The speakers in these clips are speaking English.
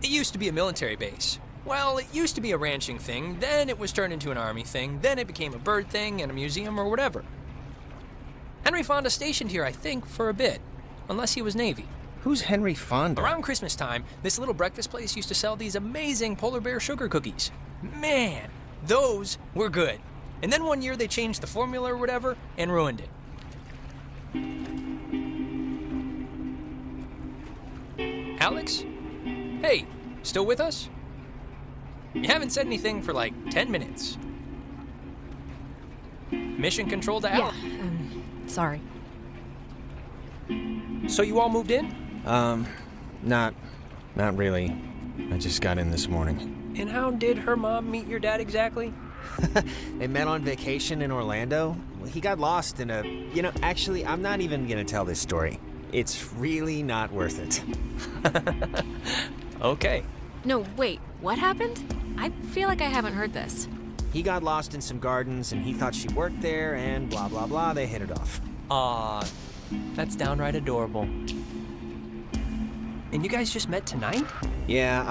It used to be a military base. Well, it used to be a ranching thing, then it was turned into an army thing, then it became a bird thing and a museum or whatever. Henry Fonda stationed here, I think, for a bit, unless he was Navy. Who's Henry Fonda? Around Christmas time, this little breakfast place used to sell these amazing polar bear sugar cookies. Man, those were good. And then one year they changed the formula or whatever and ruined it. Alex? Hey, still with us? You haven't said anything for like 10 minutes. Mission control to Alex. Yeah, sorry. So you all moved in? Not really. I just got in this morning. And how did her mom meet your dad exactly? They met on vacation in Orlando. He got lost in a... actually, I'm not even gonna tell this story. It's really not worth it. Okay. No, wait, what happened? I feel like I haven't heard this. He got lost in some gardens, and he thought she worked there, and blah, blah, blah. They hit it off. Aw, that's downright adorable. And you guys just met tonight? Yeah,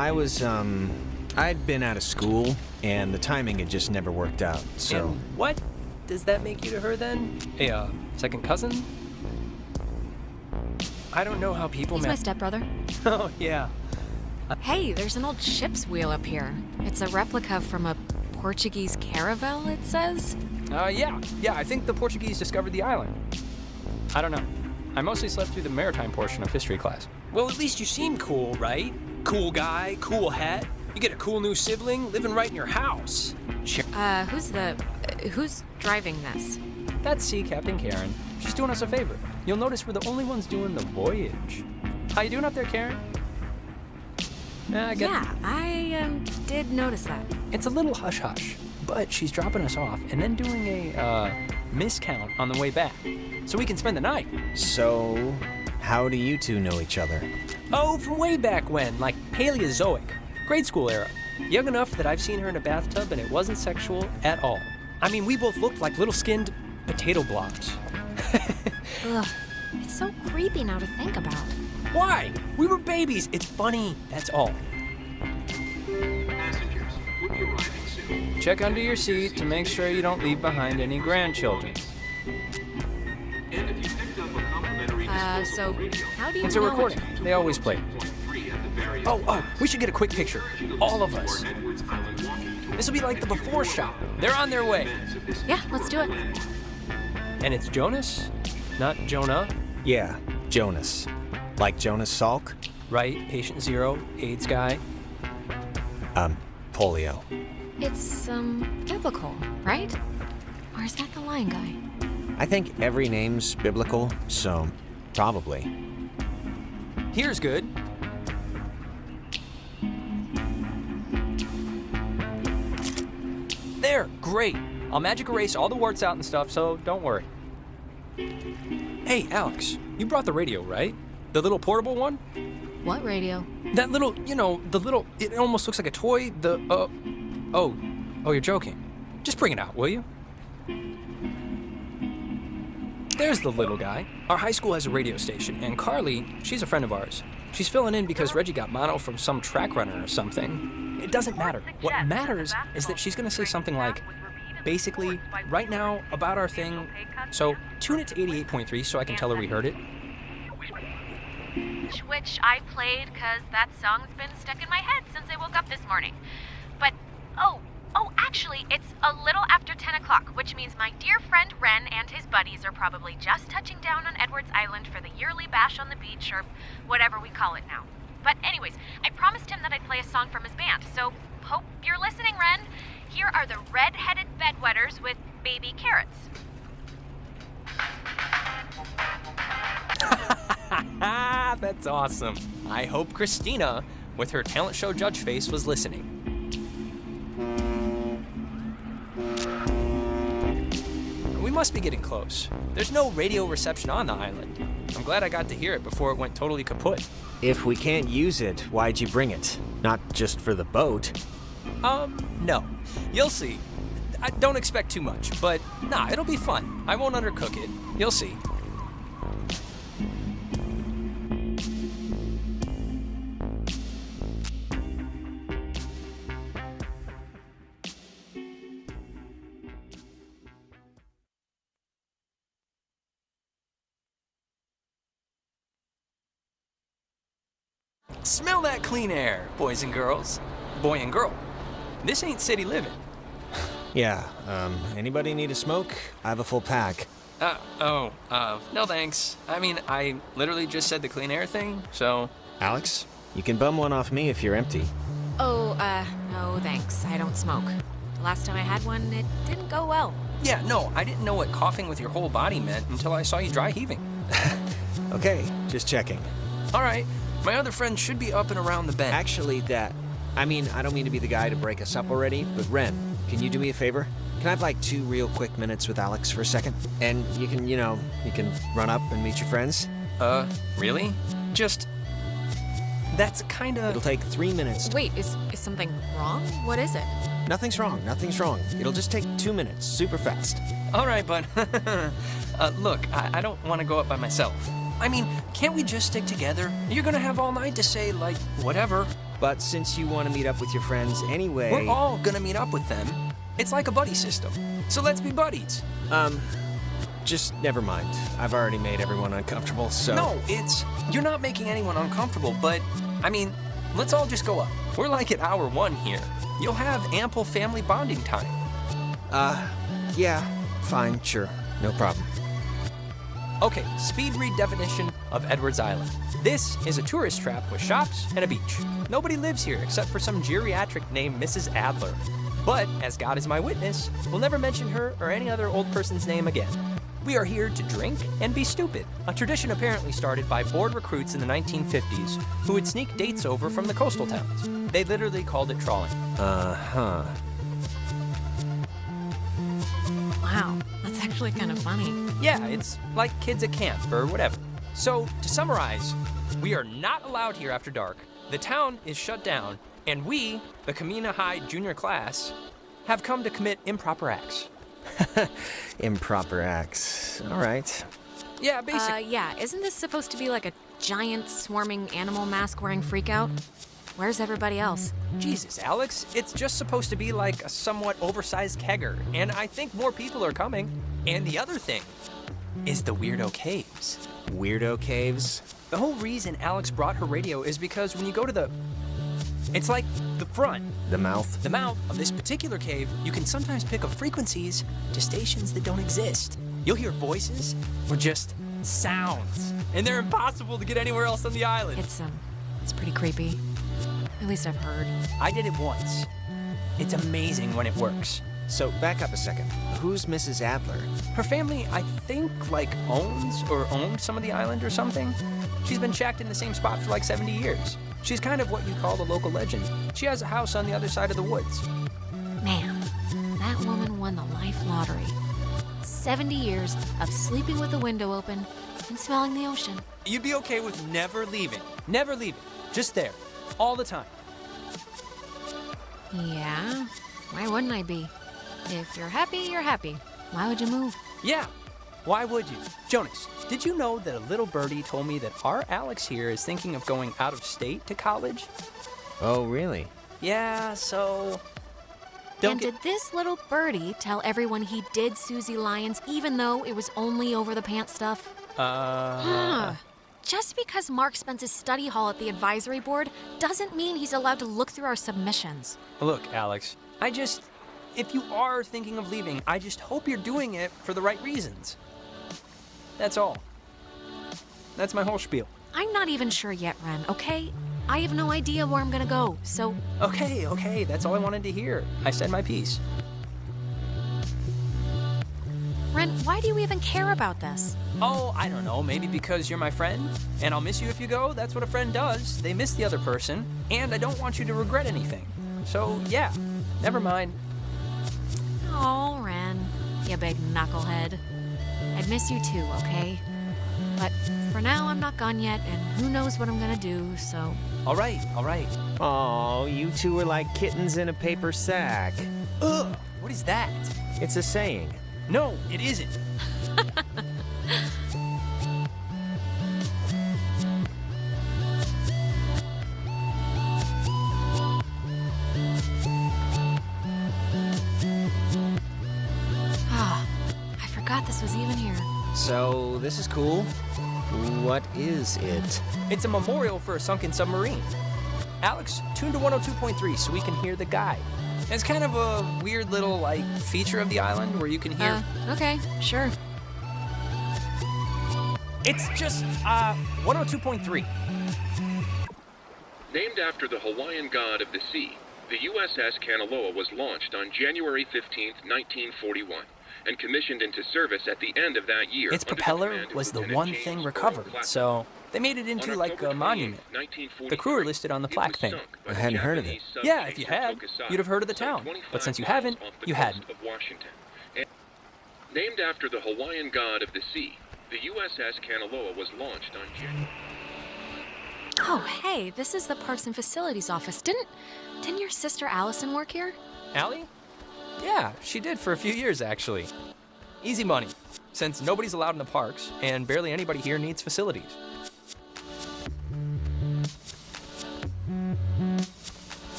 I'd been out of school, and the timing had just never worked out, so... And what does that make you to her then? A second cousin? I don't know how people He's my stepbrother. Oh, yeah. Hey, there's an old ship's wheel up here. It's a replica from a Portuguese caravel, it says. Yeah, I think the Portuguese discovered the island. I don't know. I mostly slept through the maritime portion of history class. Well, at least you seem cool, right? Cool guy, cool hat. You get a cool new sibling living right in your house. Sure. Who's driving this? That's Sea Captain Karen. She's doing us a favor. You'll notice we're the only ones doing the voyage. How you doing up there, Karen? Yeah, I did notice that. It's a little hush-hush, but she's dropping us off and then doing a miscount on the way back, so we can spend the night. So, how do you two know each other? Oh, from way back when, like Paleozoic, grade school era. Young enough that I've seen her in a bathtub and it wasn't sexual at all. I mean, we both looked like little skinned potato blobs. Ugh, it's so creepy now to think about. Why? We were babies. It's funny, that's all. Passengers will be arriving soon. Check under your seat to make sure you don't leave behind any grandchildren. And if you picked up a complimentary So how do you It's a know recording. They always play. free at the very Oh, we should get a quick picture. All of us. Edwards Island walking tour. This will be like the before shot. They're on their way. Yeah, let's do it. And it's Jonas, not Jonah, Yeah, Jonas. Like Jonas Salk? right? Patient zero, AIDS guy. Polio. It's, biblical, right? Or is that the lion guy? I think every name's biblical, so probably. Here's good. There, great. I'll magic erase all the warts out and stuff, so don't worry. Hey, Alex, you brought the radio, right? The little portable one? What radio? That little, it almost looks like a toy, oh, you're joking. Just bring it out, will you? There's the little guy. Our high school has a radio station, and Carly, she's a friend of ours. She's filling in because Reggie got mono from some track runner or something. It doesn't matter. What matters is that she's gonna say something like, basically, right now, about our thing, so tune it to 88.3 so I can tell her we heard it. Which I played because that song's been stuck in my head since I woke up this morning. But, actually, it's a little after 10 o'clock, which means my dear friend Ren and his buddies are probably just touching down on Edwards Island for the yearly bash on the beach, or whatever we call it now. But anyways, I promised him that I'd play a song from his band, so hope you're listening, Ren. Here are the Red-Headed Bedwetters with Baby Carrots. That's awesome. I hope Christina, with her talent show judge face, was listening. We must be getting close. There's no radio reception on the island. I'm glad I got to hear it before it went totally kaput. If we can't use it, why'd you bring it? Not just for the boat. No. You'll see. I don't expect too much, but nah, it'll be fun. I won't undercook it. You'll see. Smell that clean air, boys and girls. Boy and girl. This ain't city living. Yeah, anybody need a smoke? I have a full pack. No thanks. I mean, I literally just said the clean air thing, so... Alex, you can bum one off me if you're empty. Oh, no thanks. I don't smoke. The last time I had one, it didn't go well. Yeah, no, I didn't know what coughing with your whole body meant until I saw you dry heaving. Okay, just checking. All right, my other friend should be up and around the bend. Actually, I don't mean to be the guy to break us up already, but Ren, can you do me a favor? Can I have like 2 real quick minutes with Alex for a second? And you can run up and meet your friends? Really? That's kinda... It'll take 3 minutes. Wait, is something wrong? What is it? Nothing's wrong. It'll just take 2 minutes, super fast. All right, bud. Look, I don't want to go up by myself. I mean, can't we just stick together? You're gonna have all night to say, like, whatever. But since you want to meet up with your friends anyway... We're all gonna meet up with them. It's like a buddy system. So let's be buddies. Just never mind. I've already made everyone uncomfortable, so... No, you're not making anyone uncomfortable, but, I mean, let's all just go up. We're like at hour 1 here. You'll have ample family bonding time. Yeah, fine, sure. No problem. Okay, speed read definition of Edwards Island. This is a tourist trap with shops and a beach. Nobody lives here except for some geriatric named Mrs. Adler. But, as God is my witness, we'll never mention her or any other old person's name again. We are here to drink and be stupid, a tradition apparently started by bored recruits in the 1950s who would sneak dates over from the coastal towns. They literally called it trawling. Uh-huh. Wow, that's actually kind of funny. Yeah, it's like kids at camp or whatever. So, to summarize, we are not allowed here after dark, the town is shut down, and we, the Kamina High junior class, have come to commit improper acts. Improper acts. All right. Yeah, basically. Yeah, isn't this supposed to be like a giant swarming animal mask-wearing freakout? Where's everybody else? Jesus, Alex, it's just supposed to be like a somewhat oversized kegger, and I think more people are coming. And the other thing is the Weirdo Caves. Weirdo caves? The whole reason Alex brought her radio is because when you go to it's like the front. The mouth? The mouth of this particular cave, you can sometimes pick up frequencies to stations that don't exist. You'll hear voices or just sounds, and they're impossible to get anywhere else on the island. It's pretty creepy. At least I've heard. I did it once. It's amazing when it works. So, back up a second. Who's Mrs. Adler? Her family, I think, owns or owned some of the island or something. She's been shacked in the same spot for like 70 years. She's kind of what you call the local legend. She has a house on the other side of the woods. Man, that woman won the life lottery. 70 years of sleeping with the window open and smelling the ocean. You'd be okay with never leaving. Never leaving. Just there. All the time. Yeah, why wouldn't I be? If you're happy, you're happy. Why would you move? Yeah. Why would you? Jonas, did you know that a little birdie told me that our Alex here is thinking of going out of state to college? Oh, really? Yeah, so... Did this little birdie tell everyone he did Susie Lyons even though it was only over the pants stuff? Just because Mark spends his study hall at the advisory board doesn't mean he's allowed to look through our submissions. Look, Alex, if you are thinking of leaving, I just hope you're doing it for the right reasons. That's all. That's my whole spiel. I'm not even sure yet, Ren, okay? I have no idea where I'm gonna go, so... Okay, that's all I wanted to hear. I said my piece. Ren, why do you even care about this? Oh, I don't know, maybe because you're my friend, and I'll miss you if you go. That's what a friend does. They miss the other person, and I don't want you to regret anything. So, yeah, never mind. Oh, Ren, you big knucklehead. I'd miss you too, okay? But for now, I'm not gone yet, and who knows what I'm gonna do, so... All right. Oh, you two are like kittens in a paper sack. Ugh, what is that? It's a saying. No, it isn't. I forgot this was even here. So, this is cool. What is it? It's a memorial for a sunken submarine. Alex, tune to 102.3 so we can hear the guy. It's kind of a weird little, feature of the island where you can hear... Okay, sure. It's just, 102.3. Named after the Hawaiian god of the sea, the USS Kanaloa was launched on January 15, 1941, and commissioned into service at the end of that year. Its propeller was the one thing recovered, so they made it into a monument. The crew are listed on the plaque thing. I hadn't heard of it. Yeah, if you had, you'd have heard of the town. But since you haven't, you hadn't. Named after the Hawaiian god of the sea, the USS Kanaloa was launched on January. Oh, hey, this is the Parks and Facilities office. Didn't your sister Allison work here? Allie? Yeah, she did for a few years, actually. Easy money, since nobody's allowed in the parks, and barely anybody here needs facilities.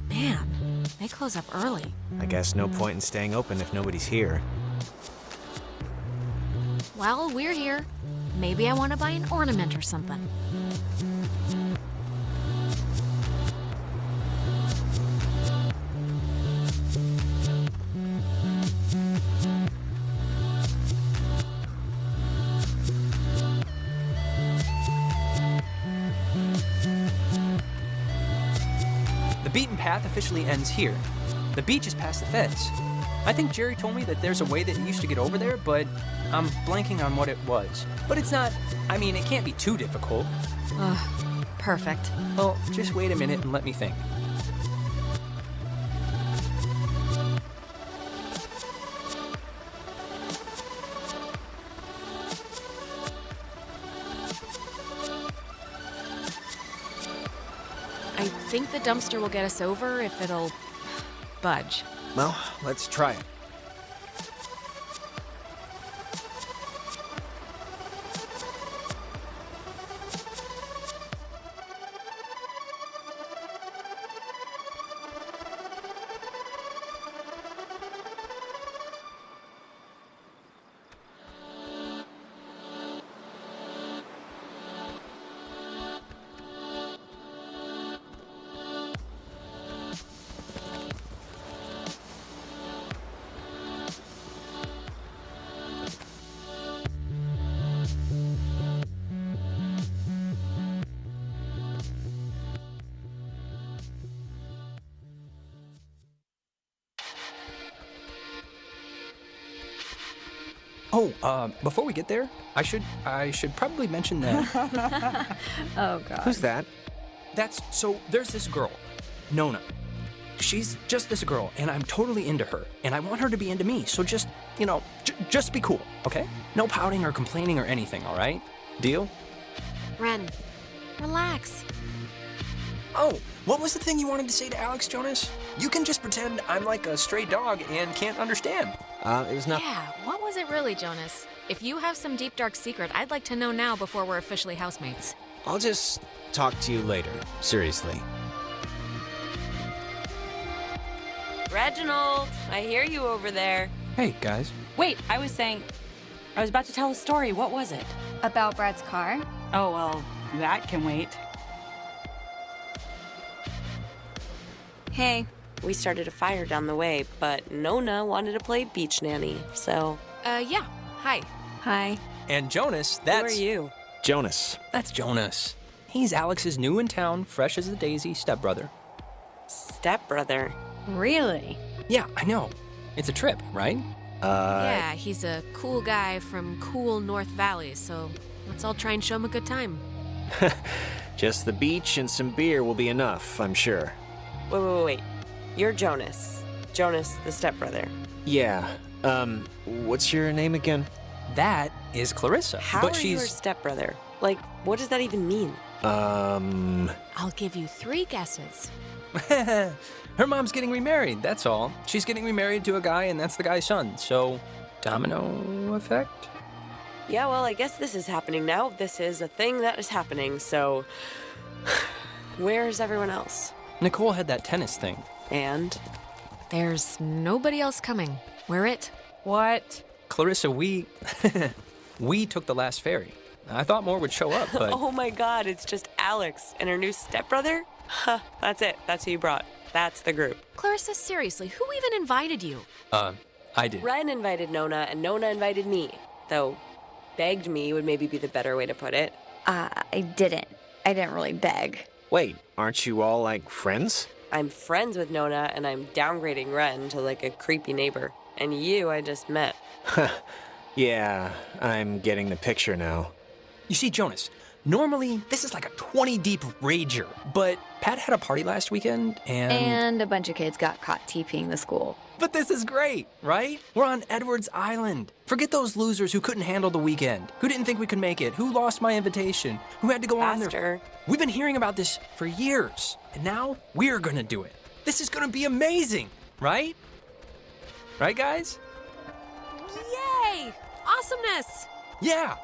Man, they close up early. I guess no point in staying open if nobody's here. Well, we're here. Maybe I want to buy an ornament or something. The beaten path officially ends here. The beach is past the fence. I think Jerry told me that there's a way that you used to get over there, but I'm blanking on what it was. But it's not, it can't be too difficult. Ugh, perfect. Well, just wait a minute and let me think. I think the dumpster will get us over if it'll budge. Well, let's try it. Before we get there, I should probably mention that. Oh, God. Who's that? There's this girl, Nona. She's just this girl, and I'm totally into her, and I want her to be into me, so just, just be cool, okay? No pouting or complaining or anything, all right? Deal? Ren, relax. Oh, what was the thing you wanted to say to Alex, Jonas? You can just pretend I'm like a stray dog and can't understand. It was not... Yeah, what was it really, Jonas? If you have some deep, dark secret, I'd like to know now before we're officially housemates. I'll just talk to you later. Seriously. Reginald, I hear you over there. Hey, guys. Wait, I was about to tell a story. What was it? About Brad's car? Oh, well, that can wait. Hey. We started a fire down the way, but Nona wanted to play beach nanny, so... Yeah. Hi. Hi. And Jonas, Who are you? Jonas. That's Jonas. He's Alex's new in town, fresh as a daisy stepbrother. Stepbrother. Really? Yeah, I know. It's a trip, right? Yeah, he's a cool guy from cool North Valley, so let's all try and show him a good time. Just the beach and some beer will be enough, I'm sure. Wait. You're Jonas. Jonas, the stepbrother. Yeah. What's your name again? That is Clarissa. How but are she's... you her stepbrother? Like, what does that even mean? I'll give you 3 guesses. Her mom's getting remarried, that's all. She's getting remarried to a guy, and that's the guy's son. So, domino effect? Yeah, well, I guess this is happening now. This is a thing that is happening, so... Where's everyone else? Nicole had that tennis thing. And? There's nobody else coming. We're it. What? Clarissa, we we took the last ferry. I thought more would show up, but Oh my god, it's just Alex and her new stepbrother? Huh, that's it. That's who you brought. That's the group. Clarissa, seriously, who even invited you? I did. Ren invited Nona, and Nona invited me. Though, begged me would maybe be the better way to put it. I didn't. I didn't really beg. Wait, aren't you all, like, friends? I'm friends with Nona, and I'm downgrading Ren to like a creepy neighbor. And you, I just met. Yeah, I'm getting the picture now. You see, Jonas, normally this is like a 20 deep rager, but Pat had a party last weekend And a bunch of kids got caught TPing the school. But this is great, right? We're on Edwards Island. Forget those losers who couldn't handle the weekend, who didn't think we could make it, who lost my invitation, who had to go on Faster. We've been hearing about this for years, and now we're gonna do it. This is gonna be amazing, right? Right, guys? Yay! Awesomeness! Yeah!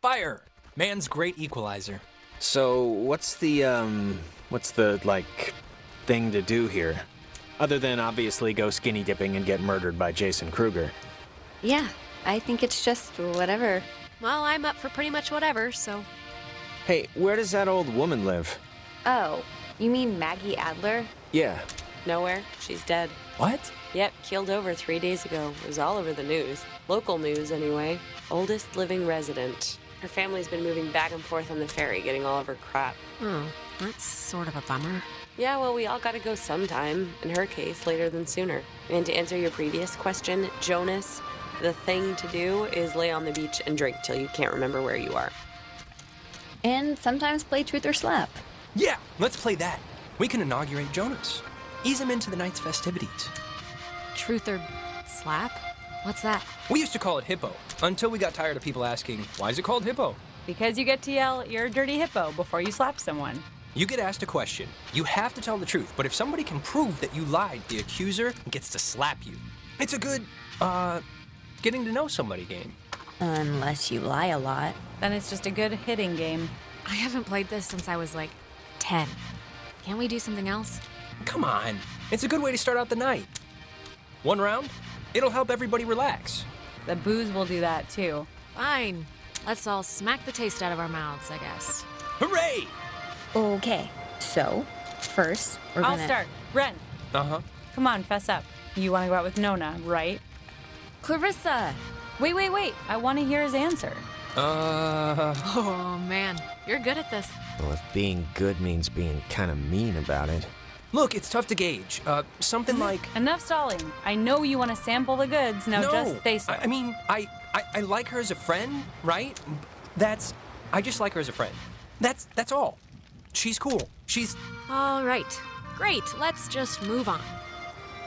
Fire! Man's great equalizer. So, what's the, like, thing to do here? Other than obviously go skinny dipping and get murdered by Jason Kruger. Yeah, I think it's just whatever. Well, I'm up for pretty much whatever, so. Hey, where does that old woman live? Oh, you mean Maggie Adler? Yeah. Nowhere. She's dead. What? Yep, keeled over 3 days ago. It was all over the news. Local news, anyway. Oldest living resident. Her family's been moving back and forth on the ferry, getting all of her crap. Oh, that's sort of a bummer. Yeah, well, we all gotta go sometime. In her case, later than sooner. And to answer your previous question, Jonas, the thing to do is lay on the beach and drink till you can't remember where you are. And sometimes play truth or slap. Yeah, let's play that. We can inaugurate Jonas. Ease him into the night's festivities. Truth or slap? What's that? We used to call it hippo, until we got tired of people asking, why is it called hippo? Because you get to yell, "You're a dirty hippo," before you slap someone. You get asked a question. You have to tell the truth, but if somebody can prove that you lied, the accuser gets to slap you. It's a good, getting to know somebody game. Unless you lie a lot. Then it's just a good hitting game. I haven't played this since I was like 10. Can't we do something else? Come on, it's a good way to start out the night. One round? It'll help everybody relax. The booze will do that too. Fine. Let's all smack the taste out of our mouths, I guess. Hooray! Okay, so first we're I'll gonna... start. Ren, Uh-huh. come on, fess up. You want to go out with Nona, right? Clarissa! Wait. I want to hear his answer. Oh, man. You're good at this. Well, if being good means being kind of mean about it. Look, it's tough to gauge. Something like... Enough stalling. I know you want to sample the goods. Now no, just say so. I mean, I like her as a friend, right? I just like her as a friend. That's all. She's cool. She's... All right. Great. Let's just move on.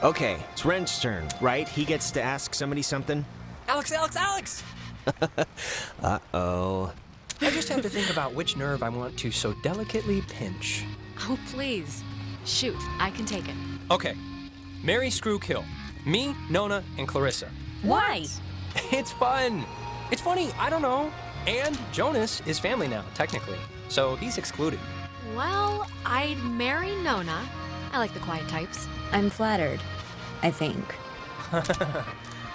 Okay, it's Ren's turn, right? He gets to ask somebody something? Alex! Uh-oh. I just have to think about which nerve I want to so delicately pinch. Oh, please. Shoot. I can take it. Okay. Marry, screw, kill. Me, Nona, and Clarissa. Why? It's fun. It's funny, I don't know. And Jonas is family now, technically. So he's excluded. Well, I'd marry Nona. I like the quiet types. I'm flattered, I think.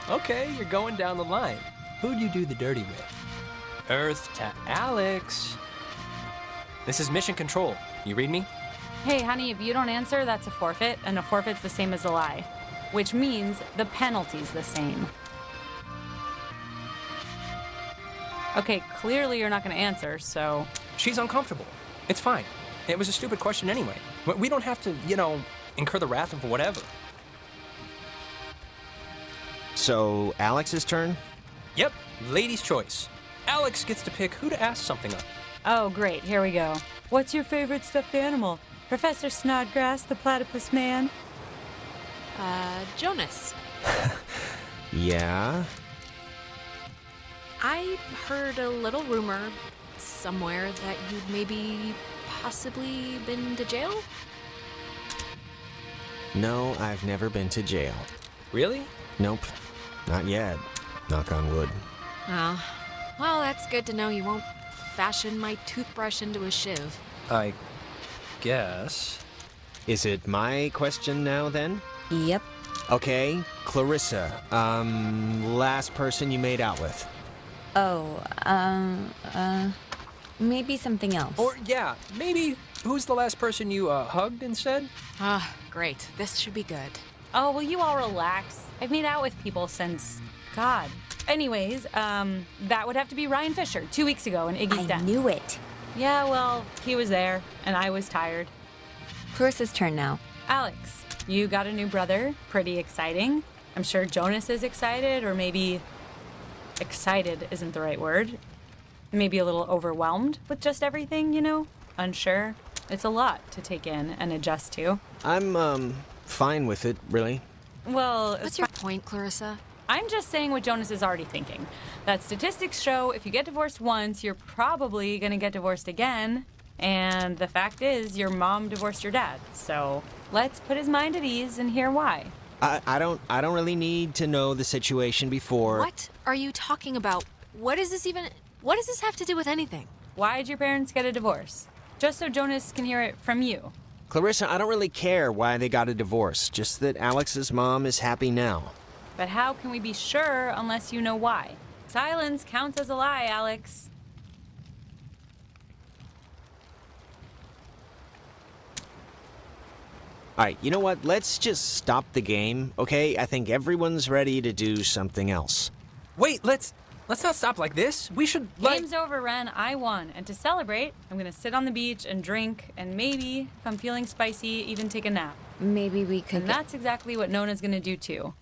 Okay, you're going down the line. Who'd you do the dirty with? Earth to Alex. This is mission control. You read me? Hey, honey, if you don't answer, that's a forfeit, and a forfeit's the same as a lie. Which means the penalty's the same. Okay, clearly you're not going to answer, so... She's uncomfortable. It's fine. It was a stupid question anyway. We don't have to, incur the wrath of whatever. So, Alex's turn? Yep, lady's choice. Alex gets to pick who to ask something of. Oh, great. Here we go. What's your favorite stuffed animal? Professor Snodgrass, the platypus man? Jonas. Yeah? I heard a little rumor somewhere that you'd maybe possibly been to jail? No, I've never been to jail. Really? Nope. Not yet. Knock on wood. Oh, well, that's good to know you won't fashion my toothbrush into a shiv. I guess. Is it my question now, then? Yep. Okay, Clarissa, last person you made out with. Oh, maybe something else. Or, yeah, maybe who's the last person you hugged instead? Ah, great. This should be good. Oh, will you all relax? I've made out with people since... God. Anyways, that would have to be Ryan Fisher, 2 weeks ago in Iggy's I den. knew it. Yeah, well, he was there, and I was tired. Clarissa's turn now. Alex, you got a new brother. Pretty exciting. I'm sure Jonas is excited, or maybe... Excited isn't the right word. Maybe a little overwhelmed with just everything, Unsure. It's a lot to take in and adjust to. I'm, fine with it, really. Well, What's your point, Clarissa? I'm just saying what Jonas is already thinking. That statistics show if you get divorced once, you're probably gonna get divorced again. And the fact is, your mom divorced your dad. So let's put his mind at ease and hear why. I don't really need to know the situation before. What are you talking about? What does this have to do with anything? Why'd your parents get a divorce? Just so Jonas can hear it from you. Clarissa, I don't really care why they got a divorce, just that Alex's mom is happy now. But how can we be sure unless you know why? Silence counts as a lie, Alex. Alright, you know what? Let's just stop the game, okay? I think everyone's ready to do something else. Wait, let's not stop like this. We should, Game's over, Ren. I won. And to celebrate, I'm gonna sit on the beach and drink, and maybe, if I'm feeling spicy, even take a nap. Maybe we could And that's exactly what Nona's gonna do too.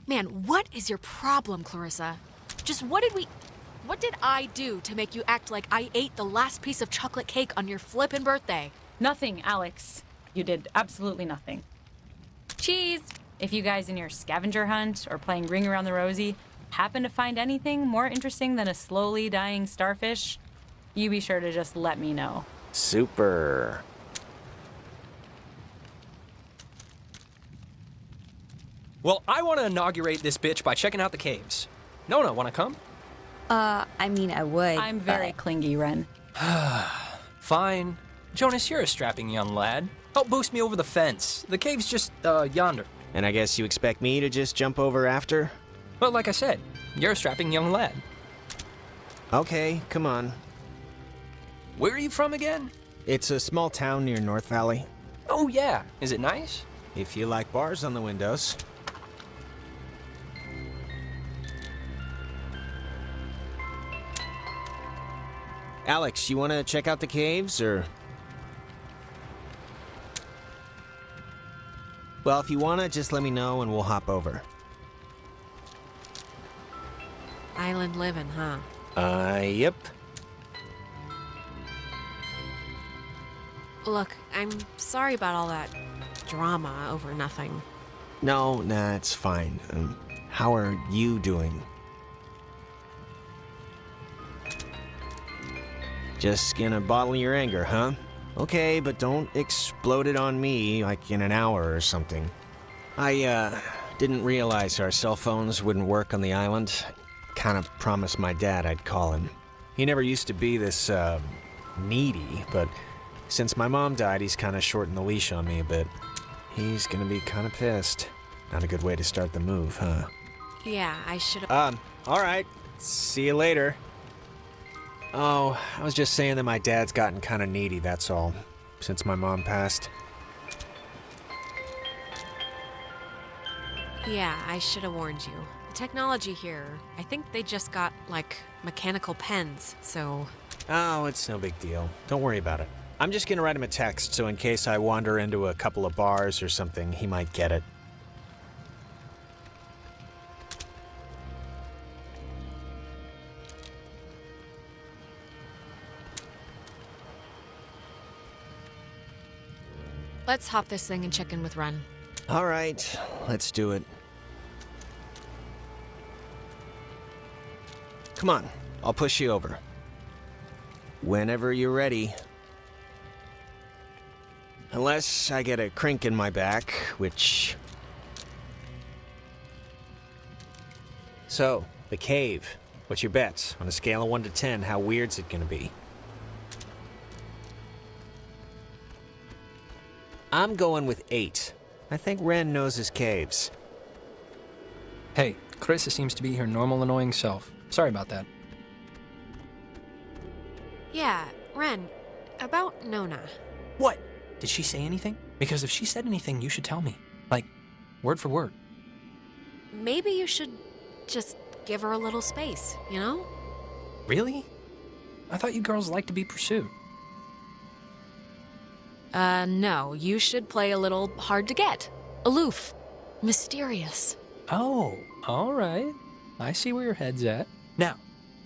Man, what is your problem, Clarissa? Just what did I do to make you act like I ate the last piece of chocolate cake on your flippin' birthday? Nothing, Alex. You did absolutely nothing. cheese. If you guys in your scavenger hunt or playing Ring Around the Rosie happen to find anything more interesting than a slowly dying starfish, you be sure to just let me know. Super. Well, I want to inaugurate this bitch by checking out the caves. Nona, want to come? I mean, I would. I'm very but- clingy, Ren. Fine. Jonas, you're a strapping young lad. Help boost me over the fence. The cave's just, yonder. And I guess you expect me to just jump over after? Well, like I said, you're a strapping young lad. Okay, come on. Where are you from again? It's a small town near North Valley. Oh, yeah. Is it nice? If you like bars on the windows. Alex, you want to check out the caves, or...? Well, if you want to, just let me know and we'll hop over. Island living, huh? Yep. Look, I'm sorry about all that drama over nothing. No, nah, it's fine. How are you doing? Just gonna bottle your anger, huh? Okay, but don't explode it on me, like in an hour or something. I, didn't realize our cell phones wouldn't work on the island. Kind of promised my dad I'd call him. He never used to be this, needy, but since my mom died, he's kind of shortened the leash on me a bit. He's gonna be kind of pissed. Not a good way to start the move, huh? Yeah, I should have. Alright. See you later. Oh, I was just saying that my dad's gotten kind of needy, that's all, since my mom passed. Yeah, I should have warned you. The technology here. I think they just got, like, mechanical pens, so... Oh, it's no big deal. Don't worry about it. I'm just gonna write him a text, so in case I wander into a couple of bars or something, he might get it. Let's hop this thing and check in with Ren. All right, let's do it. Come on, I'll push you over. Whenever you're ready. Unless I get a crink in my back, which... So, the cave. What's your bets? On a scale of 1 to 10, how weird's it gonna be? I'm going with 8. I think Ren knows his caves. Hey, Clarissa seems to be her normal annoying self. Sorry about that. Yeah, Ren, about Nona. What? Did she say anything? Because if she said anything, you should tell me. Like, word for word. Maybe you should just give her a little space, you know? Really? I thought you girls liked to be pursued. No, you should play a little hard to get. Aloof. Mysterious. Oh, all right. I see where your head's at. Now,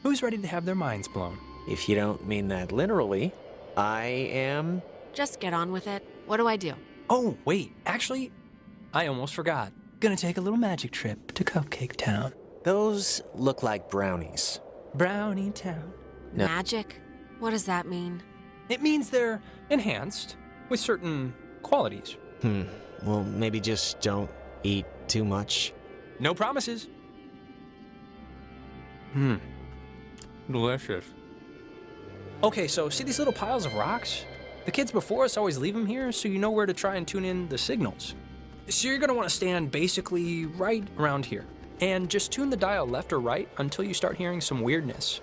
who's ready to have their minds blown? If you don't mean that literally, I am... Just get on with it. What do I do? Oh, wait. Actually, I almost forgot. Gonna take a little magic trip to Cupcake Town. Those look like brownies. Brownie Town. No. Magic? What does that mean? It means they're enhanced with certain qualities. Well, maybe just don't eat too much. No promises. Delicious. Okay, so see these little piles of rocks? The kids before us always leave them here so you know where to try and tune in the signals. So you're gonna want to stand basically right around here and just tune the dial left or right until you start hearing some weirdness.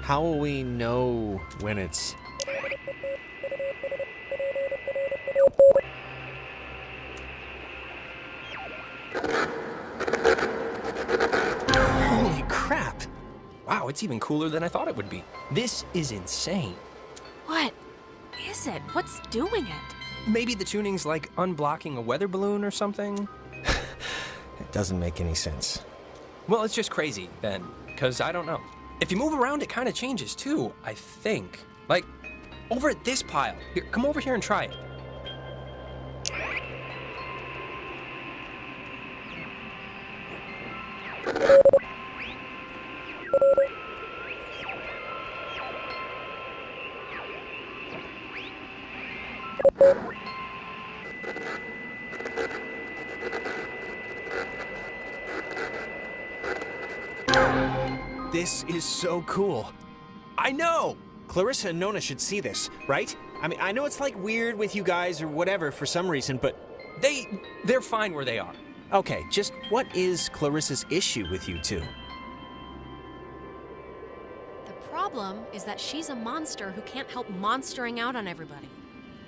How will we know when it's... Holy crap! Wow, it's even cooler than I thought it would be. This is insane. What is it? What's doing it? Maybe the tuning's like unblocking a weather balloon or something? It doesn't make any sense. Well, it's just crazy then, because I don't know. If you move around, it kind of changes too, I think. Like, over at this pile. Here, come over here and try it. This is so cool. I know! Clarissa and Nona should see this, right? I mean, I know it's like weird with you guys or whatever for some reason, but... They're fine where they are. Okay, just what is Clarissa's issue with you two? The problem is that she's a monster who can't help monstering out on everybody.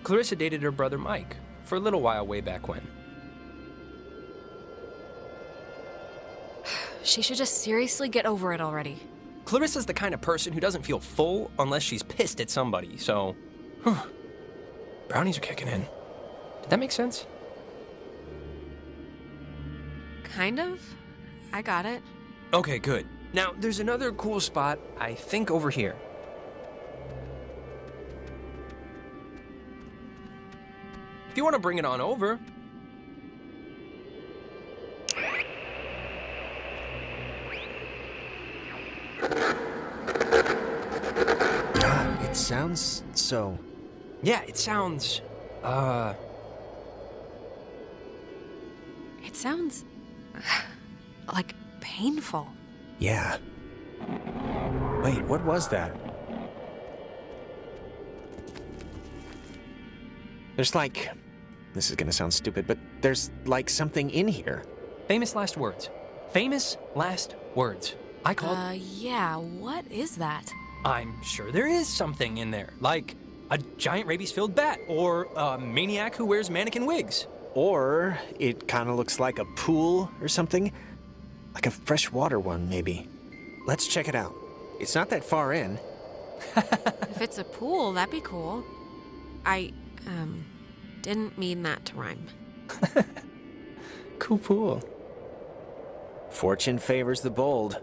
Clarissa dated her brother Mike for a little while way back when. She should just seriously get over it already. Clarissa's the kind of person who doesn't feel full unless she's pissed at somebody, so... Brownies are kicking in. Did that make sense? Kind of. I got it. Okay, good. Now, there's another cool spot, I think over here. If you want to bring it on over. God, it sounds so... Yeah, it sounds, It sounds like painful. Yeah. Wait, what was that? There's like... This is gonna sound stupid, but there's like something in here. Famous last words. Famous last words. I called... Yeah, what is that? I'm sure there is something in there, like a giant rabies-filled bat or a maniac who wears mannequin wigs. Or it kind of looks like a pool or something. Like a freshwater one, maybe. Let's check it out. It's not that far in. If it's a pool, that'd be cool. I, didn't mean that to rhyme. Cool pool. Fortune favors the bold.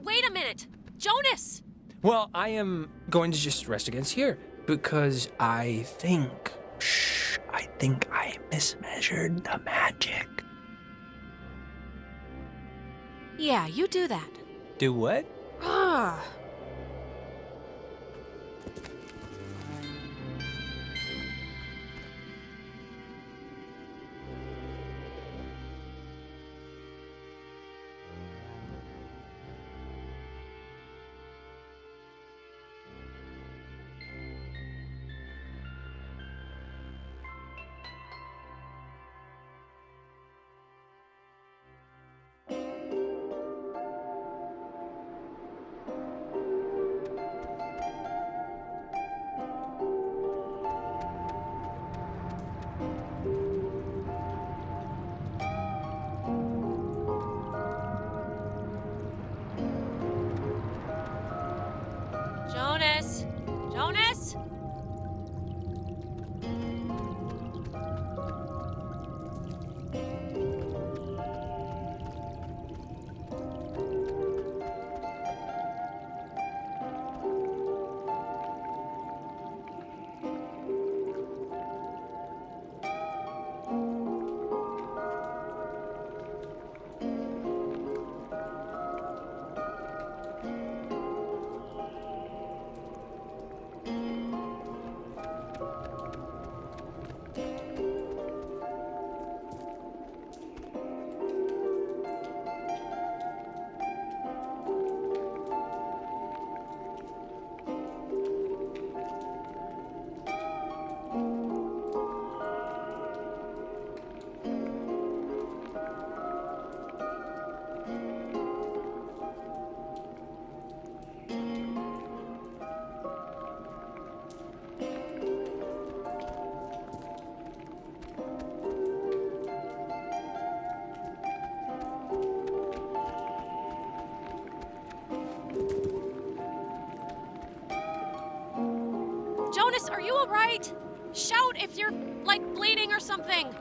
Wait a minute! Jonas! Well, I am going to just rest against here because I think I mismeasured the magic. Yeah, you do that. Do what? Ugh. Jonas! Jonas! Jonas, are you alright? Shout if you're, like, bleeding or something.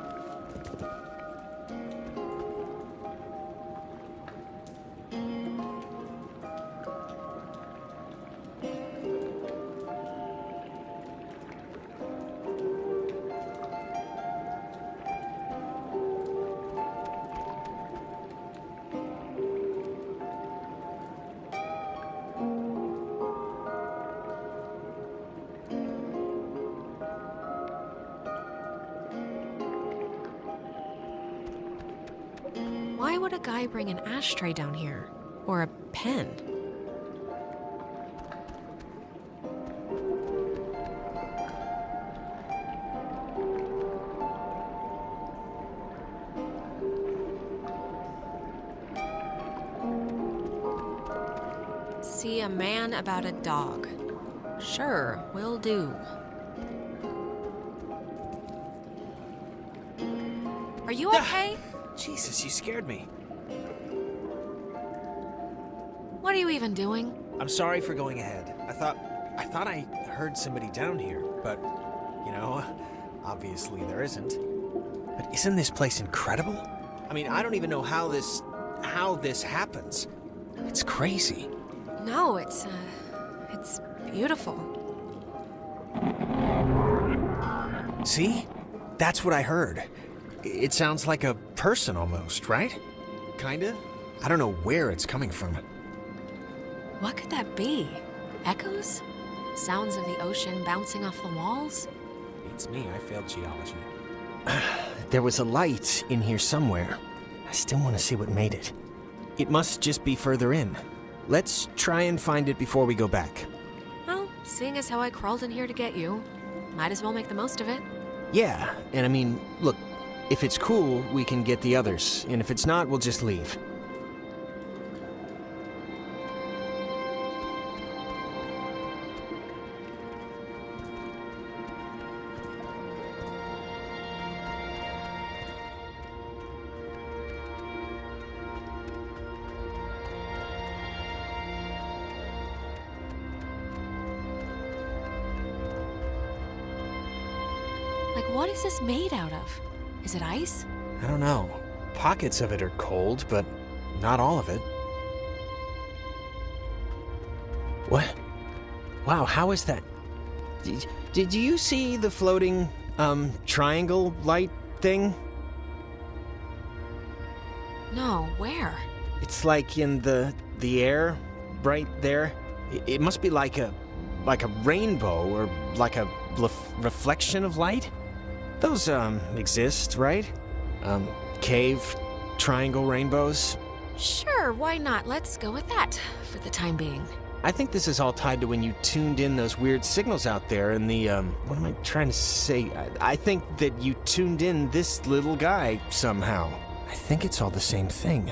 Why would a guy bring an ashtray down here? Or a pen? See a man about a dog. Sure, will do. Are you okay? Jesus, you scared me. What are you even doing? I'm sorry for going ahead. I thought I heard somebody down here, but, you know, obviously there isn't. But isn't this place incredible? I mean, I don't even know how this happens. It's crazy. No, it's beautiful. See? That's what I heard. It sounds like a person almost, right? Kinda? I don't know where it's coming from. What could that be? Echoes? Sounds of the ocean bouncing off the walls? It's me, I failed geology. There was a light in here somewhere. I still want to see what made it. It must just be further in. Let's try and find it before we go back. Well, seeing as how I crawled in here to get you, might as well make the most of it. Yeah, and I mean, look, if it's cool, we can get the others, and if it's not, we'll just leave. Like, what is this made out of? Is it ice? I don't know. Pockets of it are cold, but not all of it. What? Wow, how is that? Did you see the floating, triangle light thing? No, where? It's like in the air, right there. It must be like a rainbow or like a reflection of light. Those exist, right? Cave triangle rainbows. Sure, why not? Let's go with that for the time being. I think this is all tied to when you tuned in those weird signals out there in the, what am I trying to say? I think that you tuned in this little guy somehow. I think it's all the same thing.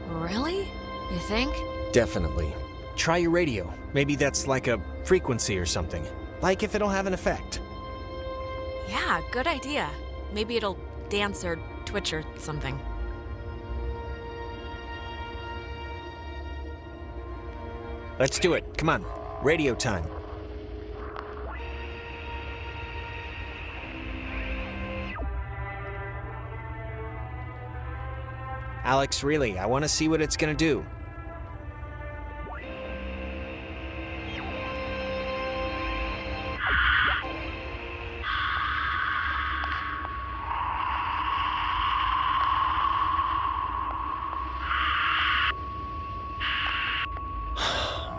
Really? You think? Definitely. Try your radio. Maybe that's like a frequency or something. Like if it'll have an effect. Yeah, good idea. Maybe it'll dance or twitch or something. Let's do it. Come on. Radio time. Alex, really, I want to see what it's gonna do.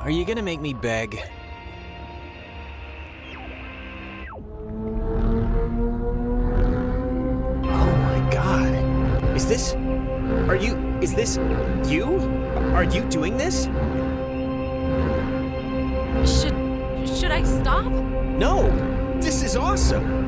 Are you gonna make me beg? Oh my God. Is this you? Are you doing this? Should I stop? No! This is awesome!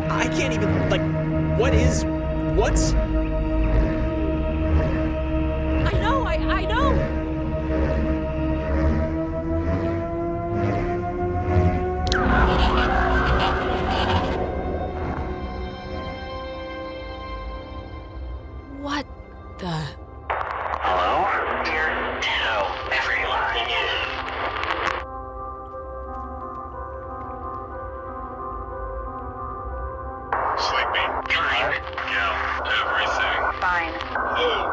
I can't even, what's? I know! What the? Hello? Dear, tell everyone. Sleepy. Dream. Yeah, everything. Fine.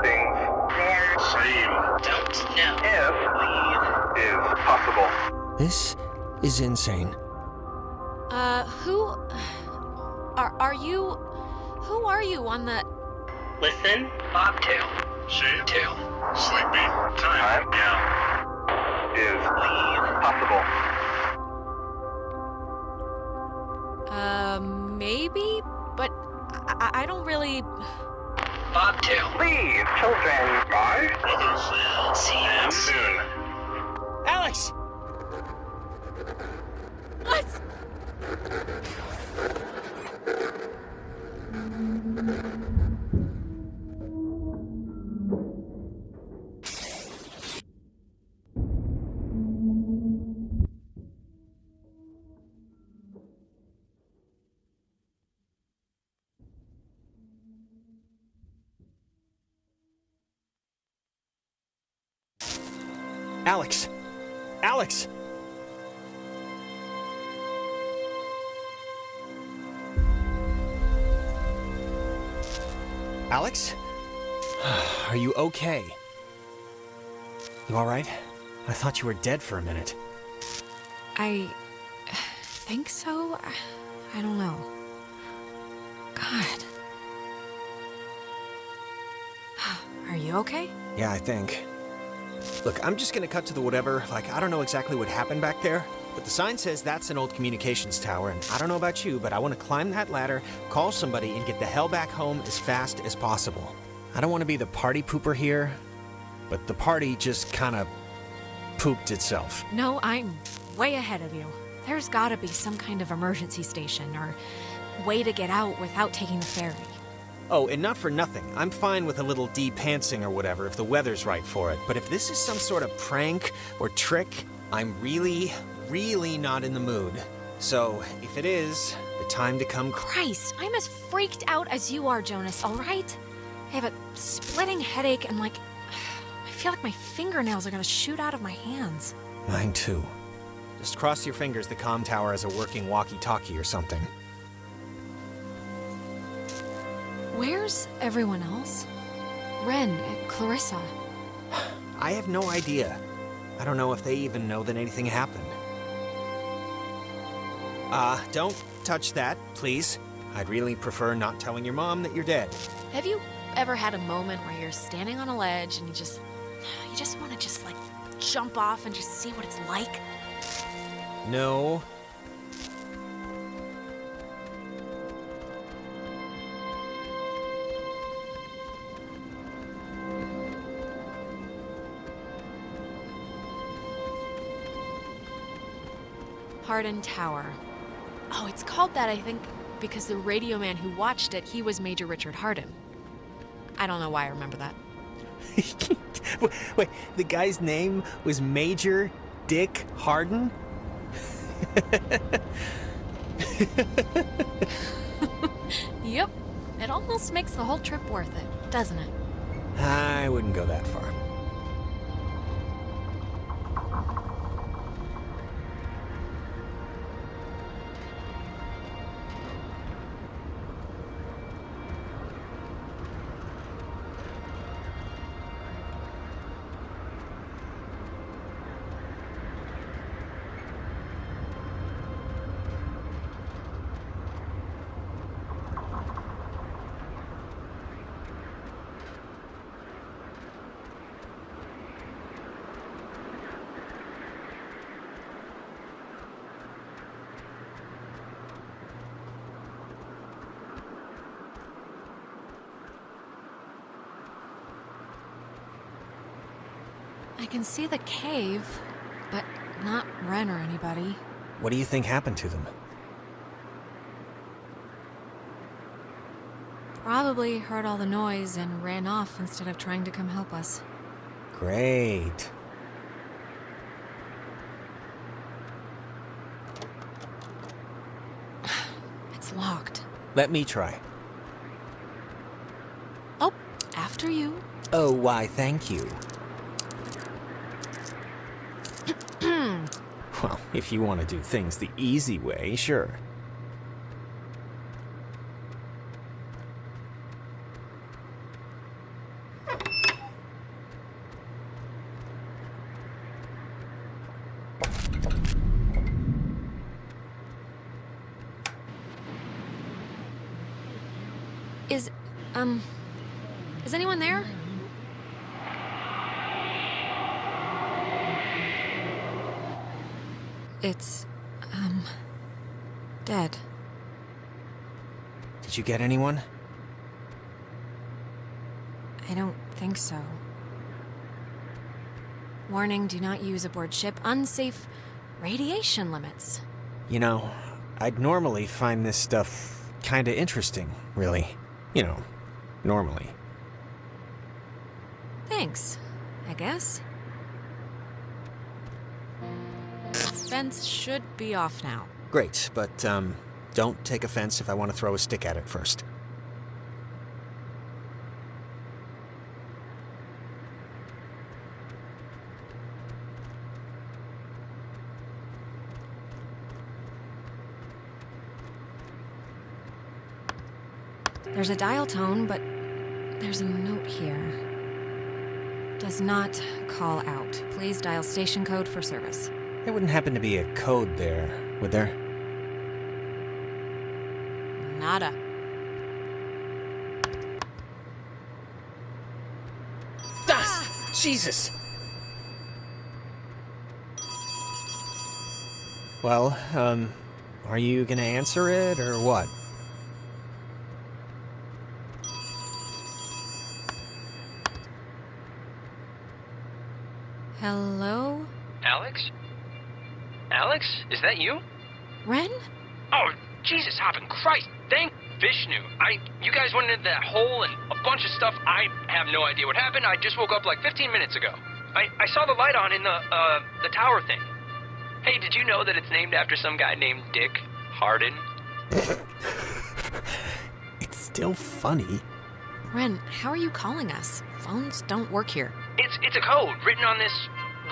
Things. There. Same. Don't know. If. Leave. Is possible. This is insane. Who are you on the... Listen. Bobtail. Shade. Tail. Sleepy. Time. Yeah. Is. Leave. Possible. Maybe? But I don't really... Bobtail. Leave. Children. Bye. Brothers. We'll see you Soon. Alex! What? Alex! Alex! Alex? Are you okay? You alright? I thought you were dead for a minute. I think so. I don't know. God. You okay? Yeah, I think. Look, I'm just gonna cut to the whatever. Like, I don't know exactly what happened back there, but the sign says that's an old communications tower, and I don't know about you, but I want to climb that ladder, call somebody, and get the hell back home as fast as possible. I don't want to be the party pooper here, but the party just kind of pooped itself. No, I'm way ahead of you. There's gotta be some kind of emergency station or way to get out without taking the ferry. Oh, and not for nothing. I'm fine with a little de-pantsing or whatever if the weather's right for it. But if this is some sort of prank or trick, I'm really not in the mood. So, if it is, the time to come... Christ, I'm as freaked out as you are, Jonas, all right? I have a splitting headache and, like, I feel like my fingernails are gonna shoot out of my hands. Mine too. Just cross your fingers the comm tower has a working walkie-talkie or something. Where's everyone else? Ren and Clarissa. I have no idea. I don't know if they even know that anything happened. Don't touch that, please. I'd really prefer not telling your mom that you're dead. Have you ever had a moment where you're standing on a ledge and you just want to like jump off and just see what it's like? No. Hardin Tower. Oh, it's called that, I think, because the radio man who watched it, he was Major Richard Hardin. I don't know why I remember that. Wait, the guy's name was Major Dick Hardin? Yep. It almost makes the whole trip worth it, doesn't it? I wouldn't go that far. I can see the cave, but not Ren or anybody. What do you think happened to them? Probably heard all the noise and ran off instead of trying to come help us. Great. It's locked. Let me try. Oh, after you. Oh, why, thank you. Well, if you want to do things the easy way, sure. Is anyone there? It's, dead. Did you get anyone? I don't think so. Warning, do not use aboard ship. Unsafe radiation limits. You know, I'd normally find this stuff kinda interesting, really. You know, normally. Thanks, I guess. Fence should be off now. Great, but, don't take offense if I want to throw a stick at it first. There's a dial tone, but there's a note here. Does not call out. Please dial station code for service. There wouldn't happen to be a code there, would there? Nada. Jesus! Well, are you gonna answer it, or what? Hello? Alex? Alex? Is that you? Ren? Oh, Jesus hopping Christ! Thank Vishnu. You guys went into that hole and a bunch of stuff. I have no idea what happened. I just woke up like 15 minutes ago. I saw the light on in the tower thing. Hey, did you know that it's named after some guy named Dick Harden? It's still funny. Ren, how are you calling us? Phones don't work here. It's a code written on this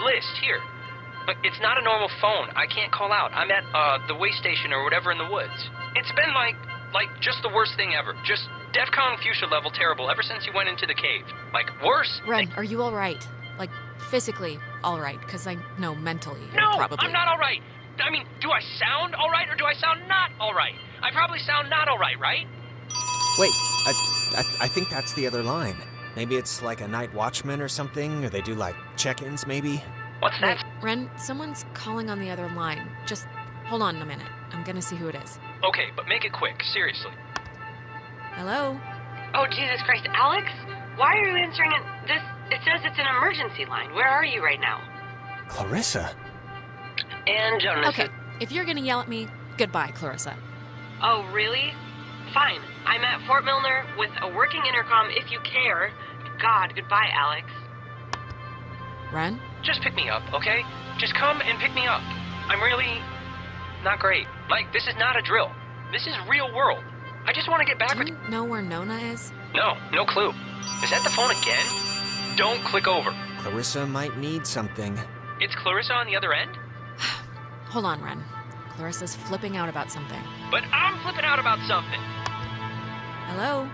list here. But it's not a normal phone. I can't call out. I'm at the way station or whatever in the woods. It's been like just the worst thing ever. Just DEFCON fuchsia level terrible ever since you went into the cave. Like, worse. Ren, are you alright? Like, physically alright? Because I know mentally you're No, probably... I'm not alright. I mean, do I sound alright or do I sound not alright? I probably sound not alright, right? Wait, I think that's the other line. Maybe it's like a night watchman or something, or they do like check-ins maybe? What's Wait, that? Ren, someone's calling on the other line. Just hold on a minute. I'm gonna see who it is. Okay, but make it quick, seriously. Hello? Oh, Jesus Christ, Alex? Why are you answering it? It says it's an emergency line. Where are you right now? Clarissa? And Jonas. Okay, if you're gonna yell at me, goodbye, Clarissa. Oh, really? Fine. I'm at Fort Milner with a working intercom if you care. God, goodbye, Alex. Ren? Just pick me up, okay? Just come and pick me up. I'm really not great. Like, this is not a drill. This is real world. I just want to get back Do with... you know where Nona is? No clue. Is that the phone again? Don't click over. Clarissa might need something. It's Clarissa on the other end? Hold on, Ren. Clarissa's flipping out about something. But I'm flipping out about something. Hello?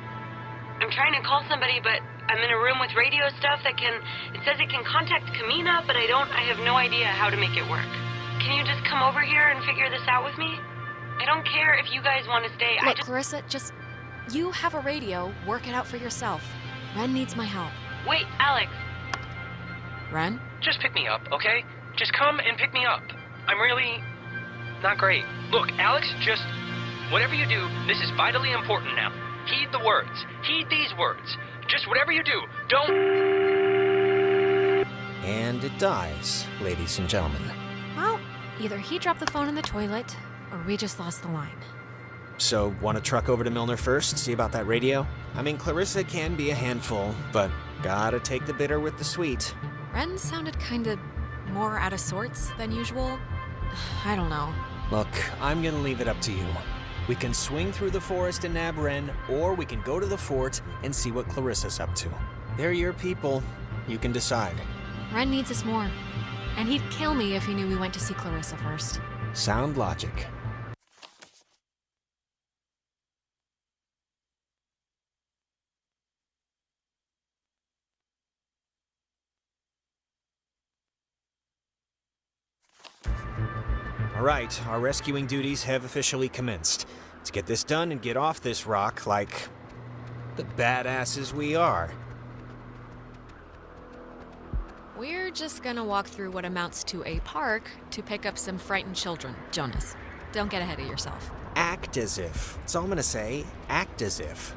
I'm trying to call somebody, but I'm in a room with radio stuff that it says it can contact Kamina, but I have no idea how to make it work. Can you just come over here and figure this out with me? I don't care if you guys want to stay. Look, Clarissa, you have a radio. Work it out for yourself. Ren needs my help. Wait, Alex. Ren? Just pick me up, okay? Just come and pick me up. I'm really not great. Look, Alex, just whatever you do, this is vitally important now. Heed the words. Heed these words. Just whatever you do, don't... And it dies, ladies and gentlemen. Well, either he dropped the phone in the toilet, or we just lost the line. So, want to truck over to Milner first, see about that radio? I mean, Clarissa can be a handful, but gotta take the bitter with the sweet. Ren sounded kinda more out of sorts than usual. I don't know. Look, I'm gonna leave it up to you. We can swing through the forest and nab Ren, or we can go to the fort and see what Clarissa's up to. They're your people. You can decide. Ren needs us more. And he'd kill me if he knew we went to see Clarissa first. Sound logic. All right, our rescuing duties have officially commenced. Let's get this done and get off this rock like the badasses we are. We're just gonna walk through what amounts to a park to pick up some frightened children. Jonas, don't get ahead of yourself. Act as if. That's all I'm gonna say. Act as if.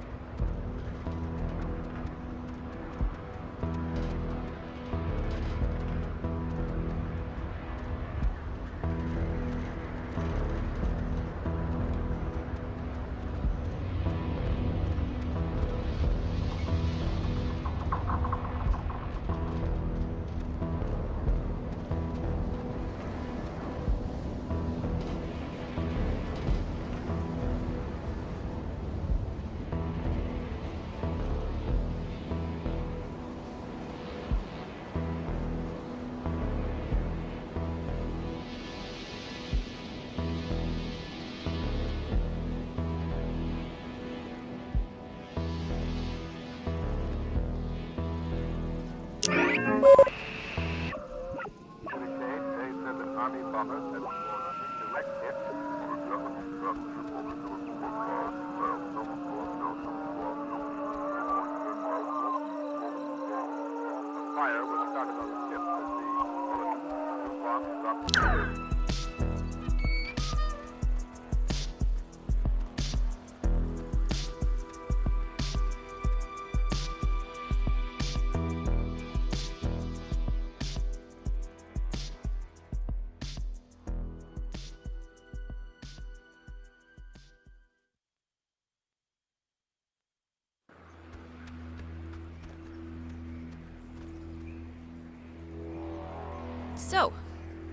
So,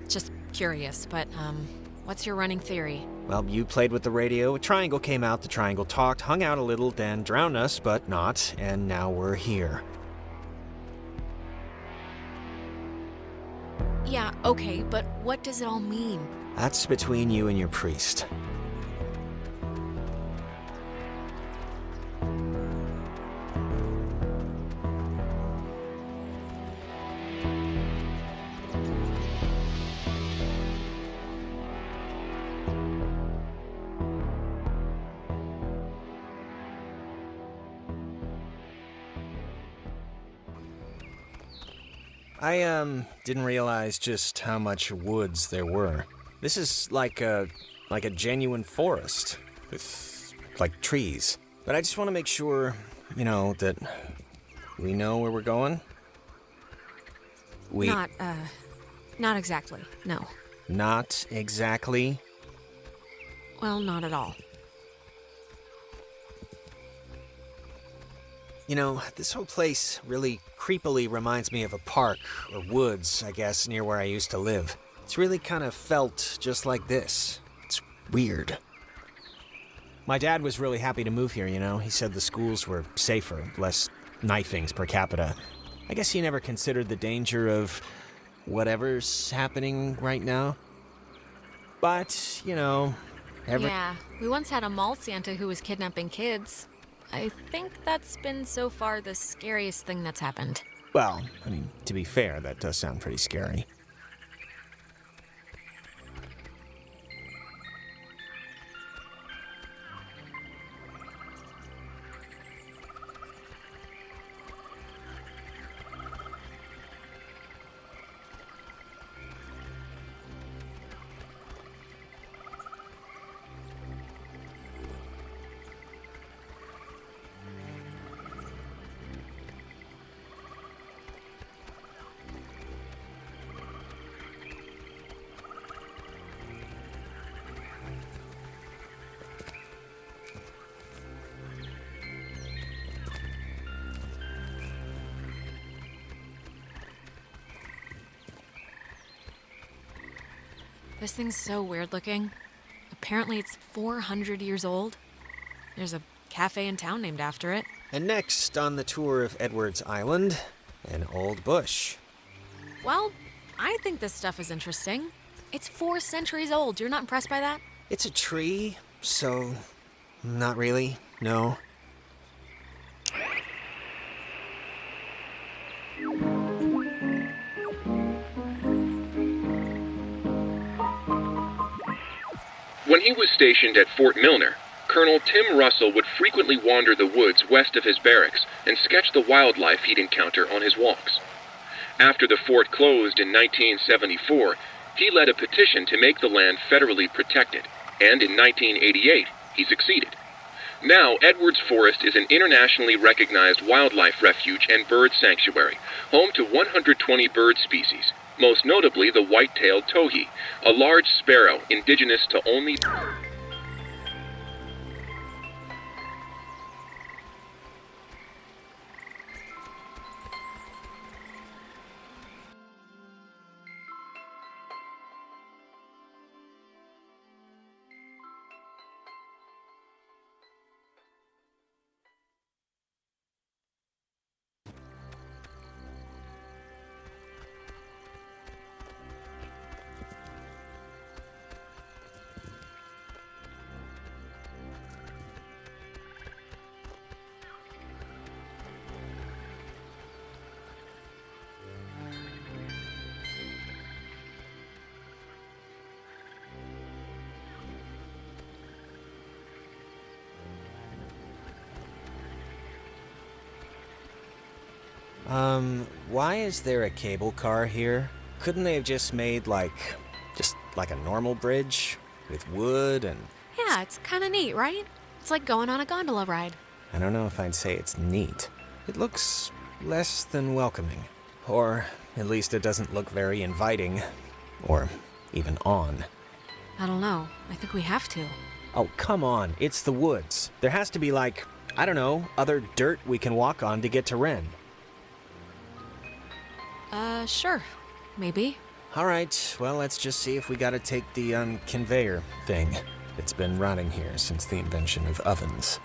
just curious, but, what's your running theory? Well, you played with the radio, a triangle came out, the triangle talked, hung out a little, then drowned us, but not, and now we're here. Yeah, okay, but what does it all mean? That's between you and your priest. I didn't realize just how much woods there were. This is like a genuine forest with like trees. But I just want to make sure, that we know where we're going. Not exactly, no. Not exactly? Well, not at all. This whole place really creepily reminds me of a park or woods, I guess, near where I used to live. It's really kind of felt just like this. It's weird. My dad was really happy to move here, He said the schools were safer, less knifings per capita. I guess he never considered the danger of whatever's happening right now. But, Yeah, we once had a mall Santa who was kidnapping kids. I think that's been so far the scariest thing that's happened. Well, to be fair, that does sound pretty scary. This thing's so weird looking. Apparently it's 400 years old. There's a cafe in town named after it. And next on the tour of Edwards Island, an old bush. Well, I think this stuff is interesting. It's 4 centuries old. You're not impressed by that? It's a tree, so not really, no. When he was stationed at Fort Milner, Colonel Tim Russell would frequently wander the woods west of his barracks and sketch the wildlife he'd encounter on his walks. After the fort closed in 1974, he led a petition to make the land federally protected, and in 1988, he succeeded. Now, Edwards Forest is an internationally recognized wildlife refuge and bird sanctuary, home to 120 bird species, most notably the white-tailed towhee, a large sparrow indigenous to only... Why is there a cable car here? Couldn't they have just made, like a normal bridge with wood and... Yeah, it's kind of neat, right? It's like going on a gondola ride. I don't know if I'd say it's neat. It looks less than welcoming. Or at least it doesn't look very inviting. Or even on. I don't know. I think we have to. Oh, come on. It's the woods. There has to be, other dirt we can walk on to get to Ren. Sure. Maybe. All right, well, let's just see if we gotta take the, conveyor thing. It's been running here since the invention of ovens.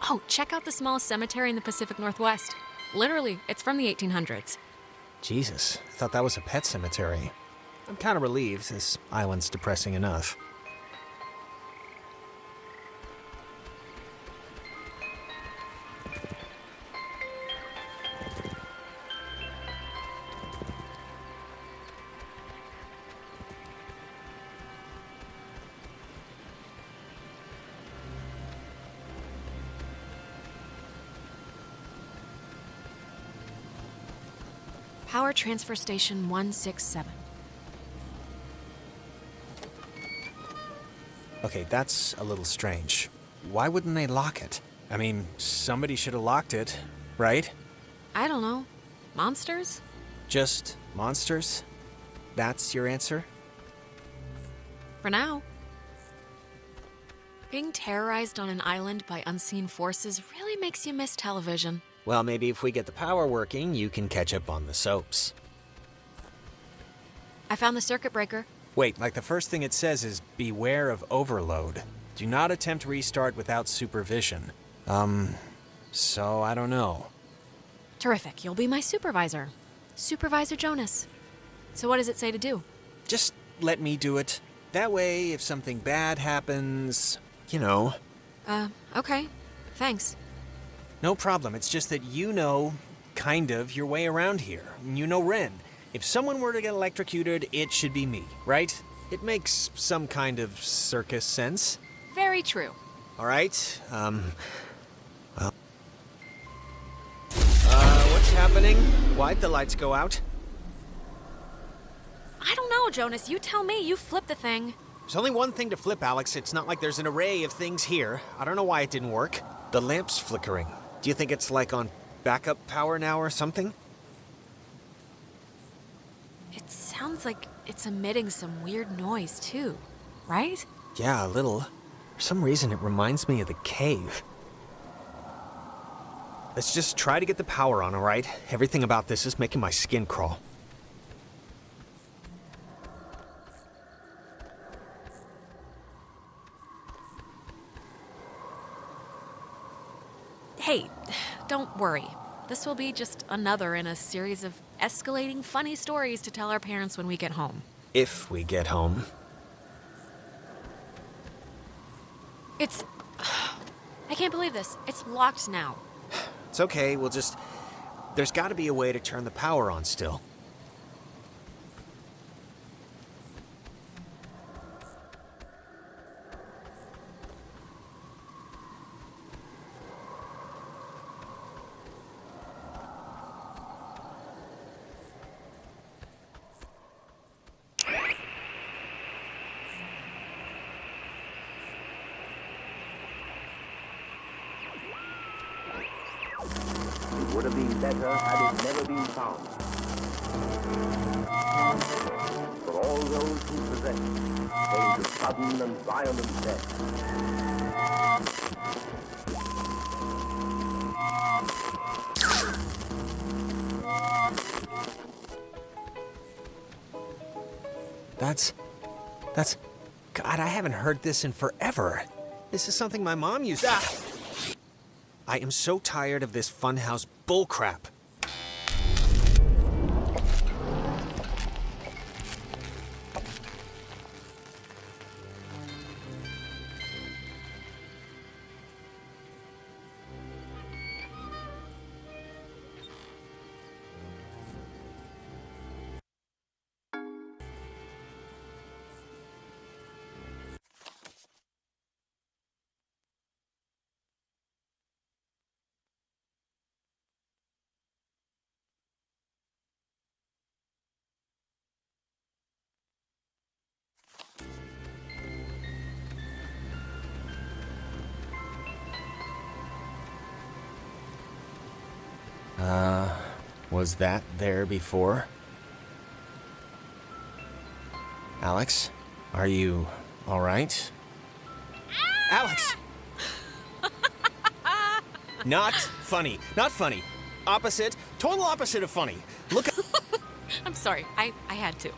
Oh, check out the smallest cemetery in the Pacific Northwest. Literally, it's from the 1800s. Jesus, I thought that was a pet cemetery. I'm kind of relieved. This island's depressing enough. Power Transfer Station 167. Okay, that's a little strange. Why wouldn't they lock it? I mean, somebody should have locked it, right? I don't know. Monsters? Just monsters? That's your answer? For now. Being terrorized on an island by unseen forces really makes you miss television. Well, maybe if we get the power working, you can catch up on the soaps. I found the circuit breaker. Wait, like the first thing it says is, beware of overload. Do not attempt restart without supervision. So I don't know. Terrific. You'll be my supervisor. Supervisor Jonas. So what does it say to do? Just let me do it. That way, if something bad happens, you know. Okay. Thanks. No problem. It's just that you know, kind of, your way around here. You know Ren. If someone were to get electrocuted, it should be me, right? It makes some kind of circus sense. Very true. All right, what's happening? Why'd the lights go out? I don't know, Jonas. You tell me. You flipped the thing. There's only one thing to flip, Alex. It's not like there's an array of things here. I don't know why it didn't work. The lamp's flickering. Do you think it's like on backup power now or something? It sounds like it's emitting some weird noise, too. Right? Yeah, a little. For some reason, it reminds me of the cave. Let's just try to get the power on, all right? Everything about this is making my skin crawl. Hey, don't worry. This will be just another in a series of escalating funny stories to tell our parents when we get home. If we get home. It's... I can't believe this. It's locked now. It's okay, we'll just... There's gotta be a way to turn the power on still. It would have been better had it never been found. For all those who possess it came to sudden and violent death. That's... God, I haven't heard this in forever. This is something my mom used to... Ah! I am so tired of this funhouse bullcrap. Was that there before? Alex, are you all right? Alex! Not funny. Not funny. Opposite. Total opposite of funny. Look at... I'm sorry. I had to.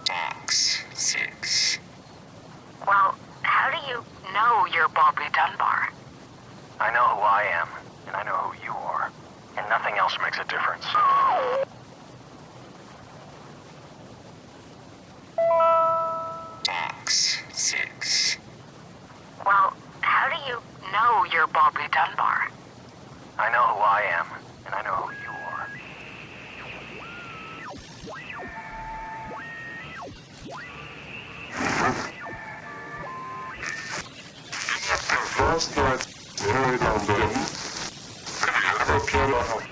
Box 6. Well, how do you know you're Bobby Dunbar? I know who I am, and I know who you are, and nothing else makes a difference. Box 6. Well, how do you know you're Bobby Dunbar? I know who I am, and I know who you are. First night, married on them. Have you ever played on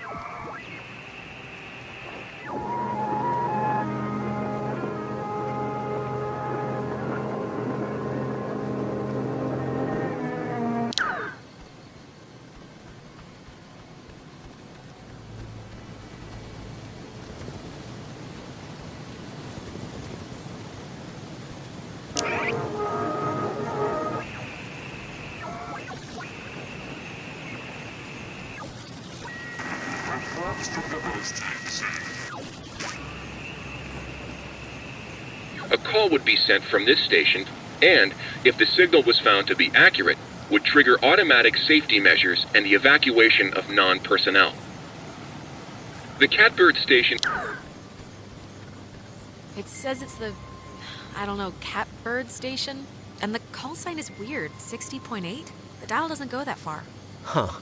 A call would be sent from this station, and, if the signal was found to be accurate, would trigger automatic safety measures and the evacuation of non-personnel. The Catbird station... It says it's the, I don't know, Catbird station? And the call sign is weird, 60.8? The dial doesn't go that far. Huh.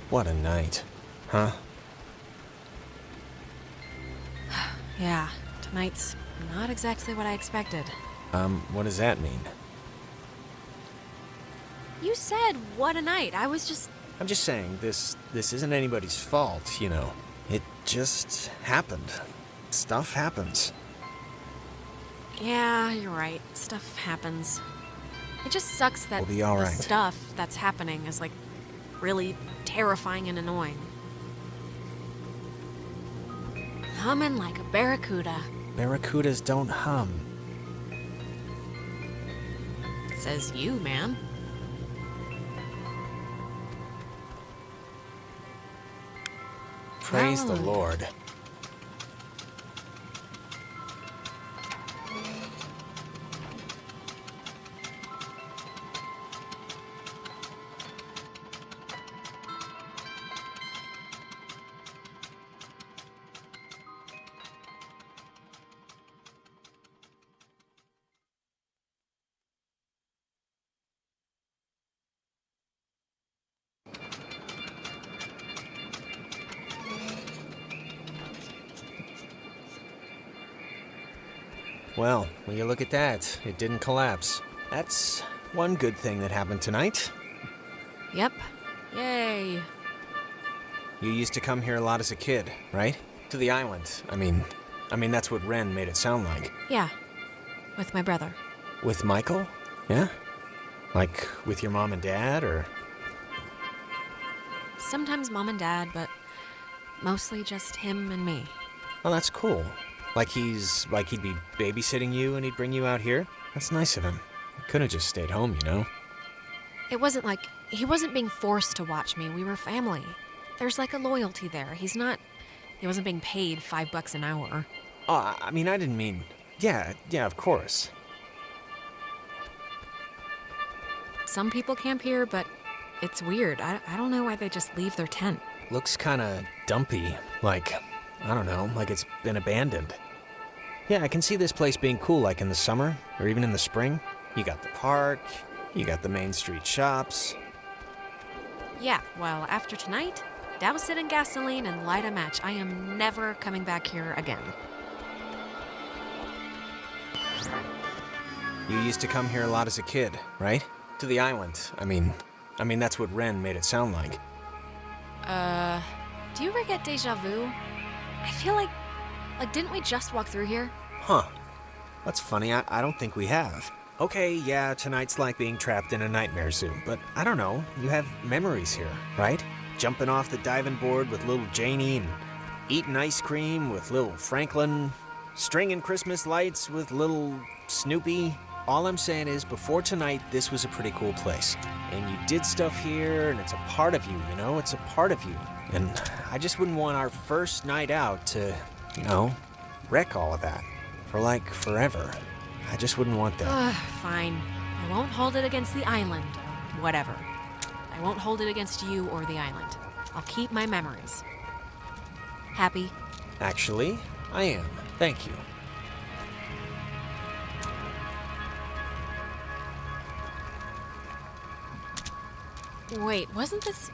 What a night, huh? Yeah, tonight's not exactly what I expected. What does that mean? You said, what a night. I was just... I'm just saying, this isn't anybody's fault, you know. It just happened. Stuff happens. Yeah, you're right. Stuff happens. It just sucks that We'll be all the right. stuff that's happening is, like, really terrifying and annoying. Humming like a barracuda. Barracudas don't hum. Says you, man. Praise the Hallelujah. Lord. Well, will you look at that? It didn't collapse. That's one good thing that happened tonight. Yep. Yay. You used to come here a lot as a kid, right? To the island. I mean, that's what Ren made it sound like. Yeah. With my brother. With Michael? Yeah? Like with your mom and dad, or? Sometimes mom and dad, but mostly just him and me. Oh, that's cool. Like he'd be babysitting you and he'd bring you out here? That's nice of him. He could have just stayed home, you know? It wasn't like he wasn't being forced to watch me. We were family. There's like a loyalty there. He wasn't being paid $5 an hour. Oh, I mean, I didn't mean... Yeah, of course. Some people camp here, but it's weird. I don't know why they just leave their tent. Looks kinda dumpy. Like, I don't know, like it's been abandoned. Yeah, I can see this place being cool, like in the summer, or even in the spring. You got the park, you got the main street shops. Yeah, well, after tonight, douse it in gasoline and light a match. I am never coming back here again. You used to come here a lot as a kid, right? To the island. I mean, that's what Ren made it sound like. Do you ever get deja vu? I feel like didn't we just walk through here? Huh. That's funny, I don't think we have. Okay, yeah, tonight's like being trapped in a nightmare zoo, but I don't know, you have memories here, right? Jumping off the diving board with little Janie and eating ice cream with little Franklin, stringing Christmas lights with little Snoopy. All I'm saying is, before tonight, this was a pretty cool place. And you did stuff here, and it's a part of you, you know? It's a part of you. And I just wouldn't want our first night out to, you know, wreck all of that. For like, forever. I just wouldn't want that. Fine. I won't hold it against the island. Whatever. I won't hold it against you or the island. I'll keep my memories. Happy? Actually, I am. Thank you. Wait, wasn't this...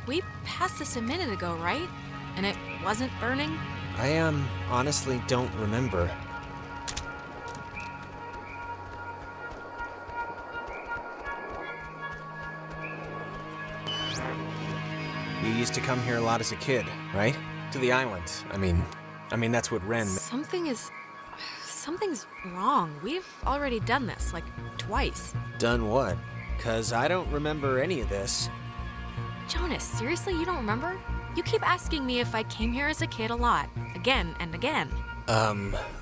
We passed this a minute ago, right? And it wasn't burning? I, honestly don't remember. You used to come here a lot as a kid, right? To the island. I mean, that's what Ren... Something's wrong. We've already done this, like, twice. Done what? 'Cause I don't remember any of this. Jonas, seriously, you don't remember? You keep asking me if I came here as a kid a lot. Again and again.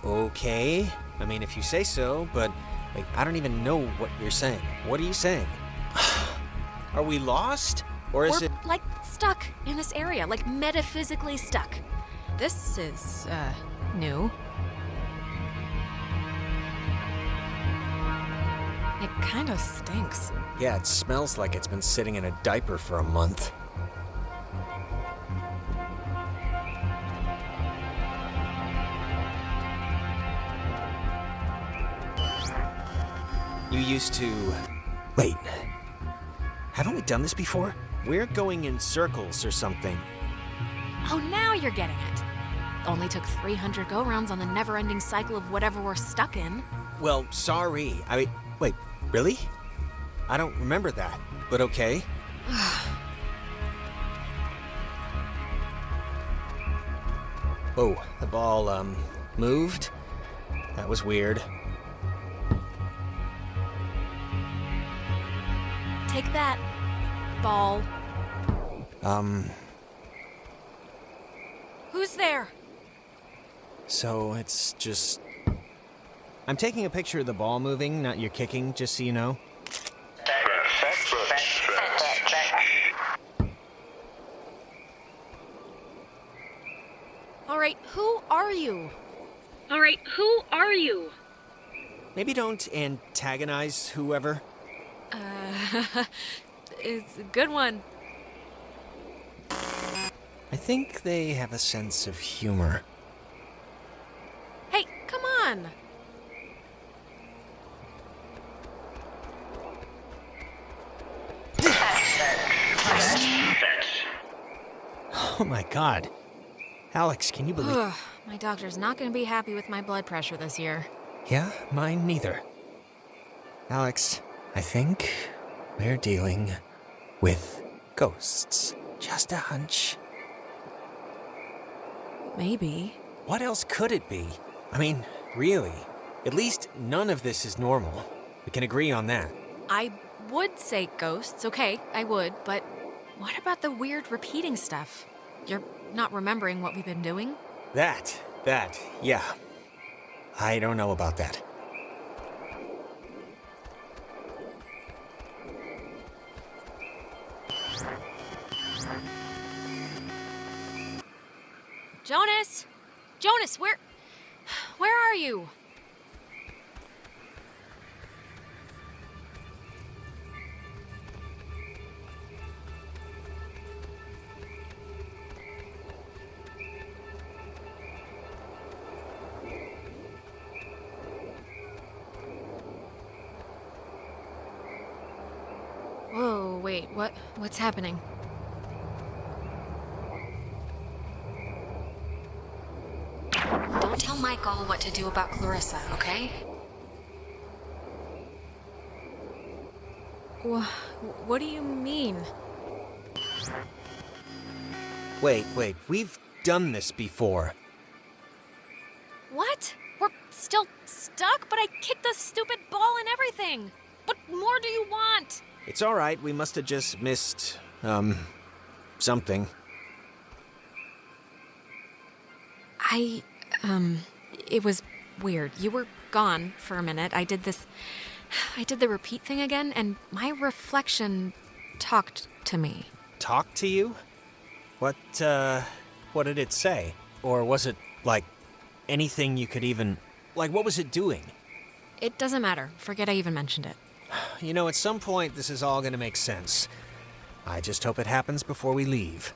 Okay. I mean, if you say so, but, like, I don't even know what you're saying. What are you saying? Are we lost? Or is it... like, stuck in this area. Like, metaphysically stuck. This is, new. It kind of stinks. Yeah, it smells like it's been sitting in a diaper for a month. You used to... Wait. Haven't we done this before? We're going in circles or something. Oh, now you're getting it. Only took 300 go-rounds on the never-ending cycle of whatever we're stuck in. Well, sorry. I mean, wait, really? I don't remember that, but okay. Oh, the ball, moved? That was weird. Take that, ball. Who's there? So it's just... I'm taking a picture of the ball moving, not your kicking, just so you know. All right, who are you? Maybe don't antagonize whoever. It's a good one. I think they have a sense of humor. Hey, come on. Oh my god. Alex, can you believe... My doctor's not going to be happy with my blood pressure this year. Yeah, mine neither. Alex, I think we're dealing with ghosts. Just a hunch. Maybe. What else could it be? I mean, really. At least none of this is normal. We can agree on that. I would say ghosts, okay, I would, but what about the weird repeating stuff? You're not remembering what we've been doing? That, yeah. I don't know about that. Jonas! Jonas, where are you? Whoa, wait, what's happening? Don't tell Michael what to do about Clarissa, okay? What do you mean? Wait, we've done this before. What? We're still stuck, but I kicked the stupid ball and everything. What more do you want? It's all right, we must have just missed, something. It was weird. You were gone for a minute. I did the repeat thing again, and my reflection talked to me. Talked to you? What did it say? Or was it, like, anything you could even... Like, what was it doing? It doesn't matter. Forget I even mentioned it. You know, at some point, this is all gonna make sense. I just hope it happens before we leave.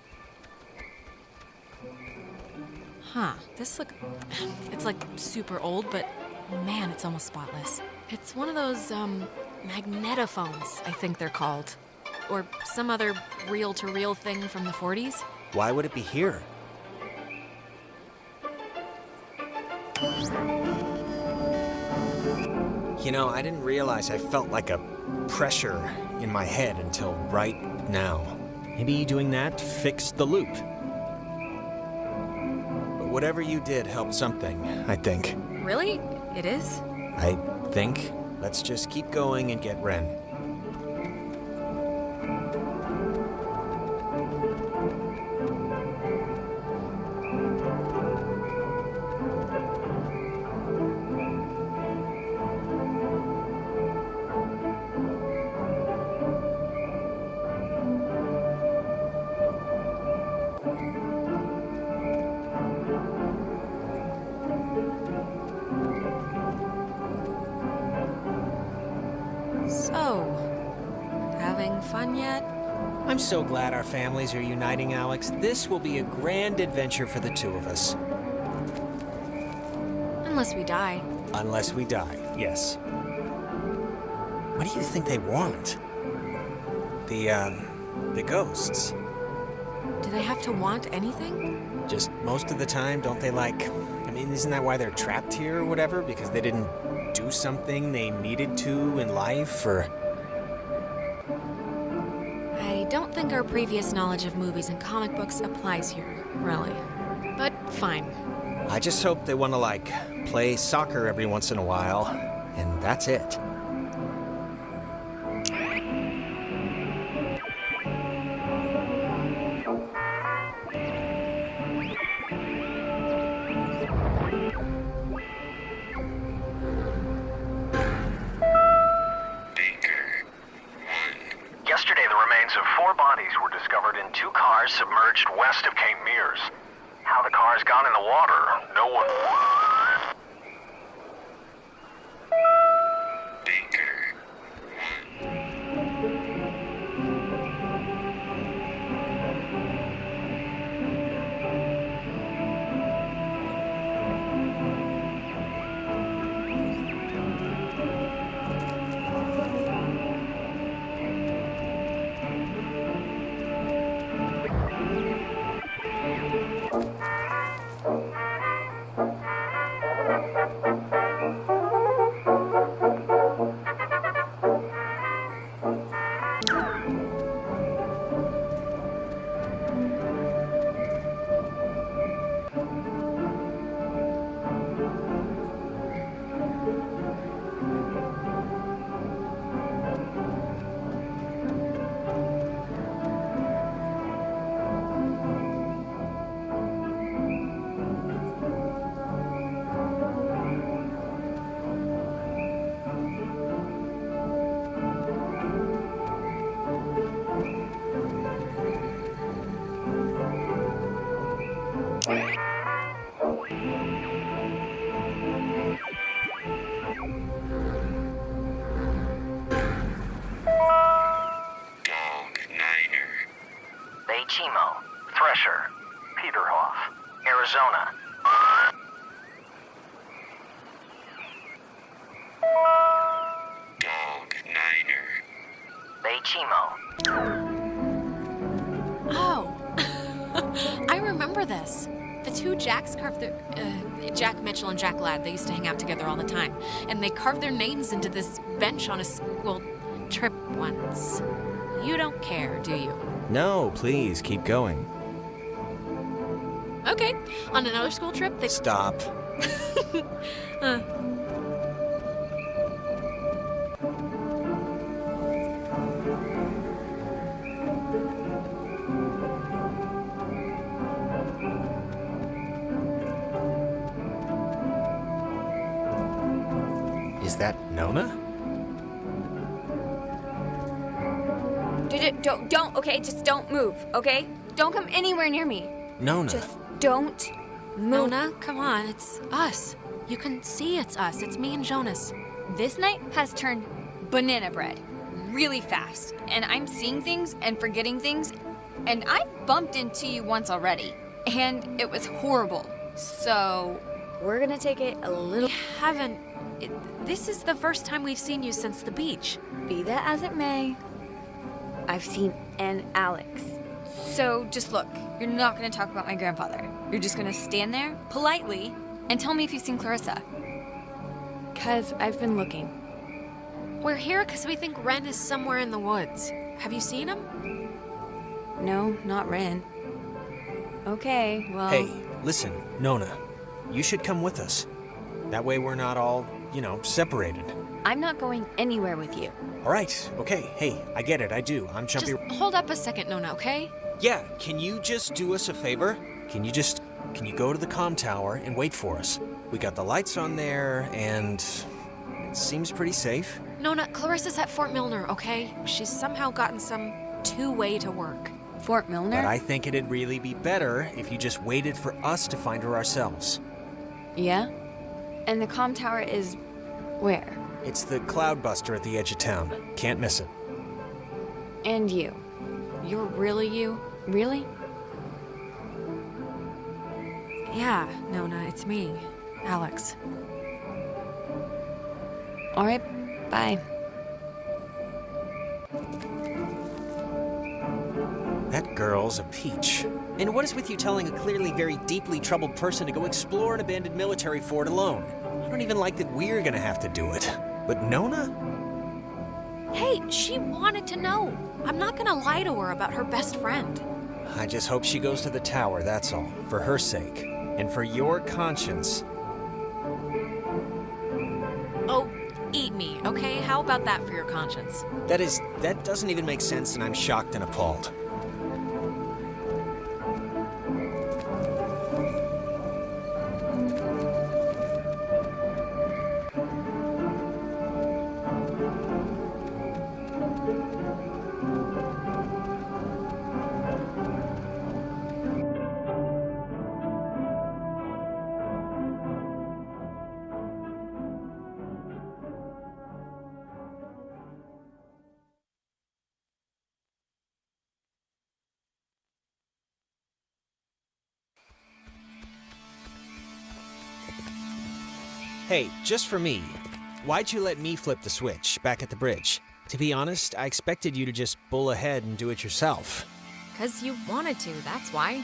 Huh. It's like super old, but man, it's almost spotless. It's one of those, magnetophones, I think they're called. Or some other reel-to-reel thing from the 40s. Why would it be here? You know, I didn't realize I felt like a pressure in my head until right now. Maybe doing that fixed the loop. But whatever you did helped something, I think. Really? It is? I think. Let's just keep going and get Ren. So, having fun yet? I'm so glad our families are uniting, Alex. This will be a grand adventure for the two of us. Unless we die. Unless we die, yes. What do you think they want? The ghosts. Do they have to want anything? Just most of the time, don't they I mean, isn't that why they're trapped here or whatever? Because they didn't do something they needed to in life, or... I don't think our previous knowledge of movies and comic books applies here, really. But fine. I just hope they want to, play soccer every once in a while, and that's it. Yesterday, the remains of 4 bodies were discovered in 2 cars submerged west of Cape Mears. How the cars got in the water, no one... chemo. Oh, I remember this. The two Jacks carved their... Jack Mitchell and Jack Ladd, they used to hang out together all the time. And they carved their names into this bench on a school trip once. You don't care, do you? No, please, keep going. Okay, on another school trip, they... Stop. Is that Nona? Don't, okay? Just don't move, okay? Don't come anywhere near me. Nona. Just don't move. Nona, come on, it's us. You can see it's us. It's me and Jonas. This night has turned banana bread really fast, and I'm seeing things and forgetting things, and I bumped into you once already, and it was horrible. So we're gonna take it a little... We haven't... This is the first time we've seen you since the beach. Be that as it may, I've seen an Alex. So just look, you're not gonna talk about my grandfather. You're just gonna stand there, politely, and tell me if you've seen Clarissa. 'Cause I've been looking. We're here because we think Ren is somewhere in the woods. Have you seen him? No, not Ren. Okay, well... Hey, listen, Nona. You should come with us. That way we're not all, separated. I'm not going anywhere with you. All right, okay. Hey, I get it, I do. I'm jumping... Just hold up a second, Nona, okay? Yeah, can you just do us a favor? Can you go to the comm tower and wait for us? We got the lights on there, and it seems pretty safe. Nona, Clarissa's at Fort Milner, okay? She's somehow gotten some two-way to work. Fort Milner? But I think it'd really be better if you just waited for us to find her ourselves. Yeah? And the comm tower is where? It's the Cloudbuster at the edge of town. Can't miss it. And you. You're really you? Really? Yeah, Nona, it's me, Alex. All right, bye. That girl's a peach. And what is with you telling a clearly very deeply troubled person to go explore an abandoned military fort alone? I don't even like that we're gonna have to do it. But Nona? Hey, she wanted to know. I'm not gonna lie to her about her best friend. I just hope she goes to the tower, that's all. For her sake. And for your conscience. Oh, eat me, okay? How about that for your conscience? That doesn't even make sense, and I'm shocked and appalled. Hey, just for me, why'd you let me flip the switch back at the bridge? To be honest, I expected you to just bull ahead and do it yourself. 'Cause you wanted to, that's why.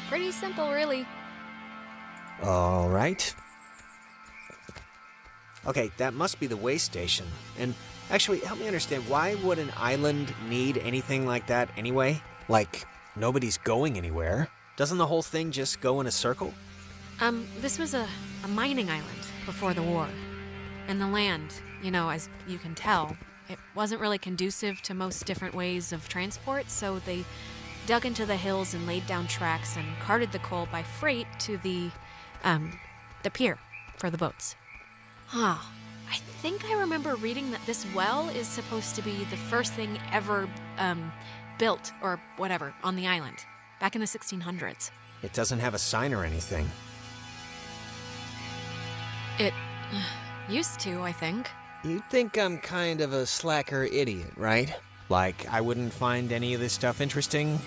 Pretty simple, really. All right. Okay, that must be the way station. And actually, help me understand, why would an island need anything like that anyway? Like, nobody's going anywhere. Doesn't the whole thing just go in a circle? This was a mining island before the war. And the land, as you can tell, it wasn't really conducive to most different ways of transport, so they dug into the hills and laid down tracks and carted the coal by freight to the pier for the boats. Huh. I think I remember reading that this well is supposed to be the first thing ever, built, or whatever, on the island, back in the 1600s. It doesn't have a sign or anything. It used to, I think. You'd think I'm kind of a slacker idiot, right? Like, I wouldn't find any of this stuff interesting?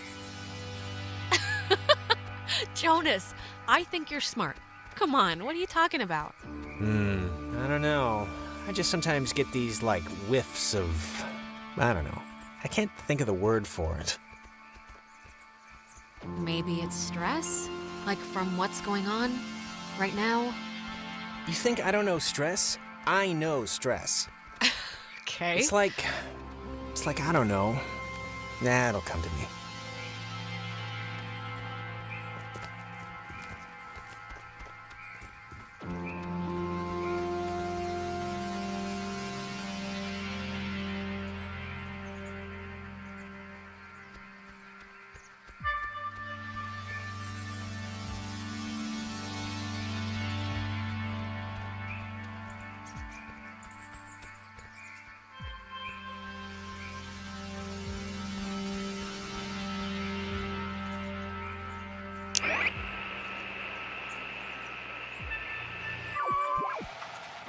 Jonas, I think you're smart. Come on, what are you talking about? I don't know. I just sometimes get these, whiffs of... I don't know. I can't think of the word for it. Maybe it's stress? Like from what's going on right now? You think I don't know stress? I know stress. Okay. It's like, I don't know. Nah, it'll come to me.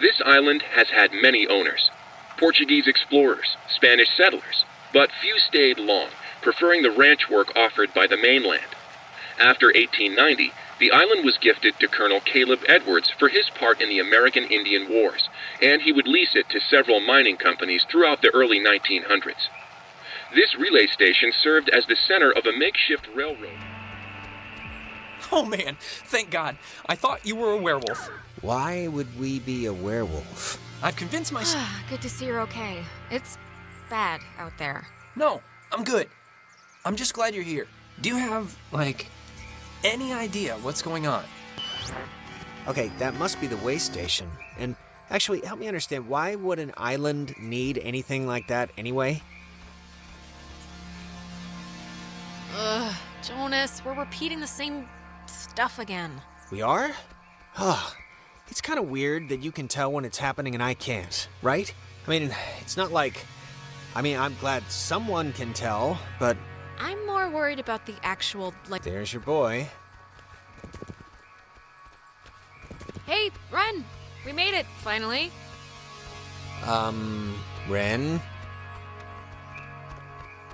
This island has had many owners. Portuguese explorers, Spanish settlers, but few stayed long, preferring the ranch work offered by the mainland. After 1890, the island was gifted to Colonel Caleb Edwards for his part in the American Indian Wars, and he would lease it to several mining companies throughout the early 1900s. This relay station served as the center of a makeshift railroad. Oh man, thank God. I thought you were a werewolf. Why would we be a werewolf? I've convinced myself. Good to see you're okay. It's bad out there. No, I'm good. I'm just glad you're here. Do you have, any idea what's going on? Okay, that must be the way station. And actually, help me understand, why would an island need anything like that anyway? Ugh, Jonas, we're repeating the same stuff again. We are? Oh, it's kind of weird that you can tell when it's happening and I can't, right? I mean, it's not like... I'm glad someone can tell, but... I'm more worried about the actual, There's your boy. Hey, Ren! We made it, finally. Ren?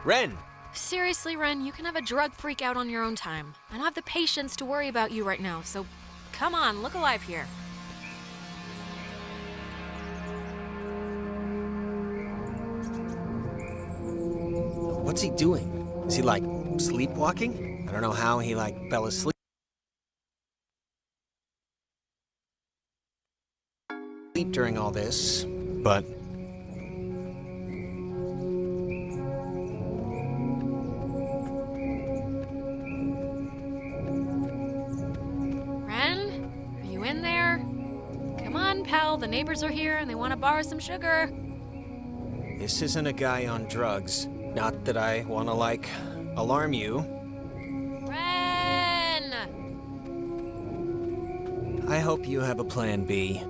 Ren! Seriously, Ren, you can have a drug freak out on your own time. I don't have the patience to worry about you right now, so come on, look alive here. What's he doing? Is he, sleepwalking? I don't know how he, fell asleep during all this, but... Ren? Are you in there? Come on, pal, the neighbors are here and they want to borrow some sugar. This isn't a guy on drugs. Not that I want to, alarm you. Ren! I hope you have a plan B.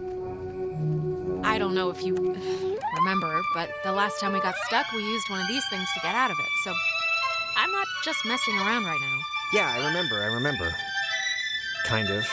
I don't know if you remember, but the last time we got stuck, we used one of these things to get out of it, so I'm not just messing around right now. Yeah, I remember. Kind of.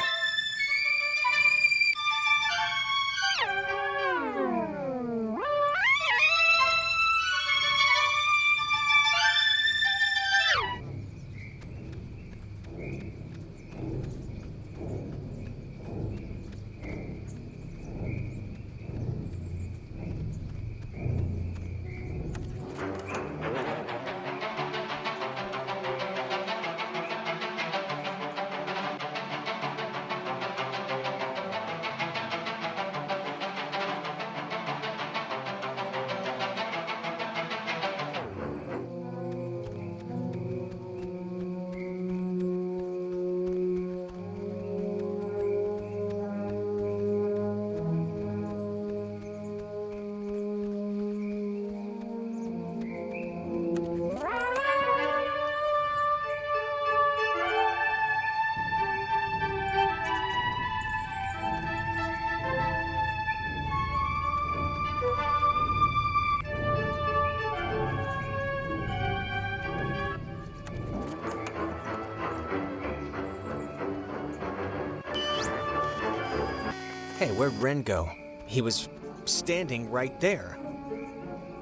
Hey, where'd Ren go? He was standing right there.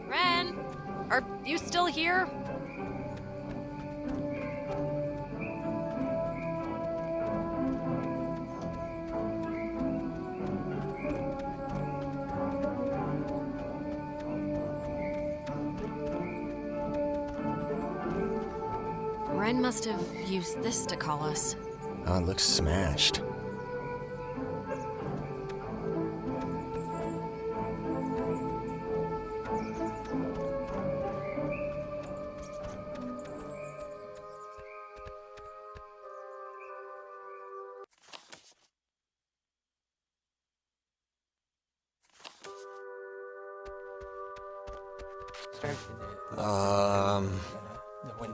Ren, are you still here? Ren must have used this to call us. Oh, it looks smashed.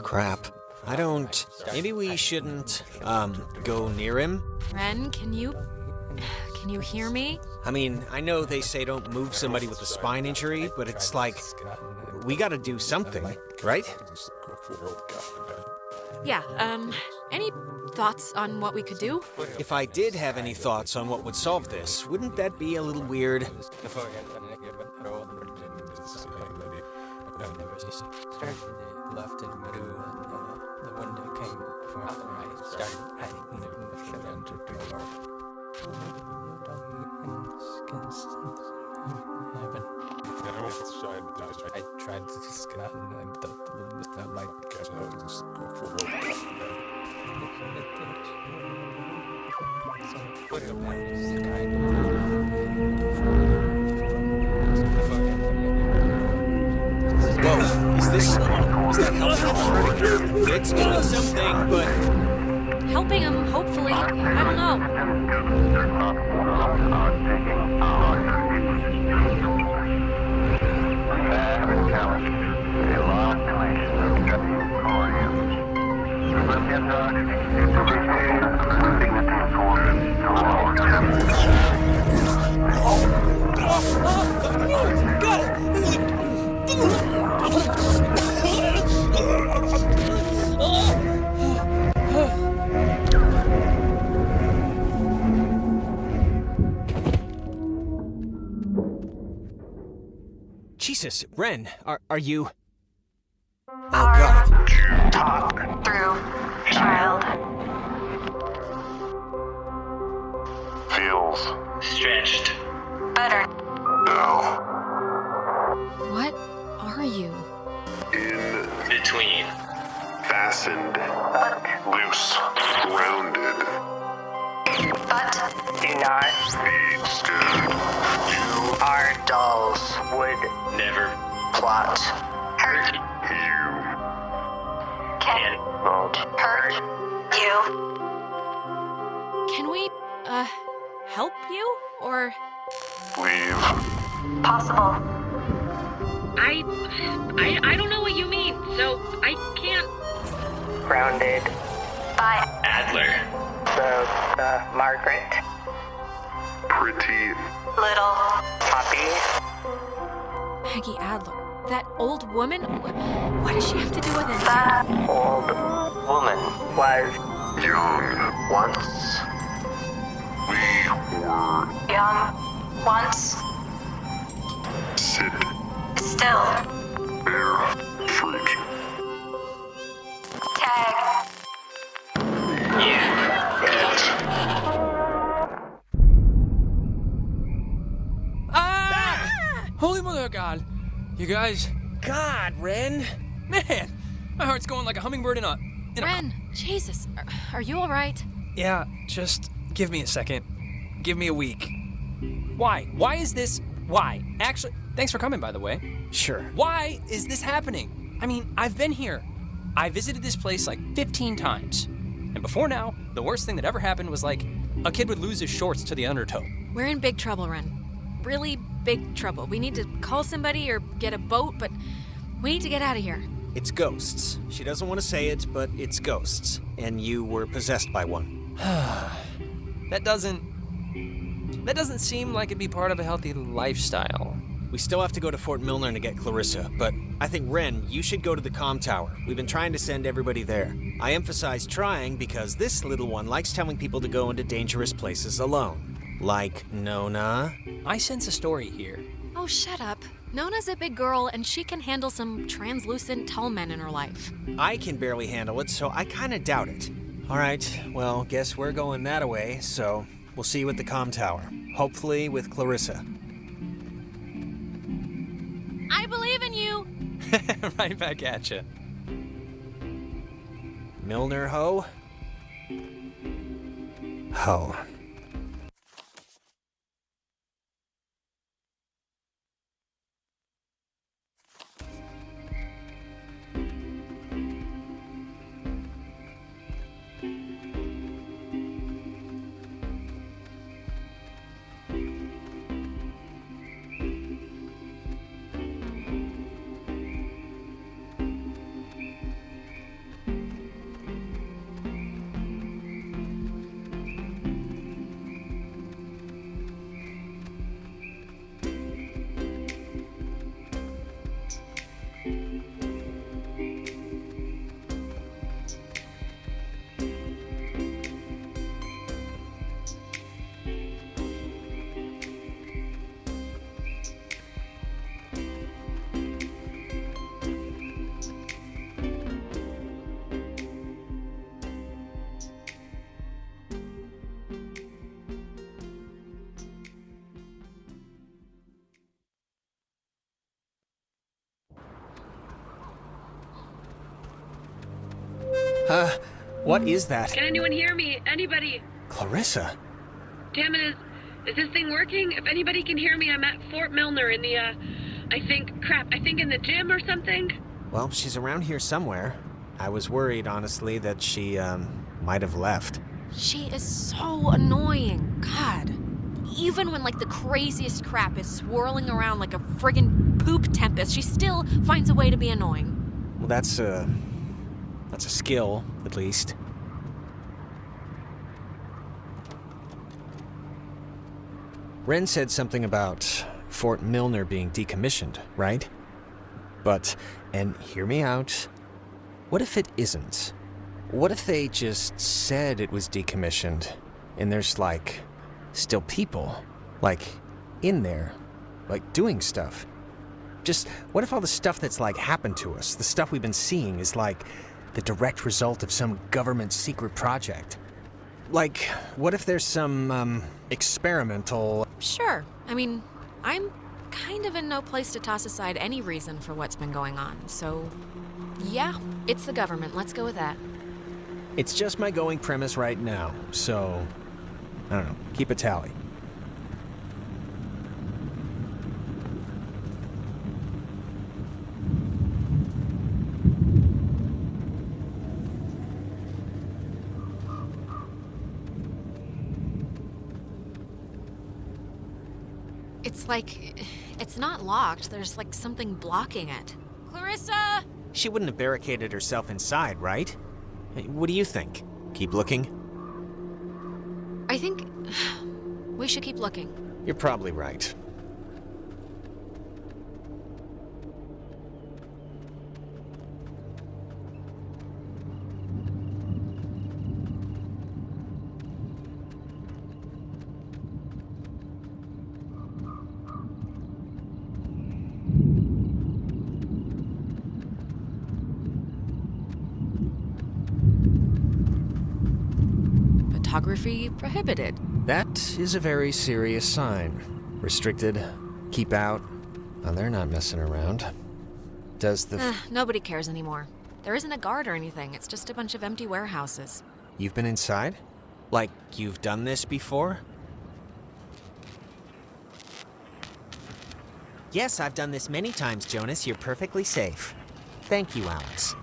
Crap. I don't... Maybe we shouldn't, go near him? Ren, can you hear me? I mean, I know they say don't move somebody with a spine injury, but it's like... We gotta do something, right? Yeah, any thoughts on what we could do? If I did have any thoughts on what would solve this, wouldn't that be a little weird? Left in the middle, and the window came from out the right. Started hiding in the I tried to just get out and the light got Whoa, is that helping? It's doing something, but... Helping him, hopefully. I don't know. Jesus, Ren, are you... Oh, Hard God. to talk through, child. Feels Stretched. Better. now What are you? in Between. fastened, loose, grounded. But do not Be still. do our dolls would never plot. Hurt You can not hurt you. Can we, help you? Or... leave. Possible. I don't know what you mean, so I can't. Grounded. By Adler. the Margaret. Pretty Little puppy. Maggie Adler. That old woman? What does she have to do with it? That old woman was young. once We were young. Once. sit Still. bear fruit. Tag. Holy mother of God! You guys, God, Ren! man, my heart's going like a hummingbird in a Ren, Jesus, are you all right? Yeah, just give me a second. Give me a week. Why? Why is this? Why? Actually, thanks for coming, by the way. Sure. Why is this happening? I mean, I've been here. I visited this place like 15 times. And before now, the worst thing that ever happened was like a kid would lose his shorts to the undertow. We're in big trouble, Ren. Really big trouble. We need to call somebody or get a boat, but we need to get out of here. It's ghosts. She doesn't want to say it, but it's ghosts. And you were possessed by one. That doesn't seem like it'd be part of a healthy lifestyle. We still have to go to Fort Milner to get Clarissa, but I think, Ren, you should go to the comm tower. We've been trying to send everybody there. I emphasize trying because this little one likes telling people to go into dangerous places alone. Like Nona. I sense a story here. Oh, shut up. Nona's a big girl, and she can handle some translucent tall men in her life. I can barely handle it, so I kind of doubt it. All right, well, guess we're going that away, so we'll see you at the comm tower. Hopefully with Clarissa. I believe in you! Right back at you. Milner ho? Ho. What is that? Can anyone hear me? Anybody? Clarissa? Damn it, is this thing working? If anybody can hear me, I'm at Fort Milner in the, I think in the gym or something. Well, she's around here somewhere. I was worried, honestly, that she, might have left. She is so annoying. God. Even when, like, the craziest crap is swirling around like a friggin' poop tempest, she still finds a way to be annoying. Well, that's a skill, at least. Ren said something about Fort Milner being decommissioned, right? But, and hear me out, what if it isn't? What if they just said it was decommissioned, and there's, like, still people, like, in there, like, doing stuff? Just, what if all the stuff that's, like, happened to us, the stuff we've been seeing, is, like, the direct result of some government secret project? Like, what if there's some, experimental... Sure. I mean, I'm kind of in no place to toss aside any reason for what's been going on, so... Yeah, it's the government. Let's go with that. It's just my going premise right now, so... I don't know, keep a tally. It's like... it's not locked. There's, like, something blocking it. Clarissa! She wouldn't have barricaded herself inside, right? What do you think? Keep looking? I think... we should keep looking. You're probably right. Photography prohibited. That is a very serious sign. Restricted, keep out. Oh, they're not messing around. Does the... Nobody cares anymore. There isn't a guard or anything. It's just a bunch of empty warehouses. You've been inside? Like, you've done this before? Yes, I've done this many times, Jonas. You're perfectly safe. Thank you, Alex.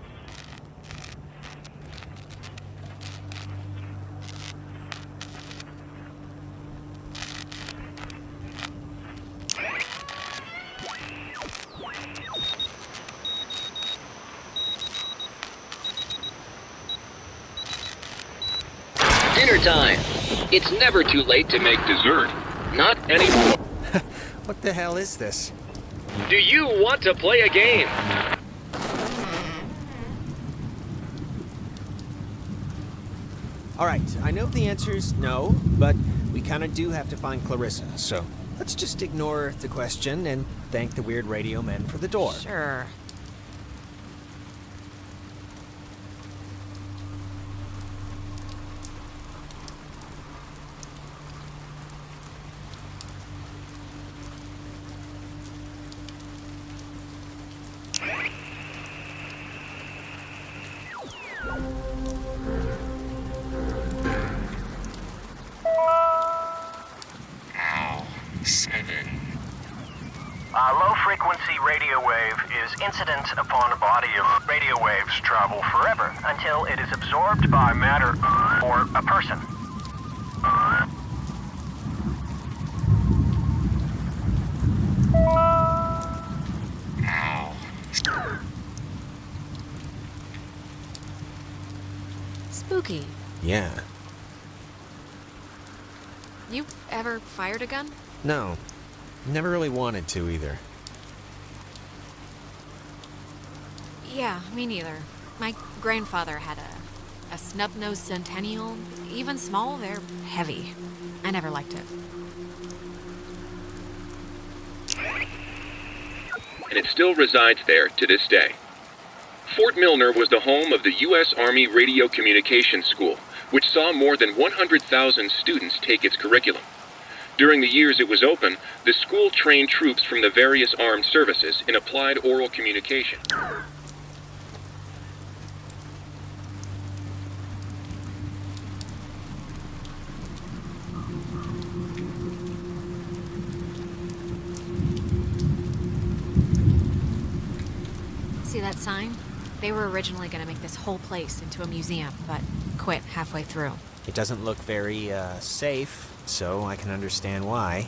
Dinner time. It's never too late to make dessert. Not anymore. What the hell is this? Do you want to play a game? All right, I know the answer's no, but we kind of do have to find Clarissa, so let's just ignore the question and thank the weird radio men for the door. Sure. A low-frequency radio wave is incident upon a body of radio waves travel forever until it is absorbed by matter or a person. Spooky. Yeah. You ever fired a gun? No. Never really wanted to either. Yeah, me neither. My grandfather had a snub-nosed Centennial. Even small, they're heavy. I never liked it. And it still resides there to this day. Fort Milner was the home of the U.S. Army Radio Communications School, which saw more than 100,000 students take its curriculum. During the years it was open, the school trained troops from the various armed services in applied oral communication. See that sign? They were originally going to make this whole place into a museum, but quit halfway through. It doesn't look very, safe, so I can understand why.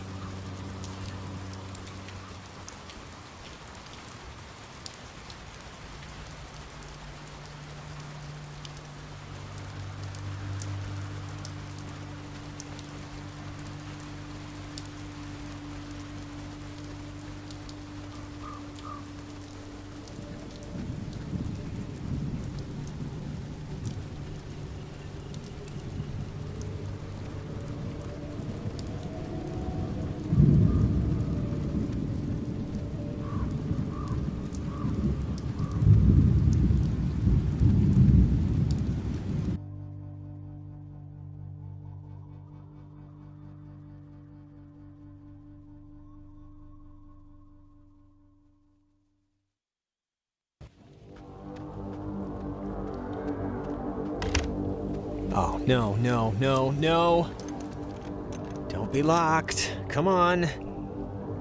Oh, no, no, no, no. Don't be locked. Come on.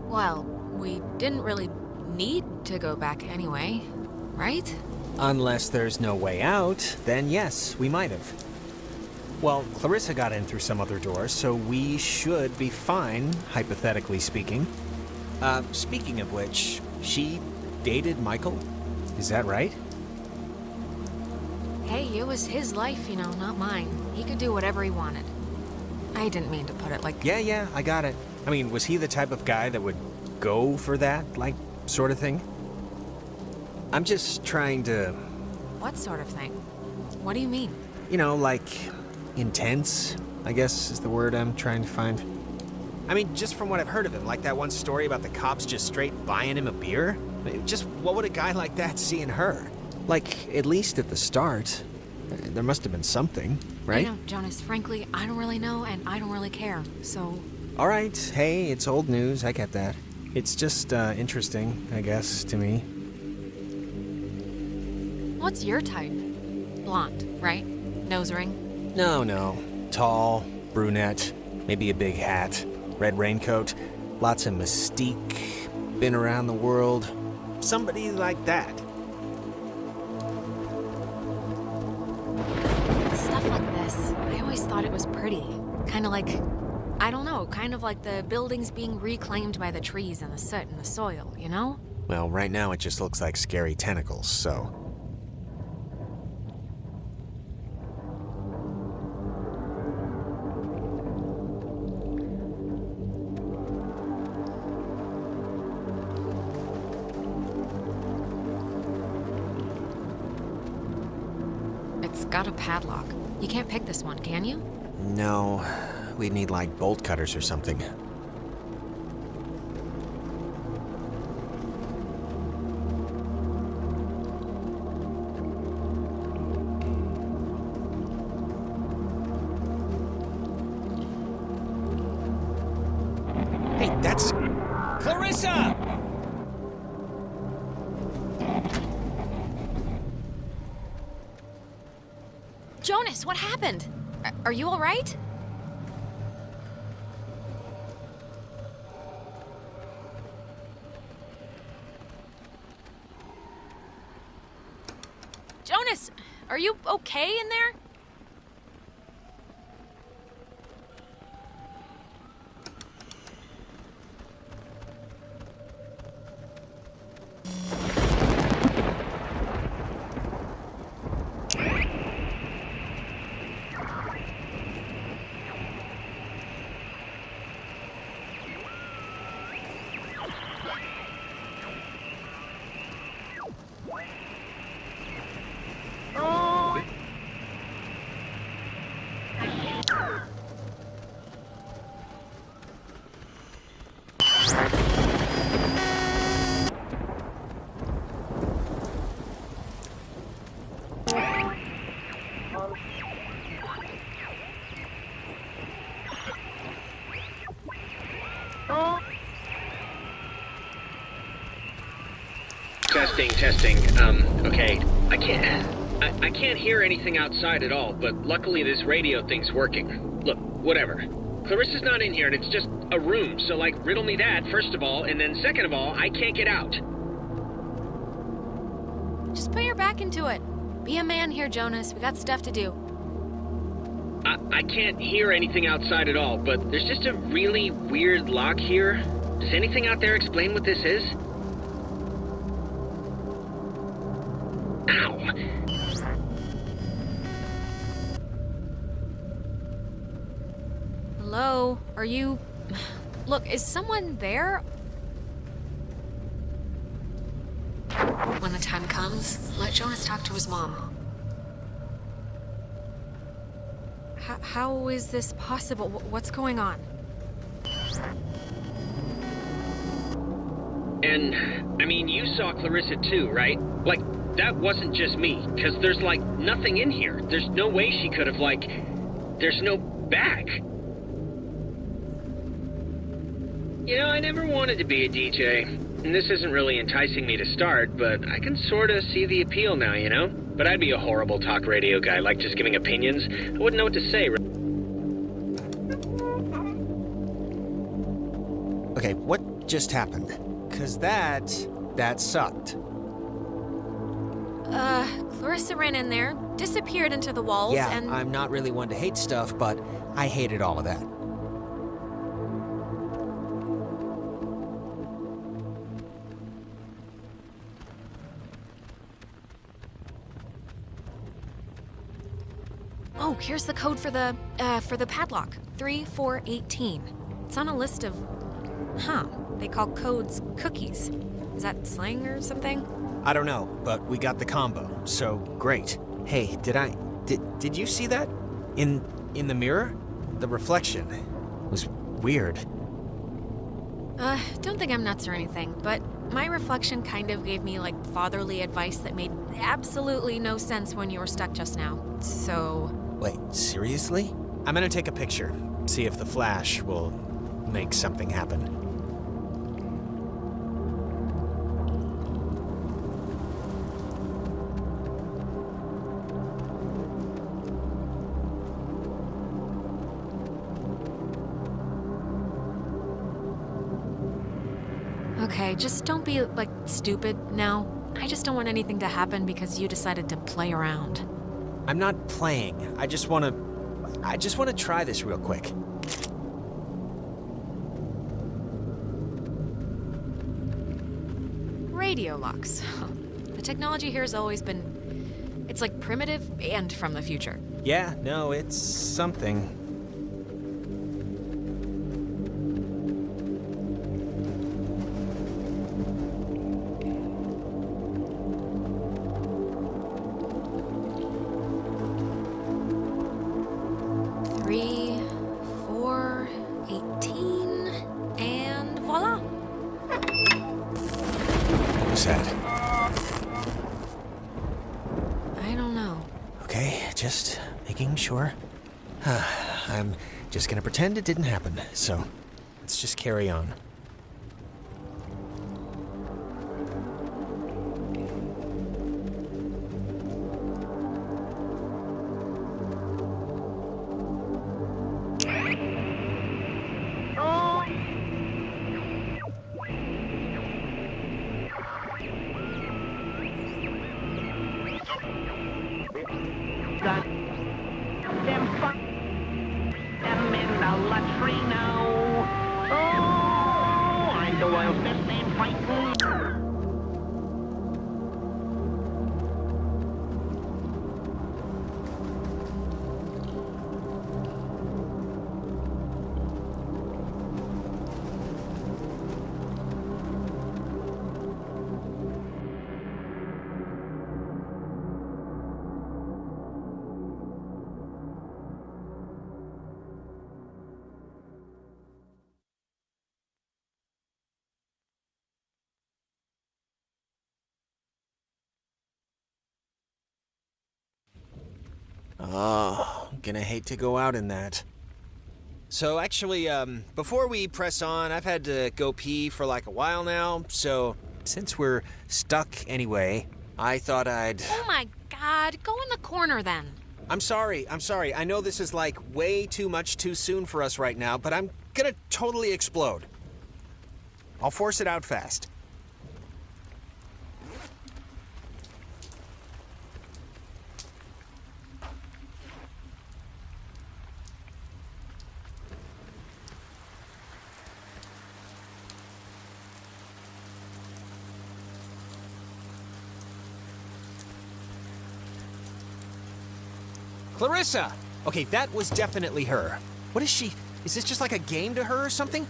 Well, we didn't really need to go back anyway, right? Unless there's no way out, then yes, we might have. Well, Clarissa got in through some other door, so we should be fine, hypothetically speaking. Speaking of which, she dated Michael? Is that right? Hey, it was his life, you know, not mine. He could do whatever he wanted. I didn't mean to put it like... Yeah, I got it. I mean, was he the type of guy that would go for that, like, sort of thing? I'm just trying to... What sort of thing? What do you mean? You know, like, intense, I guess is the word I'm trying to find. I mean, just from what I've heard of him, like that one story about the cops just straight buying him a beer. Just what would a guy like that see in her? Like, at least at the start, there must have been something, right? You know, Jonas, frankly, I don't really know and I don't really care, so... All right, hey, it's old news, I get that. It's just, interesting, I guess, to me. What's your type? Blonde, right? Nose ring? No. Tall, brunette, maybe a big hat, red raincoat, lots of mystique, been around the world. Somebody like that. Stuff like this, I always thought it was pretty. Kind of like, I don't know, kind of like the buildings being reclaimed by the trees and the soot and the soil, you know? Well, right now it just looks like scary tentacles, so... It's got a padlock. You can't pick this one, can you? No, we'd need like bolt cutters or something. Hey, that's... Clarissa! Jonas, what happened? Are you all right? Are you okay in there? Testing. Okay. I can't hear anything outside at all, but luckily this radio thing's working. Look, whatever. Clarissa's not in here, and it's just a room, so, like, riddle me that, first of all, and then second of all, I can't get out. Just put your back into it. Be a man here, Jonas. We got stuff to do. I can't hear anything outside at all, but there's just a really weird lock here. Does anything out there explain what this is? Ow! Hello? Are you... Look, is someone there? When the time comes, let Jonas talk to his mom. How is this possible? What's going on? And, I mean, you saw Clarissa too, right? Like, that wasn't just me, because there's, like, nothing in here. There's no way she could have, like... There's no bag. You know, I never wanted to be a DJ, and this isn't really enticing me to start, but I can sort of see the appeal now, you know? But I'd be a horrible talk radio guy, like just giving opinions. I wouldn't know what to say. Okay, what just happened? 'Cause that sucked. Clarissa ran in there, disappeared into the walls, Yeah, and... I'm not really one to hate stuff, but I hated all of that. Oh, here's the code for the padlock. 3418. It's on a list of... Huh. They call codes cookies. Is that slang or something? I don't know, but we got the combo, so great. Hey, did you see that? In the mirror? The reflection was weird. Don't think I'm nuts or anything, but my reflection kind of gave me, like, fatherly advice that made absolutely no sense when you were stuck just now. So... Wait, seriously? I'm gonna take a picture, see if the flash will make something happen. Okay, just don't be, like, stupid now. I just don't want anything to happen because you decided to play around. I'm not playing. I just wanna try this real quick. Radio locks. The technology here has always been... It's like primitive and from the future. Yeah, no, it's something. Just making sure. I'm just gonna pretend it didn't happen, so let's just carry on. got them fuck them in the latrino. Oh, I'm the world's best man fighting. Oh, gonna hate to go out in that. So actually, before we press on, I've had to go pee for like a while now, so since we're stuck anyway, I thought I'd... Oh my god, go in the corner then. I'm sorry. I know this is like way too much too soon for us right now, but I'm gonna totally explode. I'll force it out fast. Clarissa! Okay, that was definitely her. What is she? Is this just like a game to her or something?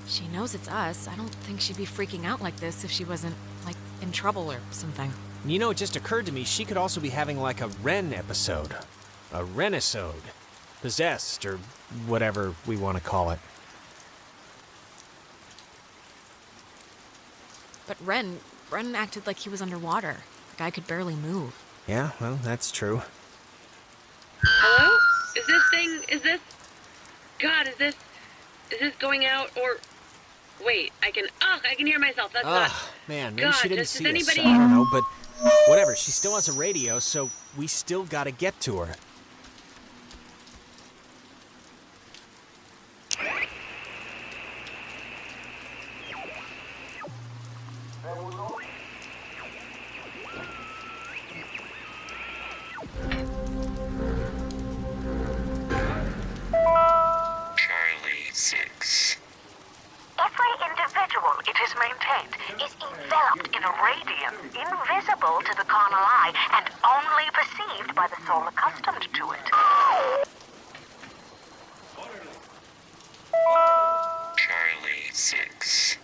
She knows it's us. I don't think she'd be freaking out like this if she wasn't, like, in trouble or something. You know, it just occurred to me she could also be having like a Ren episode. A Renisode. Possessed, or whatever we want to call it. But Ren acted like he was underwater. The guy could barely move. Yeah, well, that's true. Hello? Is this going out, or... Wait, I can hear myself, that's not... Man, maybe God, she didn't does see anybody... us. I don't know, but whatever, she still has a radio, so we still gotta get to her. Charlie 6. Every individual it is maintained is enveloped in a radiance invisible to the carnal eye and only perceived by the soul accustomed to it. Charlie 6.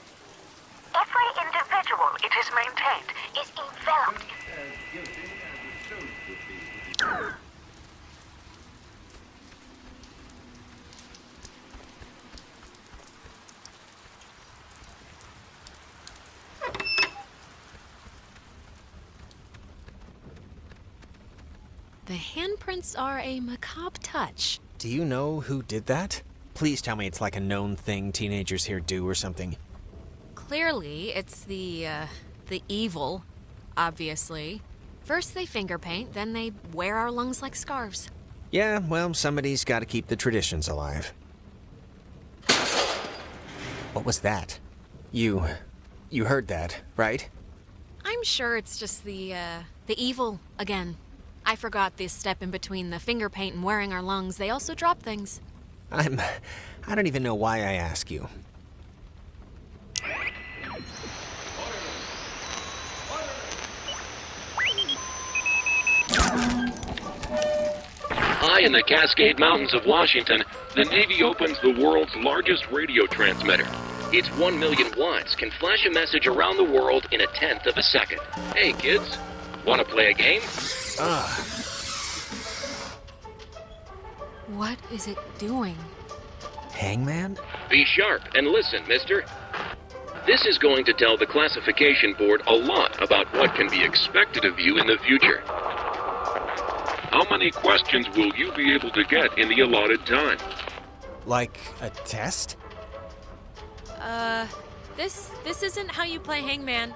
Every individual it is maintained is enveloped The handprints are a macabre touch. Do you know who did that? Please tell me it's like a known thing teenagers here do or something. Clearly, it's the evil, obviously. First they finger paint, then they wear our lungs like scarves. Yeah, well, somebody's got to keep the traditions alive. What was that? You heard that, right? I'm sure it's just the evil again. I forgot this step in between the finger paint and wearing our lungs. They also drop things. I don't even know why I ask you. High in the Cascade Mountains of Washington, the Navy opens the world's largest radio transmitter. Its 1 million watts can flash a message around the world in 1/10 of a second. Hey kids, wanna play a game? What is it doing? Hangman? Be sharp and listen, mister. This is going to tell the classification board a lot about what can be expected of you in the future. How many questions will you be able to get in the allotted time? Like a test? This isn't how you play Hangman.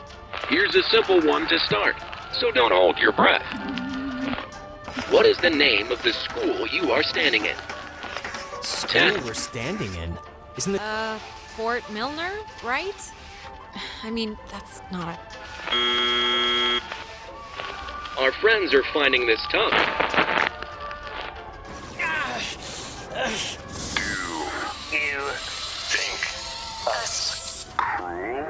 Here's a simple one to start, so don't hold your breath. What is the name of the school you are standing in? School we're standing in? Isn't it... Fort Milner, right? I mean, that's not a... Our friends are finding this tough. you think us cruel?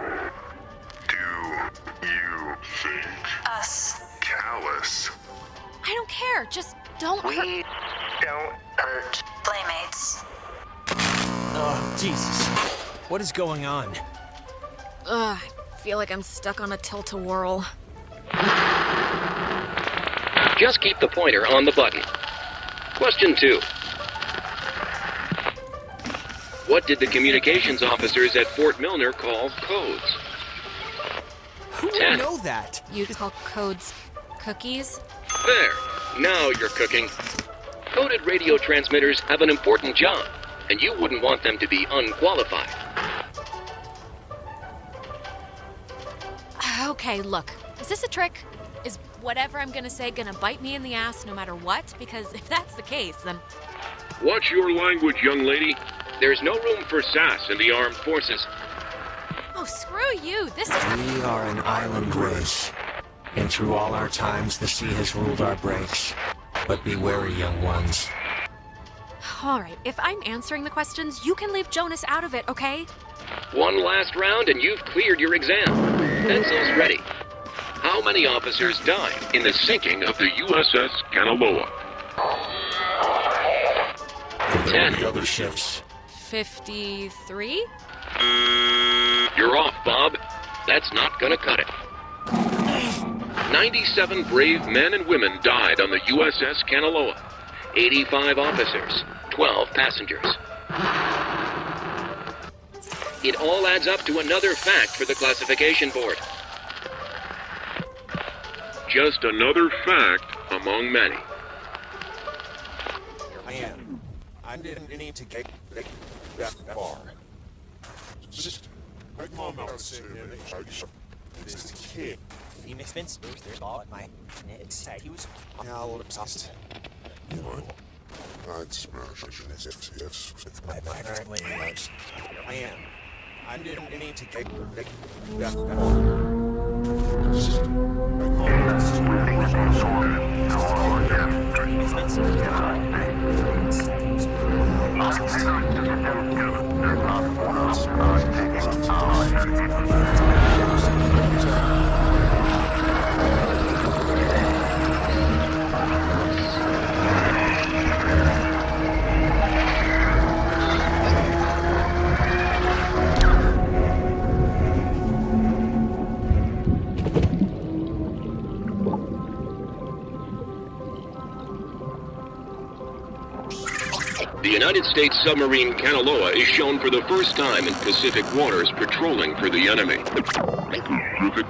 Do you think us callous? I don't care. Just don't hurt. We don't hurt playmates. Oh, Jesus. What is going on? I feel like I'm stuck on a tilt-a-whirl. Just keep the pointer on the button. Question 2. What did the communications officers at Fort Milner call codes? Who would 10. know that? You'd call codes cookies? There. Now you're cooking. Coded radio transmitters have an important job, and you wouldn't want them to be unqualified. Okay, look. Is this a trick? Is whatever I'm gonna say gonna bite me in the ass no matter what? Because if that's the case, then... Watch your language, young lady. There's no room for sass in the armed forces. Oh, screw you. This is... We are an island race, and through all our times the sea has ruled our breaks. But be wary, young ones. All right, if I'm answering the questions, you can leave Jonas out of it, okay? One last round and you've cleared your exam. Pencils ready. How many officers died in the sinking of the USS Kanaloa? 10. The other ships. 53? You're off, Bob. That's not gonna cut it. 97 brave men and women died on the USS Kanaloa. 85 officers, 12 passengers. It all adds up to another fact for the classification board. Just another fact among many. Man, I didn't need to get that far. Just make my mouth sit in this kid. Phoenix Vince, there's all at my next. He was now a little obsessed. You know, I'd smash it if My apparently much. Man, I didn't need to get that far. just make my mouth sit The United States submarine Kanaloa is shown for the first time in Pacific waters patrolling for the enemy. Pacific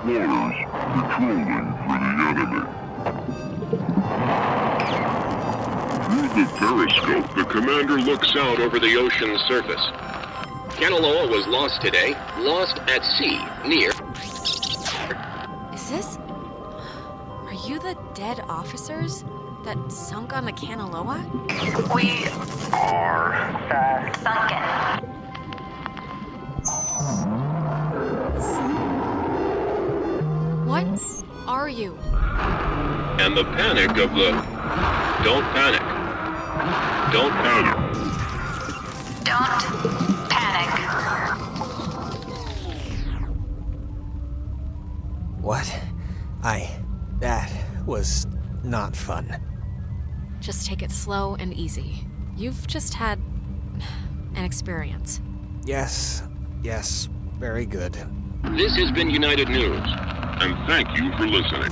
waters patrolling for the enemy. Through the periscope, the commander looks out over the ocean's surface. Kanaloa was lost today, lost at sea, near... Is this... Are you the dead officers that sunk on the Kanaloa? We are sunken. What are you? And the panic of the... Don't panic. Don't panic. Don't panic. What? That was not fun. Just take it slow and easy. You've just had an experience. Yes, very good. This has been United News, and thank you for listening.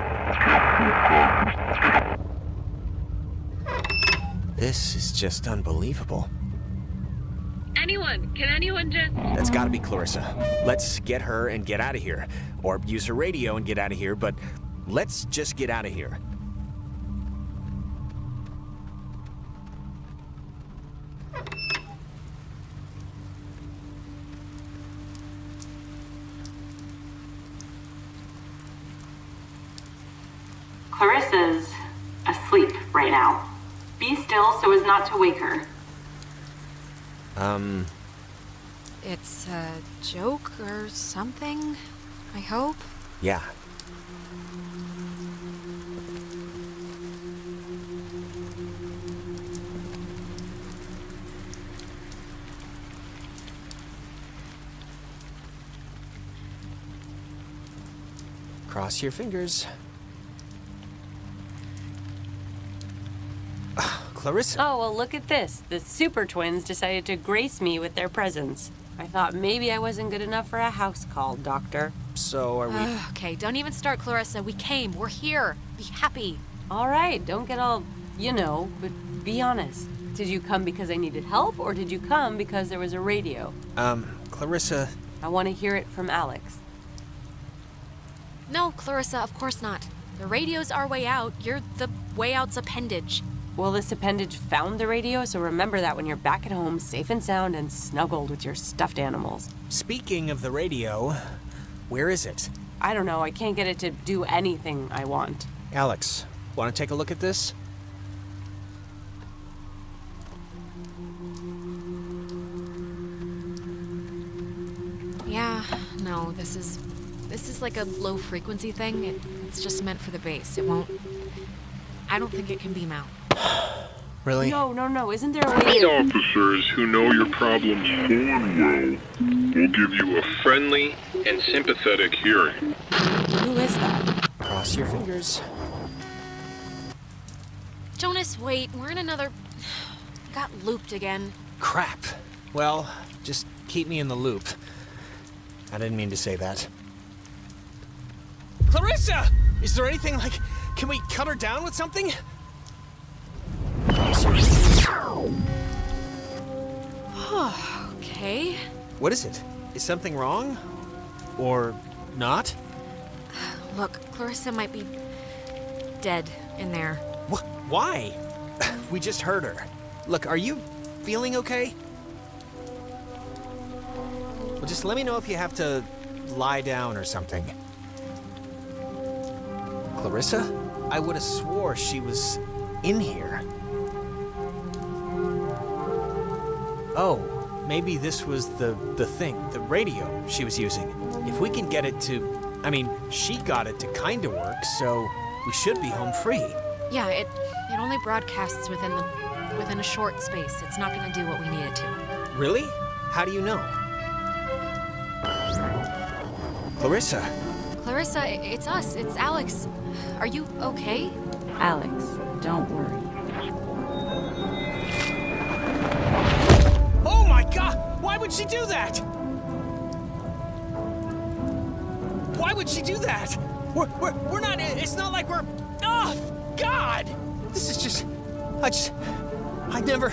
This is just unbelievable. Can anyone just... That's gotta be Clarissa. Let's get her and get out of here. Or use her radio and get out of here, but let's just get out of here. Clarissa's asleep right now. Be still so as not to wake her. It's a joke or something, I hope? Yeah. Cross your fingers. Clarissa. Oh, well, look at this. The super twins decided to grace me with their presence. I thought maybe I wasn't good enough for a house call, Doctor. So are we... Okay, don't even start, Clarissa. We came. We're here. Be happy. All right, don't get all, but be honest. Did you come because I needed help, or did you come because there was a radio? Clarissa... I want to hear it from Alex. No, Clarissa, of course not. The radio's our way out. You're the way out's appendage. Well, this appendage found the radio, so remember that when you're back at home, safe and sound, and snuggled with your stuffed animals. Speaking of the radio, where is it? I don't know. I can't get it to do anything I want. Alex, want to take a look at this? Yeah, no, this is like a low frequency thing. It's just meant for the bass. It won't... I don't think it can beam out. Really? No. Isn't there a way... Officers who know your problems full well will give you a friendly and sympathetic hearing. Who is that? Cross your fingers. Jonas, wait. We're in another... Got looped again. Crap. Well, just keep me in the loop. I didn't mean to say that. Clarissa! Is there anything like... Can we cut her down with something? Okay. What is it? Is something wrong? Or not? Look, Clarissa might be dead in there. Why? We just heard her. Look, are you feeling okay? Well, just let me know if you have to lie down or something. Clarissa? I would have swore she was in here. Oh, maybe this was the thing, the radio she was using. If we can get it to... I mean, she got it to kind of work, so we should be home free. Yeah, it only broadcasts within a short space. It's not going to do what we need it to. Really? How do you know? Clarissa. Clarissa, it's us. It's Alex. Are you okay? Alex, don't worry. Oh my God! Why would she do that? Why would she do that? We're not... It's not like we're... Oh, God! This is just... I never...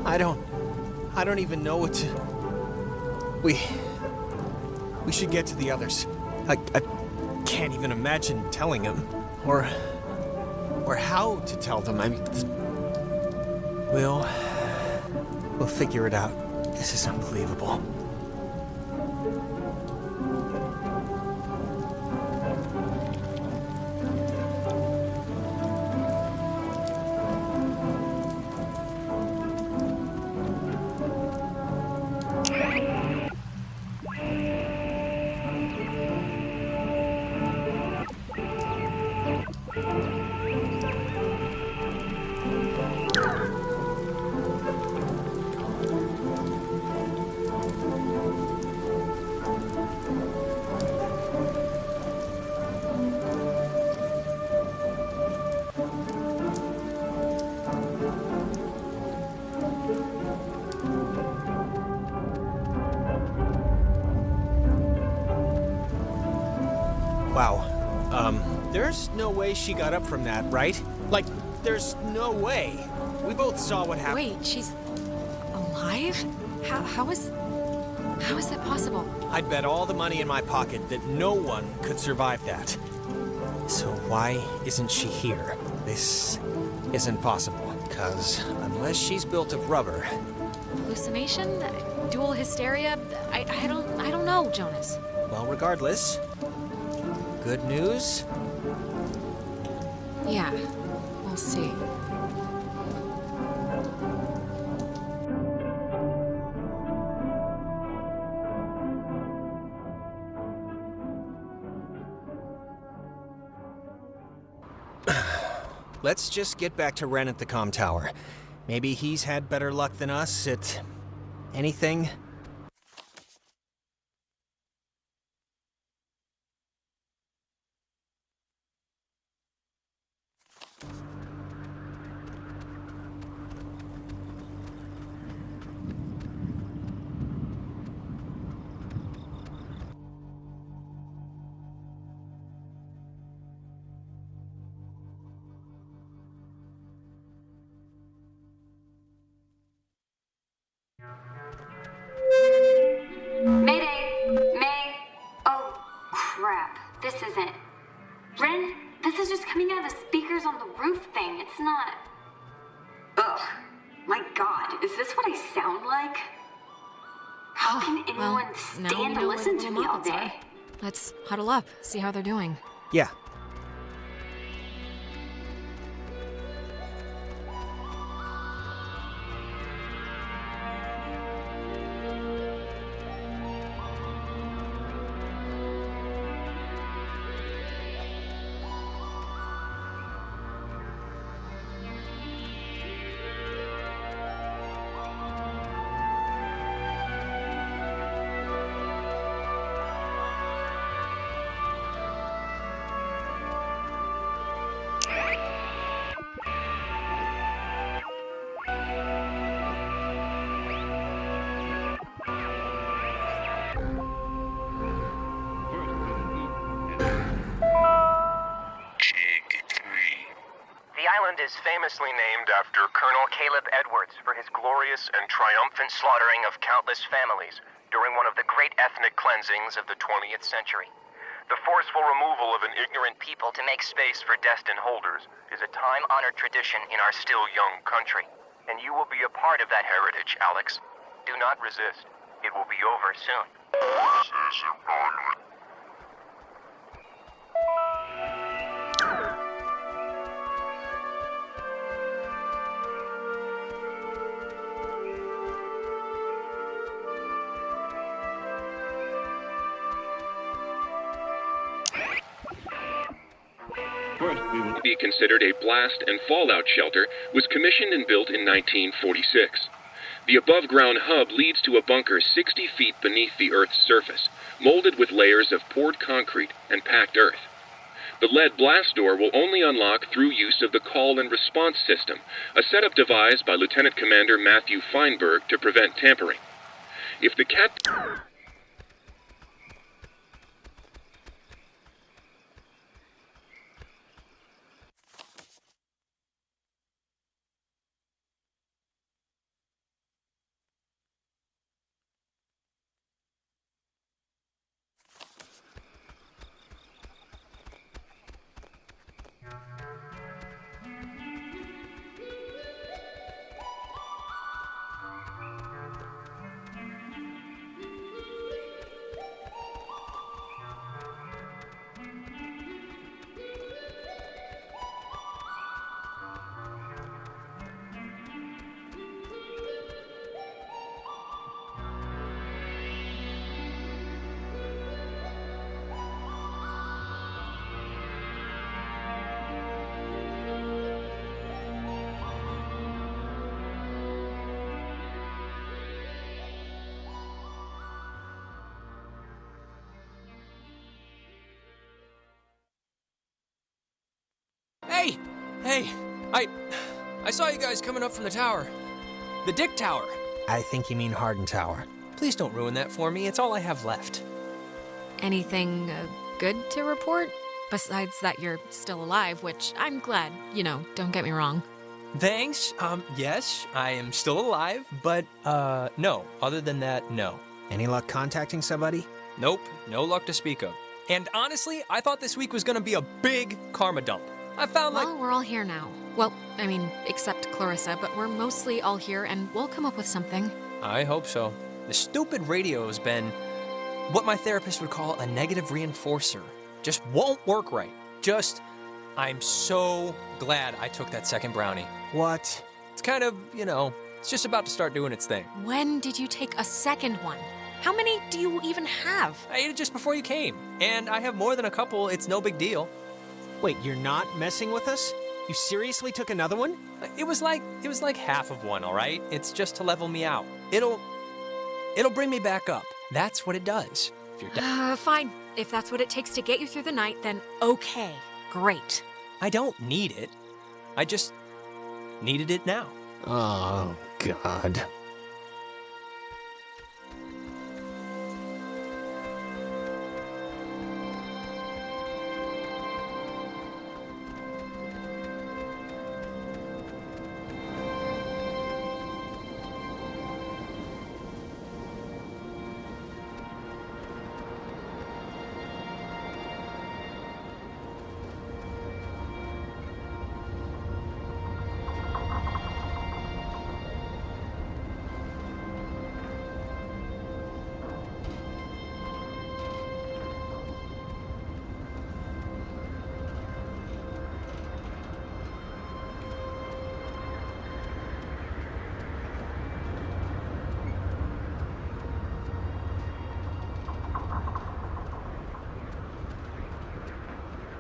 I don't even know what to... We should get to the others. I can't even imagine telling them. Or how to tell them. I mean... We'll figure it out. This is unbelievable. Wow. There's no way she got up from that, right? Like, there's no way. We both saw what happened. Wait, she's alive? How is that possible? I'd bet all the money in my pocket that no one could survive that. So why isn't she here? This isn't possible, because unless she's built of rubber... Hallucination? Dual hysteria? I don't know, Jonas. Well, regardless, good news? Yeah, we'll see. Let's just get back to Ren at the comm tower. Maybe he's had better luck than us at anything. coming out of the speakers on the roof thing. It's not... Ugh. My God, is this what I sound like? How can anyone now we stand to know where listen the to little me all Muppets day? are. Let's huddle up, see how they're doing. Yeah. The island is famously named after Colonel Caleb Edwards for his glorious and triumphant slaughtering of countless families during one of the great ethnic cleansings of the 20th century. The forceful removal of an ignorant people to make space for destined holders is a time-honored tradition in our still young country. And you will be a part of that heritage, Alex. Do not resist. It will be over soon. To be considered a blast and fallout shelter was commissioned and built in 1946. The above-ground hub leads to a bunker 60 feet beneath the Earth's surface, molded with layers of poured concrete and packed earth. The lead blast door will only unlock through use of the call and response system, a setup devised by Lieutenant Commander Matthew Feinberg to prevent tampering. If the Hey, I saw you guys coming up from the tower. The Dick Tower. I think you mean Hardin Tower. Please don't ruin that for me. It's all I have left. Anything good to report? Besides that you're still alive, which I'm glad, don't get me wrong. Thanks. Yes, I am still alive, but, no. Other than that, no. Any luck contacting somebody? Nope, no luck to speak of. And honestly, I thought this week was gonna be a big karma dump. I found Well, we're all here now. Well, I mean, except Clarissa, but we're mostly all here and we'll come up with something. I hope so. The stupid radio has been what my therapist would call a negative reinforcer. Just won't work right. I'm so glad I took that second brownie. What? It's kind of, it's just about to start doing its thing. When did you take a second one? How many do you even have? I ate it just before you came. And I have more than a couple. It's no big deal. Wait, you're not messing with us? You seriously took another one? It was like half of one, all right? It's just to level me out. It'll bring me back up. That's what it does. If you're fine. If that's what it takes to get you through the night, then okay. Great. I don't need it. I just needed it now. Oh, God.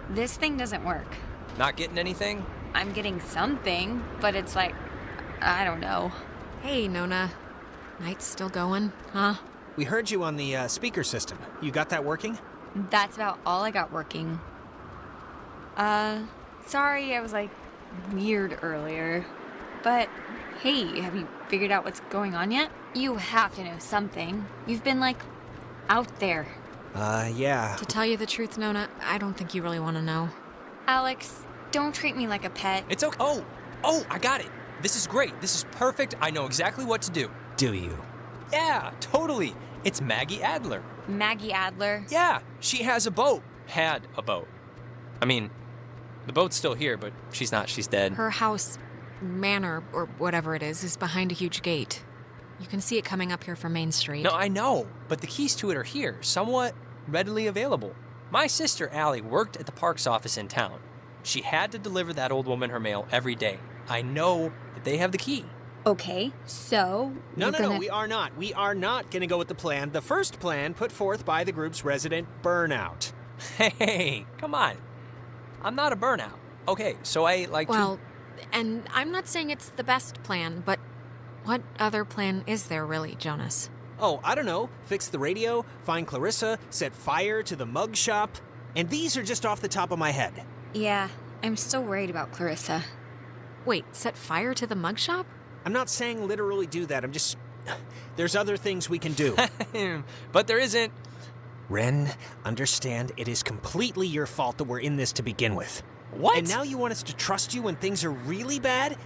This thing doesn't work. Not getting anything? I'm getting something, but it's like, I don't know. Hey, Nona. Night's still going, huh? We heard you on the speaker system. You got that working? That's about all I got working. Sorry I was like weird earlier. But hey, have you figured out what's going on yet? You have to know something. You've been like out there. Yeah. To tell you the truth, Nona, I don't think you really want to know. Alex, don't treat me like a pet. It's okay. Oh, I got it. This is great. This is perfect. I know exactly what to do. Do you? Yeah, totally. It's Maggie Adler. Maggie Adler? Yeah, she has a boat. Had a boat. I mean, the boat's still here, but she's not. She's dead. Her house, manor, or whatever it is behind a huge gate. You can see it coming up here from Main Street. No, I know, but the keys to it are here, somewhat readily available. My sister, Allie, worked at the parks office in town. She had to deliver that old woman her mail every day. I know that they have the key. Okay, so... No, we are not. We are not going to go with the plan. The first plan put forth by the group's resident Burnout. Hey, come on. I'm not a burnout. Okay, so I like Well, and I'm not saying it's the best plan, but what other plan is there really, Jonas? Oh, I don't know. Fix the radio, find Clarissa, set fire to the mug shop. And these are just off the top of my head. Yeah, I'm still worried about Clarissa. Wait, set fire to the mug shop? I'm not saying literally do that. I'm just... There's other things we can do. But there isn't. Ren, understand it is completely your fault that we're in this to begin with. What? And now you want us to trust you when things are really bad?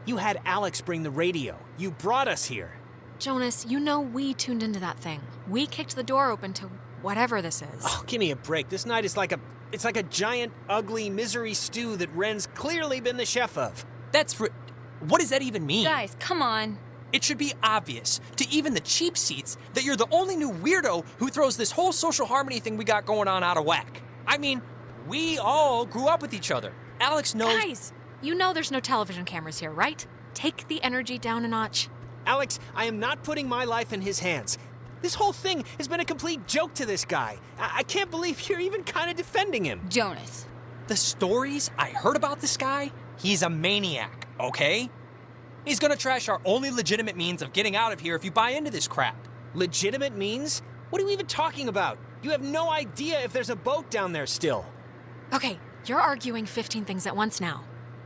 You had Alex bring the radio. You brought us here. Jonas, you know we tuned into that thing. We kicked the door open to whatever this is. Oh, give me a break. This night is like a... It's like a giant, ugly misery stew that Ren's clearly been the chef of. What does that even mean? Guys, come on. It should be obvious to even the cheap seats that you're the only new weirdo who throws this whole social harmony thing we got going on out of whack. I mean, we all grew up with each other. Alex knows... Guys, you know there's no television cameras here, right? Take the energy down a notch. Alex, I am not putting my life in his hands. This whole thing has been a complete joke to this guy. I can't believe you're even kind of defending him. Jonas. The stories I heard about this guy, he's a maniac, okay? He's gonna trash our only legitimate means of getting out of here if you buy into this crap. Legitimate means? What are you even talking about? You have no idea if there's a boat down there still. Okay, you're arguing 15 things at once now.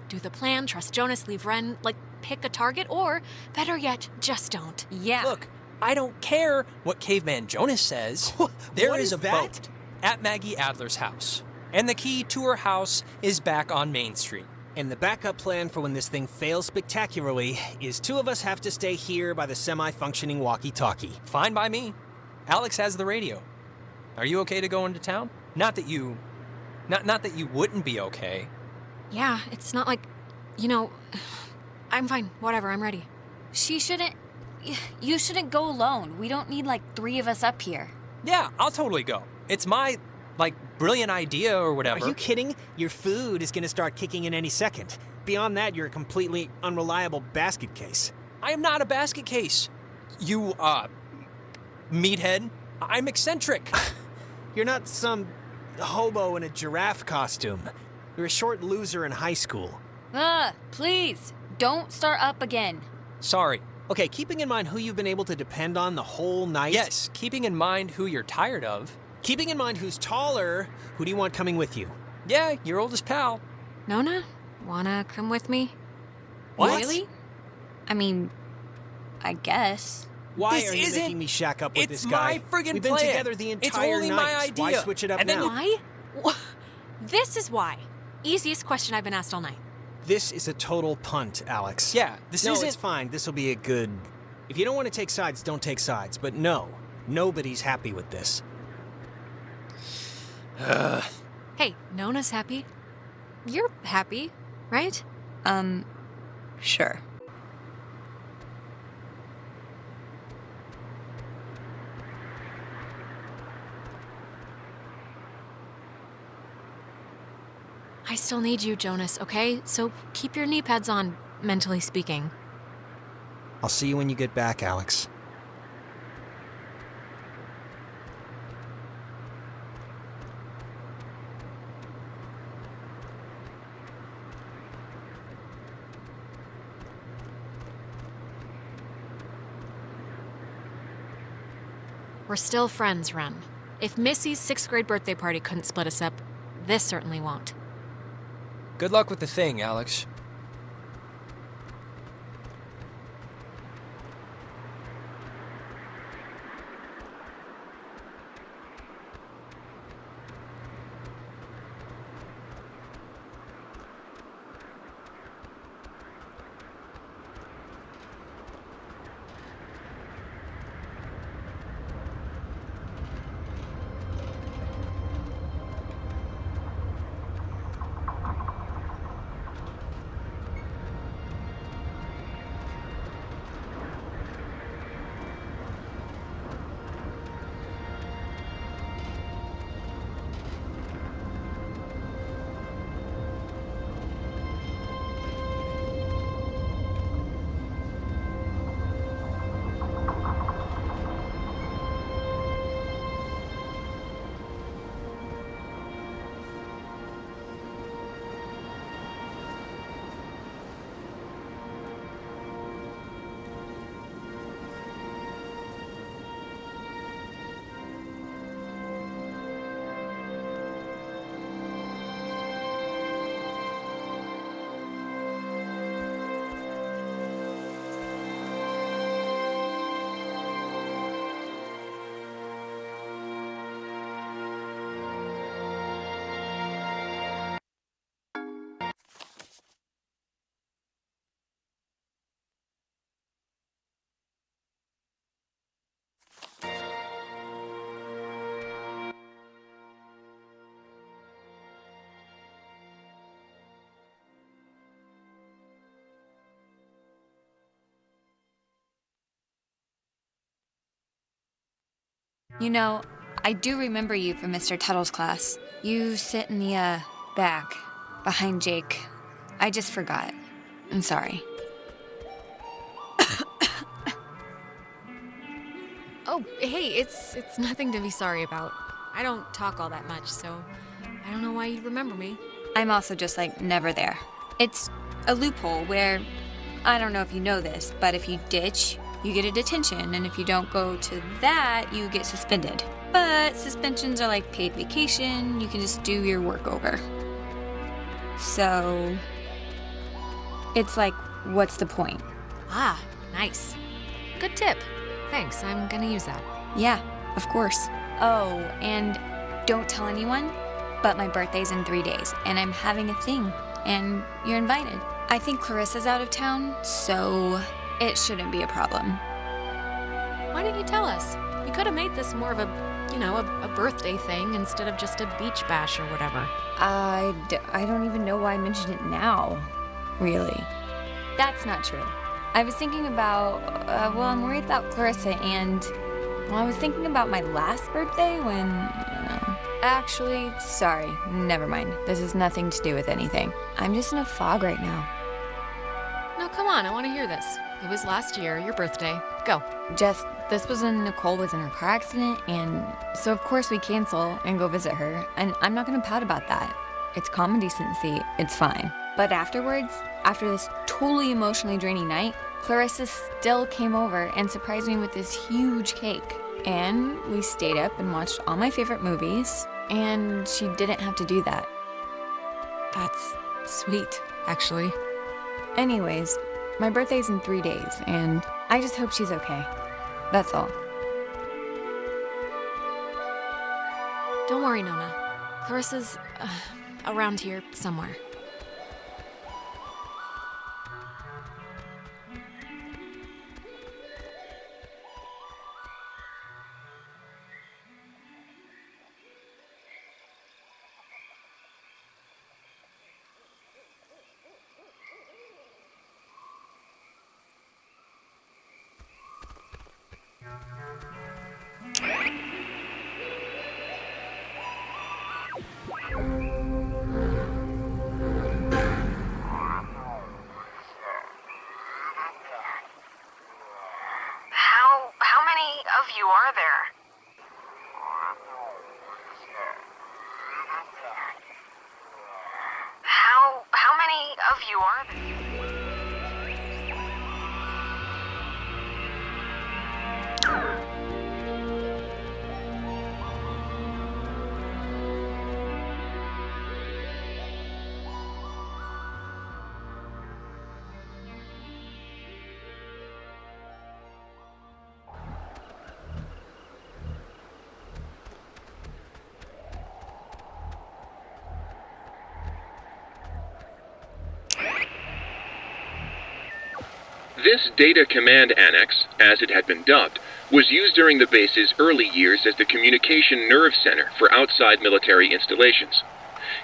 Do the plan, trust Jonas, leave Ren, pick a target, or, better yet, just don't. Yeah. Look, I don't care what Caveman Jonas says. There is a boat at Maggie Adler's house. And the key to her house is back on Main Street. And the backup plan for when this thing fails spectacularly is two of us have to stay here by the semi-functioning walkie-talkie. Fine by me. Alex has the radio. Are you okay to go into town? Not that you wouldn't be okay. Yeah, it's not like, I'm fine. Whatever, I'm ready. You shouldn't go alone. We don't need 3 of us up here. Yeah, I'll totally go. It's my, brilliant idea or whatever. Are you kidding? Your food is going to start kicking in any second. Beyond that, you're a completely unreliable basket case. I am not a basket case. You, meathead. I'm eccentric. You're not some hobo in a giraffe costume. You're a short loser in high school. Please, don't start up again. Sorry. Okay, keeping in mind who you've been able to depend on the whole night. Yes, keeping in mind who you're tired of. Keeping in mind who's taller, who do you want coming with you? Yeah, your oldest pal. Nona, wanna come with me? What? Really? I mean, I guess. Why are you making me shack up with this guy? It's my friggin' We've been plan. together the entire It's only night. my idea. Why switch it up and now? Why? This is why. Easiest question I've been asked all night. This is a total punt, Alex. Yeah, this isn't... No, it's fine. This will be a good... If you don't want to take sides, don't take sides. But no, nobody's happy with this. Hey, Nona's happy. You're happy, right? Sure. I still need you, Jonas, okay? So keep your knee pads on, mentally speaking. I'll see you when you get back, Alex. We're still friends, Ren. If Missy's 6th grade birthday party couldn't split us up, this certainly won't. Good luck with the thing, Alex. You know, I do remember you from Mr. Tuttle's class. You sit in the, back, behind Jake. I just forgot. I'm sorry. Oh, hey, it's nothing to be sorry about. I don't talk all that much, so I don't know why you'd remember me. I'm also just, never there. It's a loophole where, I don't know if you know this, but if you ditch, you get a detention, and if you don't go to that, you get suspended. But suspensions are like paid vacation, you can just do your work over. So, it's like, what's the point? Ah, nice. Good tip. Thanks, I'm gonna use that. Yeah, of course. Oh, and don't tell anyone, but my birthday's in 3 days, and I'm having a thing, and you're invited. I think Clarissa's out of town, so it shouldn't be a problem. Why didn't you tell us? You could have made this more of a birthday thing instead of just a beach bash or whatever. I don't even know why I mentioned it now, really. That's not true. I was thinking about, I'm worried about Clarissa and, I was thinking about my last birthday when, Actually, sorry, never mind. This has nothing to do with anything. I'm just in a fog right now. No, come on, I want to hear this. It was last year, your birthday. Go. This was when Nicole was in her car accident, and so of course we cancel and go visit her, and I'm not gonna pout about that. It's common decency, it's fine. But afterwards, after this totally emotionally draining night, Clarissa still came over and surprised me with this huge cake. And we stayed up and watched all my favorite movies, and she didn't have to do that. That's sweet, actually. Anyways, my birthday's in 3 days, and I just hope she's okay. That's all. Don't worry, Nona. Clarissa's around here somewhere. How many of you are there? How many of you are there? This Data Command Annex, as it had been dubbed, was used during the base's early years as the communication nerve center for outside military installations.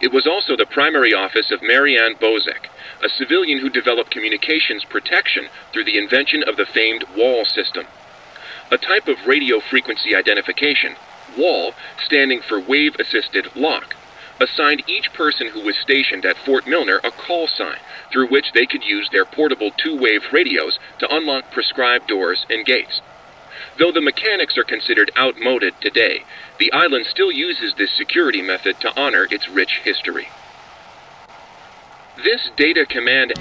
It was also the primary office of Marianne Bozek, a civilian who developed communications protection through the invention of the famed WAL system. A type of radio frequency identification, WAL, standing for Wave-Assisted Lock, assigned each person who was stationed at Fort Milner a call sign through which they could use their portable two-wave radios to unlock prescribed doors and gates. Though the mechanics are considered outmoded today, the island still uses this security method to honor its rich history. This Data Command...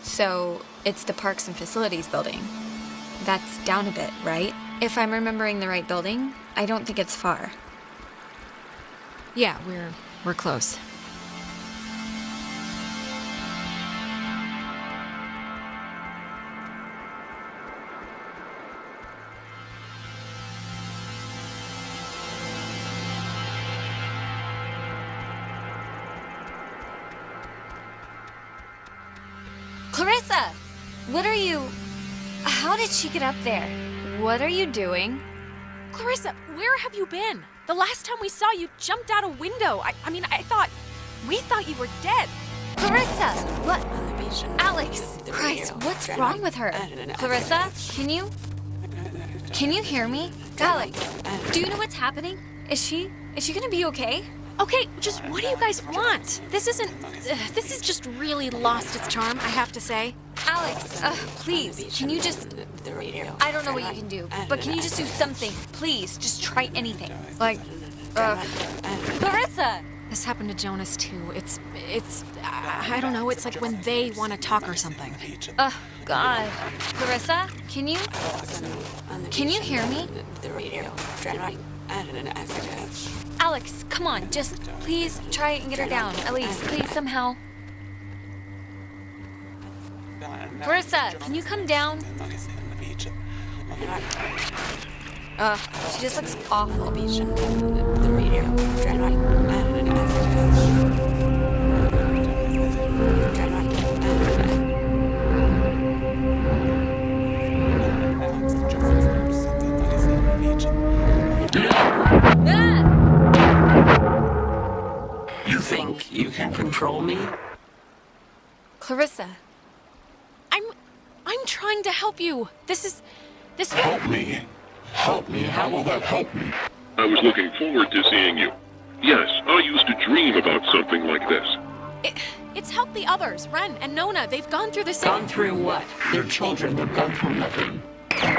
So it's the Parks and Facilities building. That's down a bit, right? If I'm remembering the right building, I don't think it's far. Yeah, we're close. Clarissa! How did she get up there? What are you doing? Clarissa, where have you been? The last time we saw you jumped out a window. We thought you were dead. Clarissa! What? Alex! Christ, what's wrong with her? Clarissa, can you hear me? Alex, do you know what's happening? Is she gonna be okay? Okay, just what do you guys want? This is just really lost its charm, I have to say. Alex, please, can you just... I don't know what you can do, but can you just do something? Please, just try anything. Like, Clarissa! This happened to Jonas, too. It's I don't know, it's like when they want to talk or something. God. Clarissa, can you hear me? Alex, come on, just please try and get her down, at least, please, somehow. Clarissa, can you come down? She just looks awful. You think you can control me? Clarissa. I'm trying to help you. This Help me. Help me. How will that help me? I was looking forward to seeing you. Yes, I used to dream about something like this. It's helped the others. Ren and Nona, they've gone through the same... Gone through what? Their children have gone through nothing.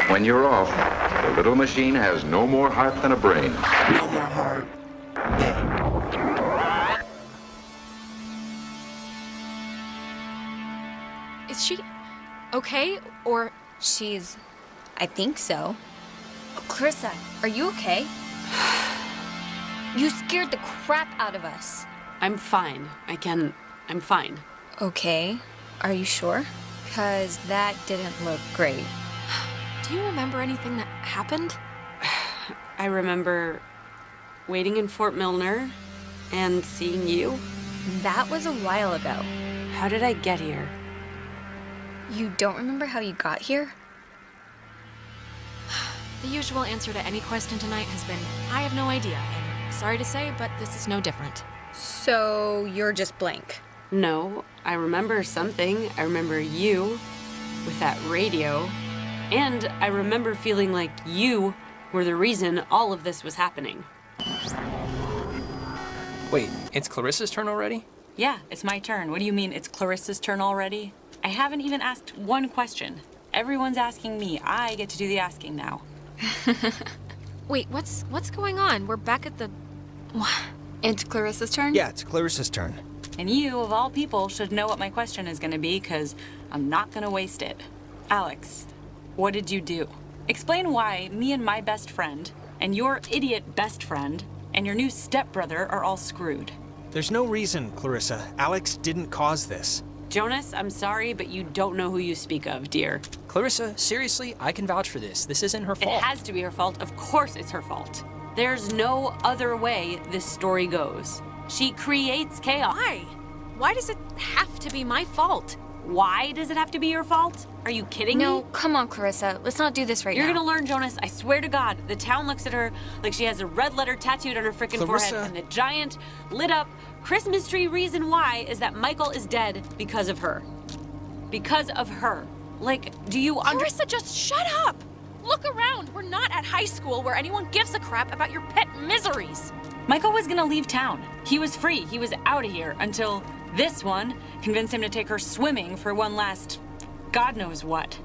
When you're off, the little machine has no more heart than a brain. No more heart. Is she okay? Or... I think so. Clarissa, are you okay? You scared the crap out of us. I'm fine. I'm fine. Okay. Are you sure? 'Cause that didn't look great. Do you remember anything that happened? I remember waiting in Fort Milner and seeing you. That was a while ago. How did I get here? You don't remember how you got here? The usual answer to any question tonight has been, I have no idea, and sorry to say, but this is no different. So you're just blank. No, I remember something. I remember you with that radio, and I remember feeling like you were the reason all of this was happening. Wait, it's Clarissa's turn already? Yeah, it's my turn. What do you mean it's Clarissa's turn already? I haven't even asked one question. Everyone's asking me. I get to do the asking now. Wait, what's going on? We're back at the... It's Clarissa's turn? Yeah, it's Clarissa's turn. And you, of all people, should know what my question is going to be, because I'm not going to waste it. Alex, what did you do? Explain why me and my best friend, and your idiot best friend, and your new stepbrother are all screwed. There's no reason, Clarissa. Alex didn't cause this. Jonas, I'm sorry, but you don't know who you speak of, dear. Clarissa, seriously, I can vouch for this. This isn't her fault. It has to be her fault. Of course it's her fault. There's no other way this story goes. She creates chaos. Why? Why does it have to be my fault? Why does it have to be your fault? Are you kidding me? No, come on, Clarissa. Let's not do this right now. You're gonna learn, Jonas. I swear to God. The town looks at her like she has a red letter tattooed on her frickin' forehead, and the giant, lit up Christmas tree reason why is that Michael is dead because of her. Because of her. Like, do you Clarissa, just shut up! Look around. We're not at high school where anyone gives a crap about your pet miseries. Michael was gonna leave town. He was free. He was out of here until this one convinced him to take her swimming for one last God knows what.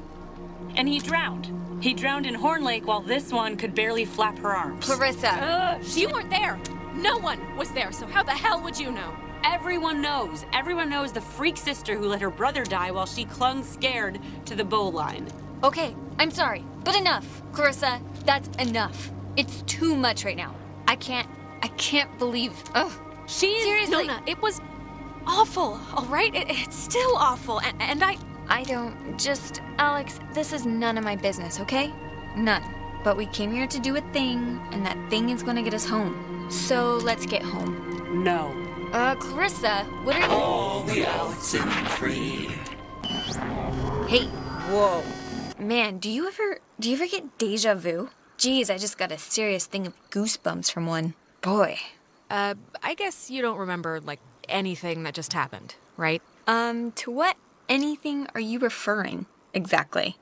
And he drowned. He drowned in Horn Lake while this one could barely flap her arms. Clarissa. You weren't there. No one was there, so how the hell would you know? Everyone knows. Everyone knows the freak sister who let her brother die while she clung scared to the bow line. Okay, I'm sorry, but enough. Clarissa, that's enough. It's too much right now. I can't believe, ugh. Seriously. Nona, it was awful, all right? It's still awful, and I don't, just, Alex, this is none of my business, okay? None. But we came here to do a thing, and that thing is gonna get us home. So let's get home. No. Clarissa, what are you... All the Oxenfree. Hey, whoa. Man, do you ever get deja vu? Geez, I just got a serious thing of goosebumps from one. Boy. I guess you don't remember, like, anything that just happened, right? To what anything are you referring, exactly?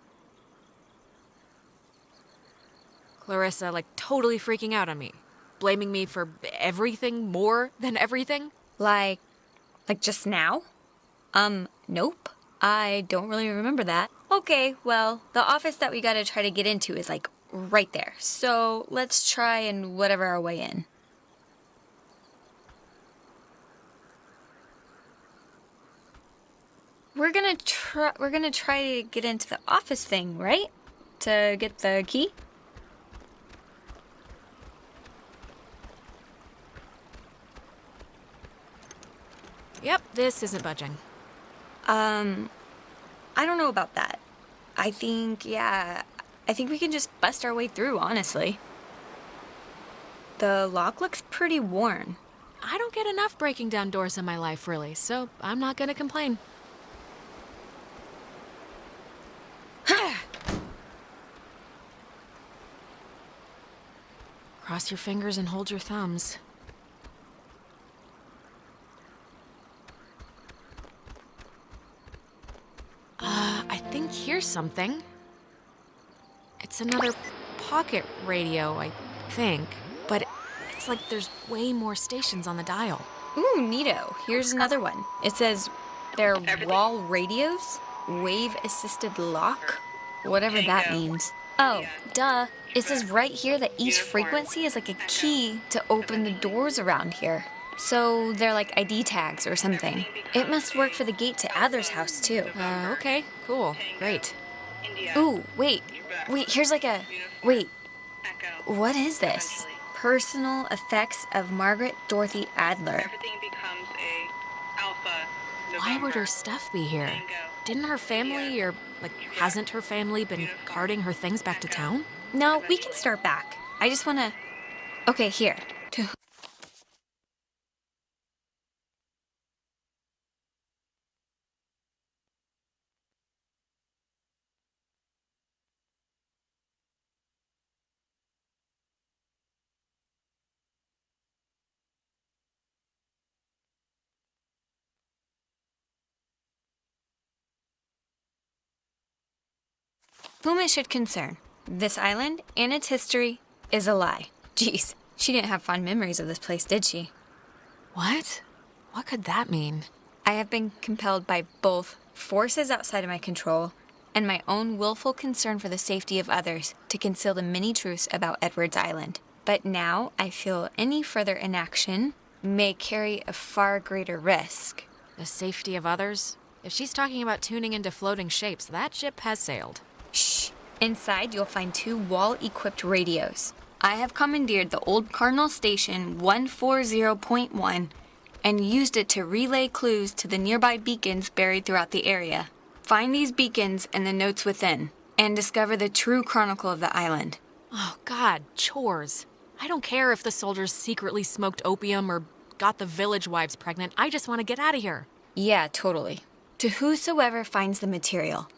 Clarissa, like, totally freaking out on me. Blaming me for everything more than everything. Like just now? Nope. I don't really remember that. Okay, well, the office that we gotta try to get into is, like, right there. So let's try and whatever our way in. We're gonna try to get into the office thing, right? To get the key? Yep, this isn't budging. I don't know about that. I think we can just bust our way through, honestly. The lock looks pretty worn. I don't get enough breaking down doors in my life, really, so I'm not gonna complain. Cross your fingers and hold your thumbs. I think here's something. It's another pocket radio, I think. But it's like there's way more stations on the dial. Ooh, neato. Here's another one. It says they're wall radios, wave-assisted lock, whatever that means. Oh, duh. It says right here that each frequency is like a key to open the doors around here. So they're like ID tags or something. It must work for the gate to Adler's house, too. Okay, cool. Great. Ooh, wait, here's like a... Wait, what is this? Personal effects of Margaret Dorothy Adler. Why would her stuff be here? Didn't her family, or, like, hasn't her family been carting her things back to town? No, we can start back. I just wanna... Okay, here. Whom it should concern, this island and its history is a lie. Jeez, she didn't have fond memories of this place, did she? What? What could that mean? I have been compelled by both forces outside of my control and my own willful concern for the safety of others to conceal the many truths about Edwards Island. But now I feel any further inaction may carry a far greater risk. The safety of others? If she's talking about tuning into floating shapes, that ship has sailed. Shh. Inside, you'll find 2 wall-equipped radios. I have commandeered the old Cardinal Station 140.1 and used it to relay clues to the nearby beacons buried throughout the area. Find these beacons and the notes within, and discover the true chronicle of the island. Oh, God, chores. I don't care if the soldiers secretly smoked opium or got the village wives pregnant. I just want to get out of here. Yeah, totally. To whosoever finds the material,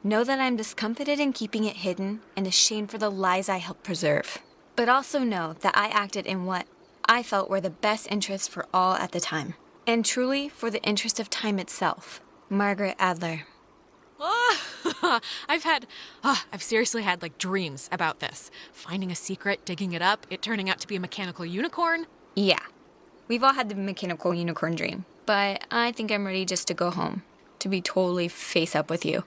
know that I'm discomfited in keeping it hidden and ashamed for the lies I helped preserve. But also know that I acted in what I felt were the best interests for all at the time. And truly for the interest of time itself. Margaret Adler. I've seriously had, like, dreams about this. Finding a secret, digging it up, it turning out to be a mechanical unicorn. Yeah. We've all had the mechanical unicorn dream. But I think I'm ready just to go home. To be totally face up with you.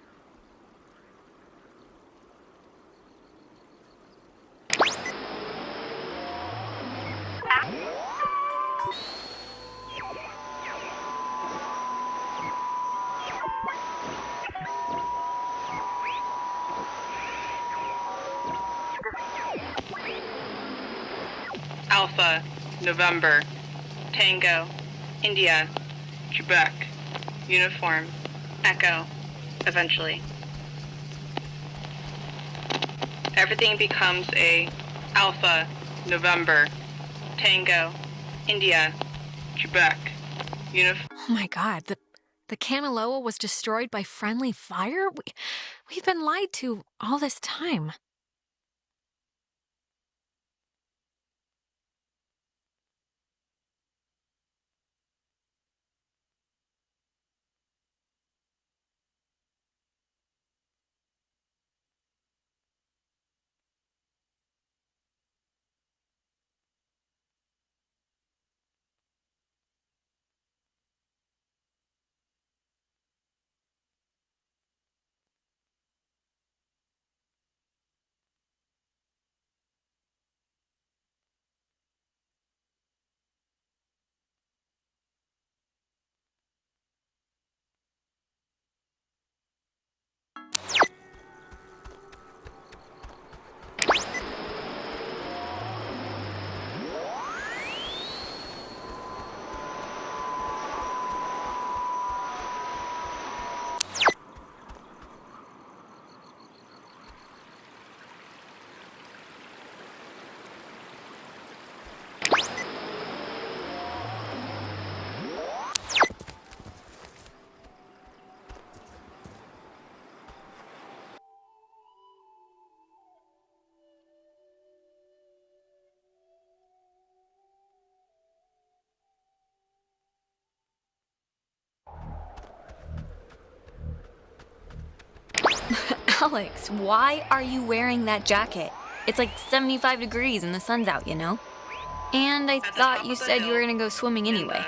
Alpha, November, Tango, India, Quebec, Uniform, Echo, eventually. Everything becomes a Alpha, November, Tango, India, Quebec, Uniform. Oh my God, the Kanaloa was destroyed by friendly fire? We've been lied to all this time. Alex, why are you wearing that jacket? It's like 75 degrees and the sun's out, you know? And I thought you said you were gonna go swimming anyway.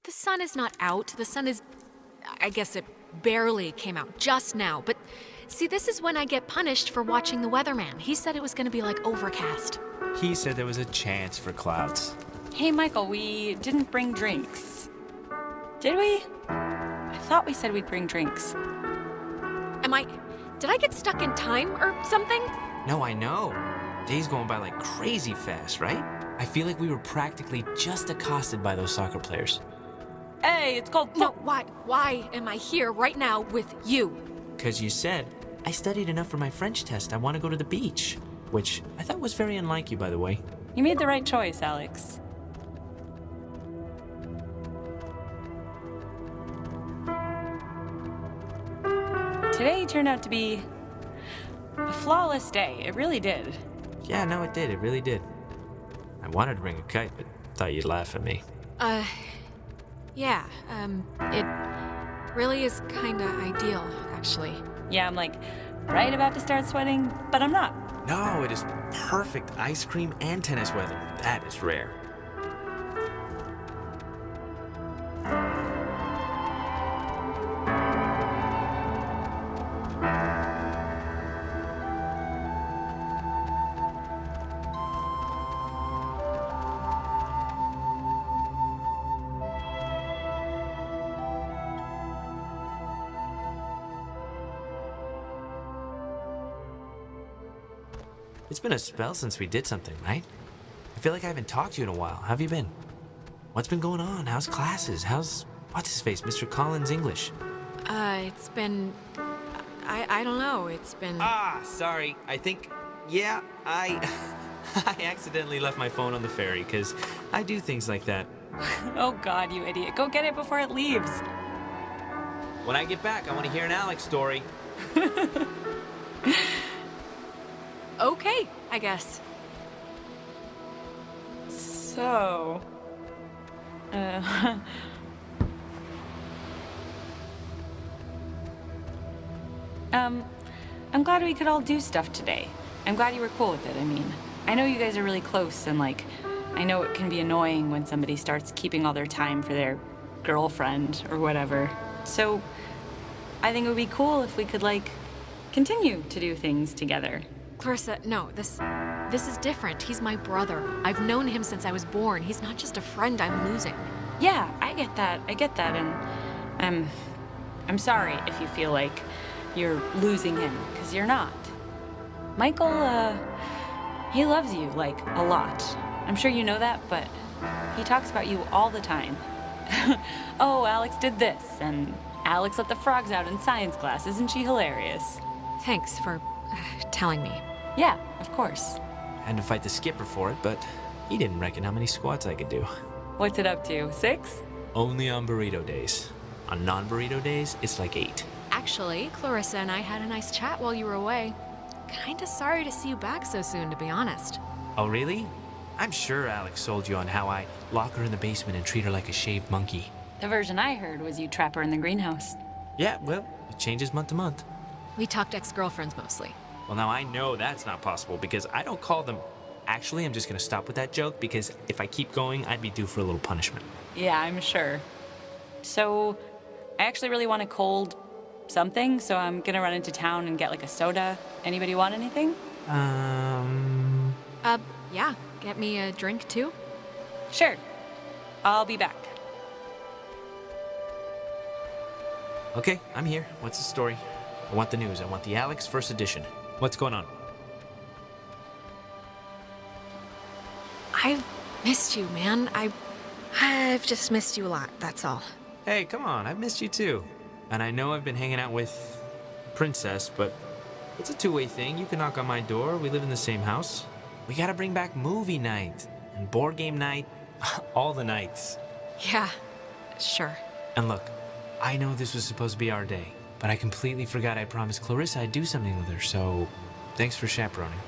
The sun is not out. The sun is... I guess it barely came out just now. But see, this is when I get punished for watching the weatherman. He said it was gonna be like overcast. He said there was a chance for clouds. Hey, Michael, we didn't bring drinks. Did we? I thought we said we'd bring drinks. Did I get stuck in time or something? No, I know. Day's going by like crazy fast, right? I feel like we were practically just accosted by those soccer players. Hey, it's called... No, why am I here right now with you? Because you said, I studied enough for my French test. I want to go to the beach. Which I thought was very unlike you, by the way. You made the right choice, Alex. Today turned out to be a flawless day. It really did. Yeah, no, it did. It really did. I wanted to bring a kite, but thought you'd laugh at me. Yeah, it really is kinda ideal, actually. Yeah, I'm like right about to start sweating, but I'm not. No, it is perfect ice cream and tennis weather. That is rare. It's been a spell since we did something, right? I feel like I haven't talked to you in a while. How have you been? What's been going on? How's classes? How's... what's-his-face, Mr. Collins' English? It's been... I don't know, it's been... Sorry. I think... yeah, I accidentally left my phone on the ferry, because I do things like that. Oh God, you idiot. Go get it before it leaves. When I get back, I want to hear an Alex story. Okay, I guess. So... I'm glad we could all do stuff today. I'm glad you were cool with it, I mean. I know you guys are really close, and like, I know it can be annoying when somebody starts keeping all their time for their girlfriend or whatever. So, I think it would be cool if we could, like, continue to do things together. Clarissa, no, this is different. He's my brother. I've known him since I was born. He's not just a friend I'm losing. Yeah, I get that, and I'm sorry if you feel like you're losing him, because you're not. Michael, He loves you, like, a lot. I'm sure you know that, but he talks about you all the time. Oh, Alex did this, and Alex let the frogs out in science class. Isn't she hilarious? Thanks for telling me. Yeah, of course. Had to fight the skipper for it, but he didn't reckon how many squats I could do. What's it up to, 6? Only on burrito days. On non-burrito days, it's like 8. Actually, Clarissa and I had a nice chat while you were away. Kinda sorry to see you back so soon, to be honest. Oh, really? I'm sure Alex sold you on how I lock her in the basement and treat her like a shaved monkey. The version I heard was you trap her in the greenhouse. Yeah, well, it changes month to month. We talked ex-girlfriends mostly. Well, now I know that's not possible because I don't call them... Actually, I'm just gonna stop with that joke because if I keep going, I'd be due for a little punishment. Yeah, I'm sure. So, I actually really want a cold something, so I'm gonna run into town and get like a soda. Anybody want anything? Yeah. Get me a drink, too? Sure. I'll be back. Okay, I'm here. What's the story? I want the news. I want the Alex first edition. What's going on? I've missed you, man. I've just missed you a lot, that's all. Hey, come on. I've missed you too. And I know I've been hanging out with Princess, but it's a two-way thing. You can knock on my door. We live in the same house. We gotta bring back movie night and board game night. All the nights. Yeah, sure. And look, I know this was supposed to be our day, but I completely forgot I promised Clarissa I'd do something with her, so thanks for chaperoning.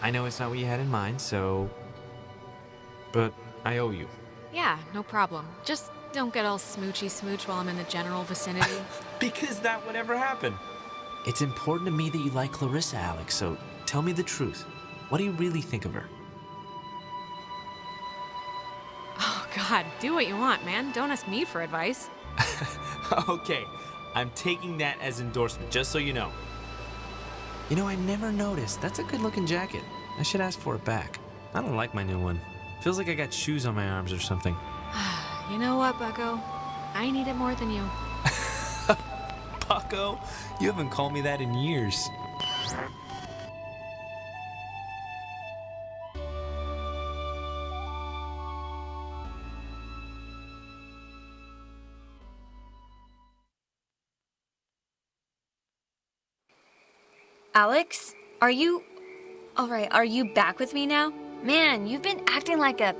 I know it's not what you had in mind, but I owe you. Yeah, no problem. Just don't get all smoochy-smooch while I'm in the general vicinity. Because that would ever happen. It's important to me that you like Clarissa, Alex, so tell me the truth. What do you really think of her? Oh, God, do what you want, man. Don't ask me for advice. Okay, I'm taking that as endorsement, just so you know. You know, I never noticed. That's a good-looking jacket. I should ask for it back. I don't like my new one. Feels like I got shoes on my arms or something. You know what, Bucko? I need it more than you. Bucko? You haven't called me that in years. Alex, are you back with me now? Man, you've been acting like I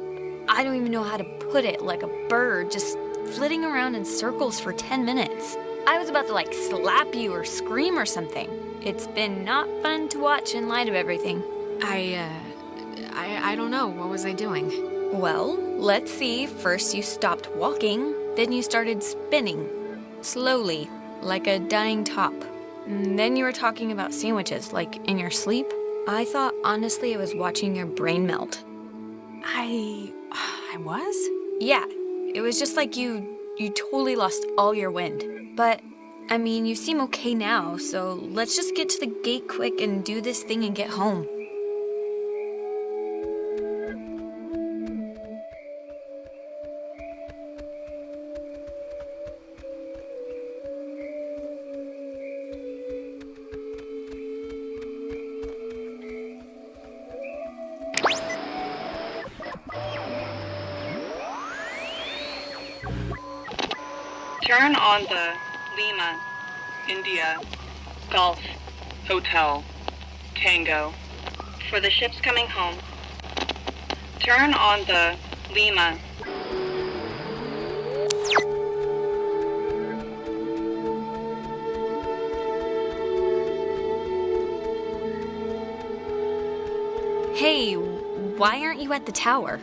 don't even know how to put it, like a bird, just flitting around in circles for 10 minutes. I was about to like slap you or scream or something. It's been not fun to watch in light of everything. I don't know. What was I doing? Well, let's see. First you stopped walking, then you started spinning. Slowly, like a dying top. And then you were talking about sandwiches, like in your sleep. I thought honestly I was watching your brain melt. I was? Yeah, it was just like you totally lost all your wind. But, I mean, you seem okay now, so let's just get to the gate quick and do this thing and get home. Turn on the Lima, India, Golf, Hotel, Tango. For the ships coming home. Turn on the Lima. Hey, why aren't you at the tower?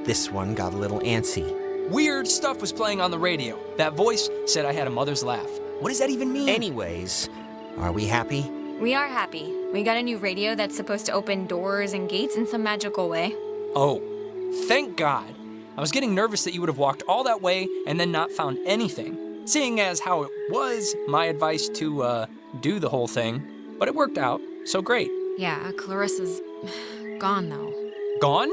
This one got a little antsy. Weird stuff was playing on the radio. That voice said I had a mother's laugh. What does that even mean? Anyways, are we happy? We are happy. We got a new radio that's supposed to open doors and gates in some magical way. Oh, thank God. I was getting nervous that you would have walked all that way and then not found anything, seeing as how it was my advice to do the whole thing. But it worked out, so great. Yeah, Clarissa's gone, though. Gone?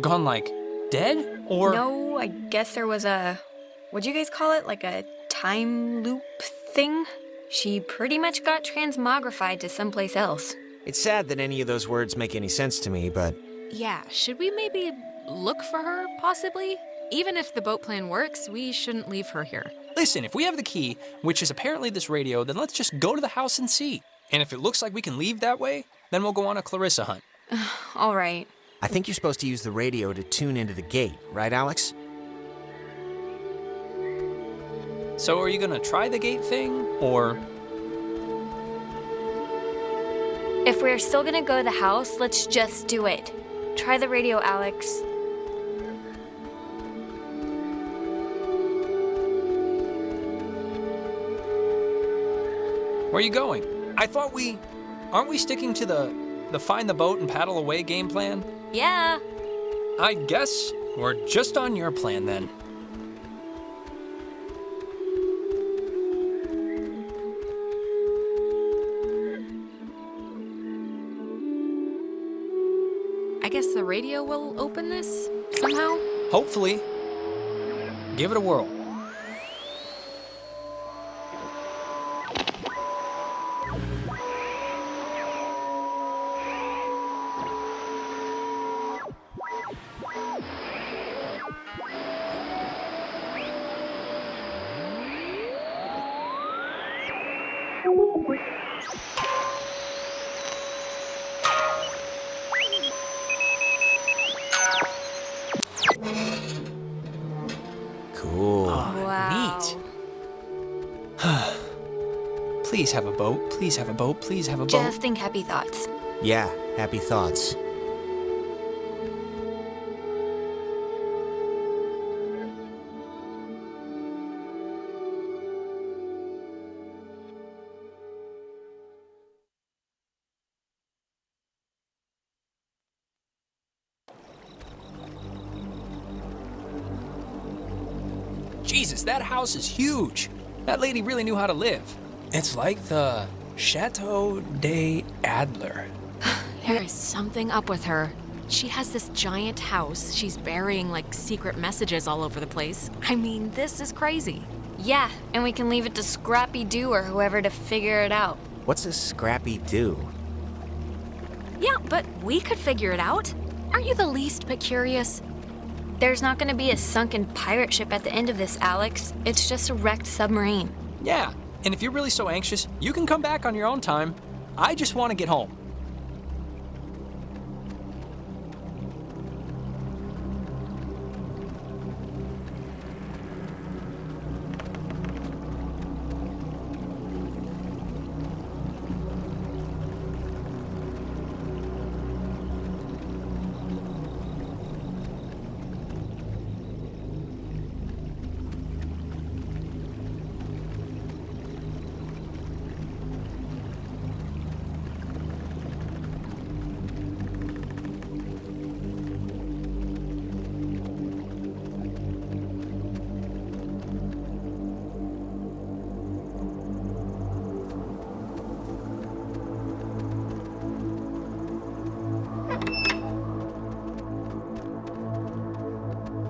Gone like dead? Or... No, I guess there was what'd you guys call it? Like a time loop thing? She pretty much got transmogrified to someplace else. It's sad that any of those words make any sense to me, but Yeah, should we maybe look for her, possibly? Even if the boat plan works, we shouldn't leave her here. Listen, if we have the key, which is apparently this radio, then let's just go to the house and see. And if it looks like we can leave that way, then we'll go on a Clarissa hunt. All right. I think you're supposed to use the radio to tune into the gate, right, Alex? So are you gonna try the gate thing, or? If we're still gonna go to the house, let's just do it. Try the radio, Alex. Where are you going? I thought aren't we sticking to the find the boat and paddle away game plan? Yeah. I guess we're just on your plan then. I guess the radio will open this somehow? Hopefully. Give it a whirl. Cool. Wow. Neat. Please have a boat. Please have a boat. Please have a boat. Just think happy thoughts. Yeah, happy thoughts. Jesus, that house is huge. That lady really knew how to live. It's like the Chateau des Adler. There is something up with her. She has this giant house. She's burying, like, secret messages all over the place. I mean, this is crazy. Yeah, and we can leave it to Scrappy Doo or whoever to figure it out. What's a Scrappy Doo? Yeah, but we could figure it out. Aren't you the least bit curious? There's not gonna be a sunken pirate ship at the end of this, Alex. It's just a wrecked submarine. Yeah, and if you're really so anxious, you can come back on your own time. I just want to get home.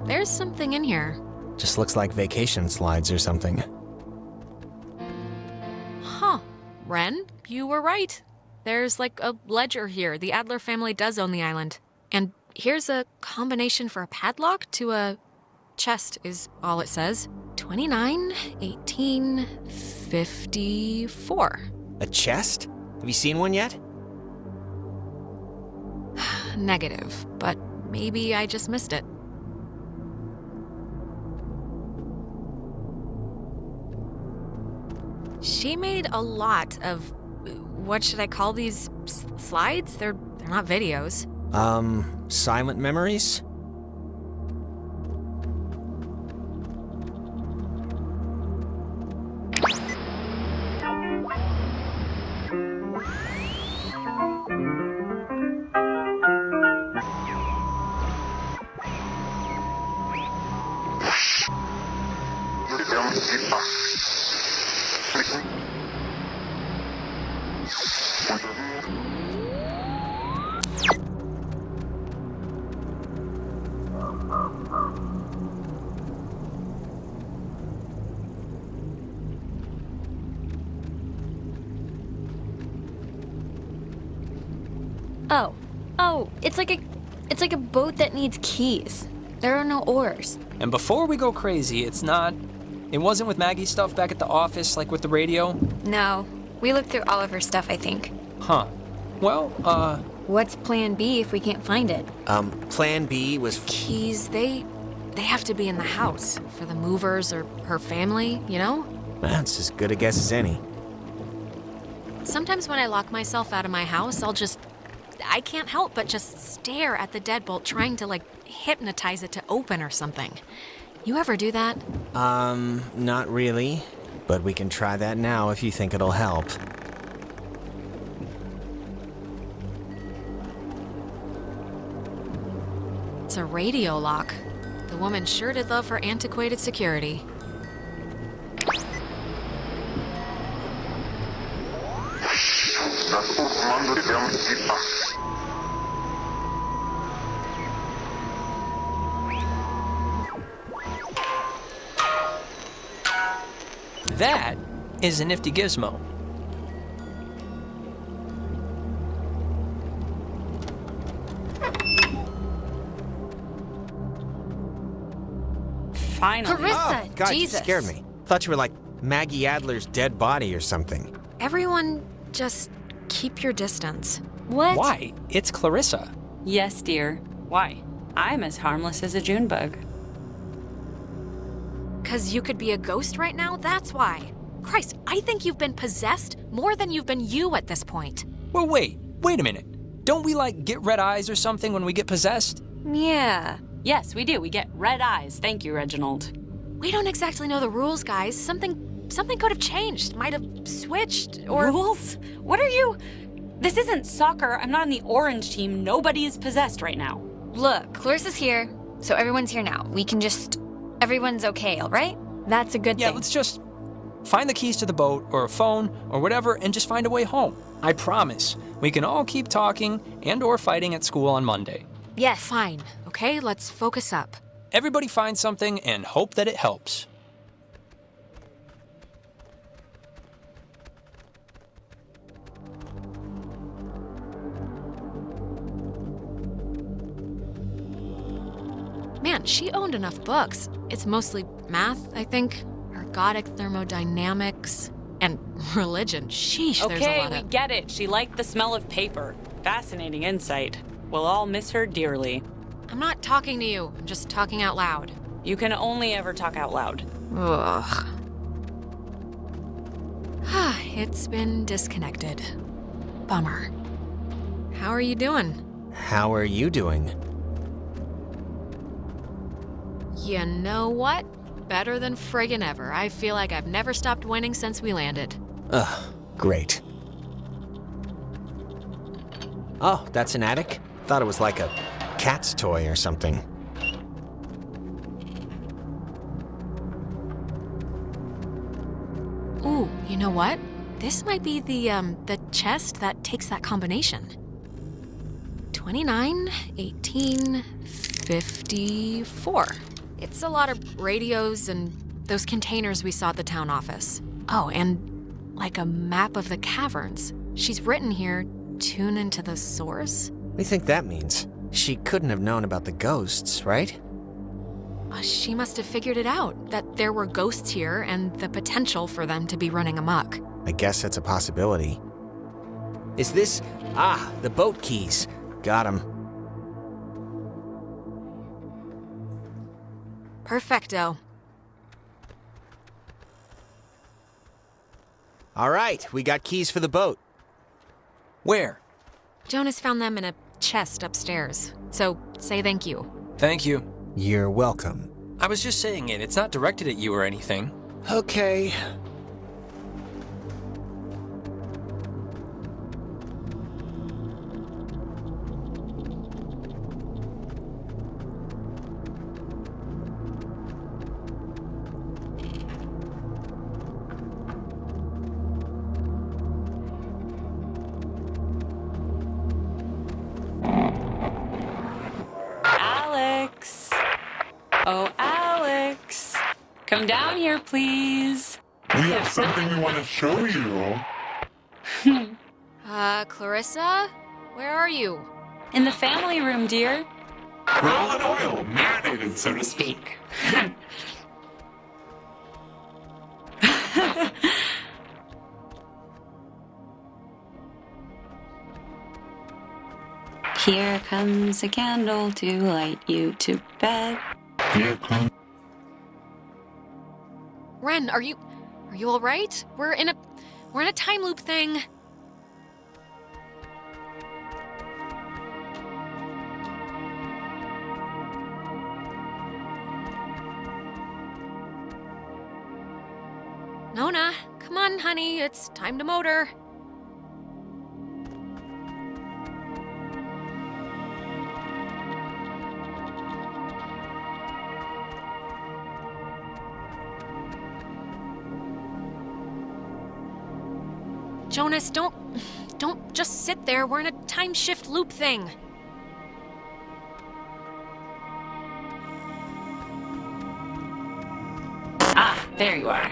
There's something in here. Just looks like vacation slides or something. Huh. Ren, you were right. There's like a ledger here. The Adler family does own the island. And here's a combination for a padlock to a chest is all it says. 29, 18, 54. A chest? Have you seen one yet? Negative, but maybe I just missed it. She made a lot of, what should I call these slides? They're not videos. Silent memories? It's like a boat that needs keys. There are no oars. And before we go crazy, it wasn't with Maggie's stuff back at the office, like with the radio? No. We looked through all of her stuff, I think. Huh. Well, What's plan B if we can't find it? Plan B was... Keys, they have to be in the house for the movers or her family, you know? That's as good a guess as any. Sometimes when I lock myself out of my house, I can't help but just stare at the deadbolt trying to, hypnotize it to open or something. You ever do that? Not really. But we can try that now if you think it'll help. It's a radio lock. The woman sure did love her antiquated security. that is a nifty gizmo. Finally. Clarissa, Oh, God, Jesus. you scared me. Thought you were like Maggie Adler's dead body or something. Everyone, just keep your distance. What? Why? It's Clarissa. Yes, dear. Why? I'm as harmless as a June bug. 'Cause you could be a ghost right now, that's why. Christ, I think you've been possessed more than you've been you at this point. Well, wait a minute. Don't we, get red eyes or something when we get possessed? Yeah. Yes, we do. We get red eyes. Thank you, Reginald. We don't exactly know the rules, guys. Something could have changed, might have switched, or... Rules? What are you... This isn't soccer. I'm not on the orange team. Nobody is possessed right now. Look, Clarissa's here, so everyone's here now. We can just... Everyone's okay, all right? That's a good Yeah, thing. let's just find the keys to the boat or a phone or whatever and just find a way home. I promise. We can all keep talking and or fighting at school on Monday. Yes. Fine, okay? Let's focus up. Everybody find something and hope that it helps. Man, she owned enough books. It's mostly math, I think, ergodic thermodynamics, and religion. Sheesh, there's a Okay, lot we of... get it. She liked the smell of paper. Fascinating insight. We'll all miss her dearly. I'm not talking to you. I'm just talking out loud. You can only ever talk out loud. Ugh. It's been disconnected. Bummer. How are you doing? How are you doing? You know what? Better than friggin' ever. I feel like I've never stopped winning since we landed. Ugh, great. Oh, that's an attic? Thought it was like a cat's toy or something. Ooh, you know what? This might be the chest that takes that combination. 29, 18, 54. It's a lot of radios and those containers we saw at the town office. Oh, and like a map of the caverns. She's written here, tune into the source. What do you think that means? She couldn't have known about the ghosts, right? She must have figured it out, that there were ghosts here and the potential for them to be running amok. I guess that's a possibility. Is this... Ah, the boat keys. Got 'em. Perfecto. All right, we got keys for the boat. Where? Jonas found them in a chest upstairs, so say thank you. Thank you. You're welcome. I was just saying it. It's not directed at you or anything. Okay. Alex! Oh, Alex! Come down here, please. We have something we want to show you. Clarissa? Where are you? In the family room, dear. Rolling oil, marinated, so to speak. Here comes a candle to light you to bed. Here comes. Ren, are you all right? We're in a time loop thing. Nona, come on, honey. It's time to motor. Jonas, don't just sit there. We're in a time shift loop thing. Ah, there you are.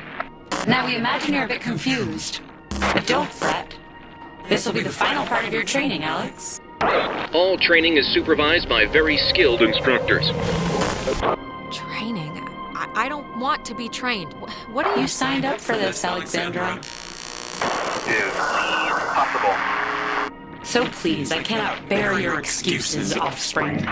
Now we imagine you're a bit confused. But don't fret. This will be the final part of your training, Alex. All training is supervised by very skilled instructors. Training? I don't want to be trained. What are You signed up for this, Alexandra. Is possible. So please, I cannot bear your excuses, offspring.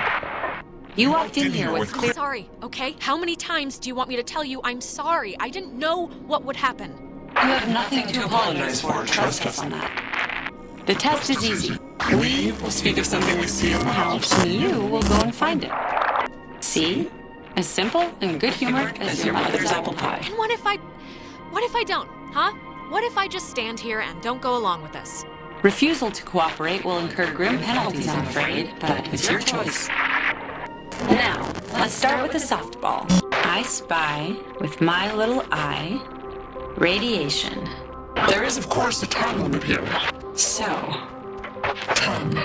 You walked in here with clear... Sorry, okay? How many times do you want me to tell you I'm sorry? I didn't know what would happen. You have nothing to apologize for. Trust us on that. The test is easy. We will speak of something we see in the house. And you will go and find it. See? As simple and good-humored as your mother's apple pie. And what if I don't, huh? What if I just stand here and don't go along with this? Refusal to cooperate will incur grim penalties, I'm afraid, but it's your choice. Now, let's start with the softball. I spy, with my little eye, radiation. There is, of course, a time limit here. So, 10.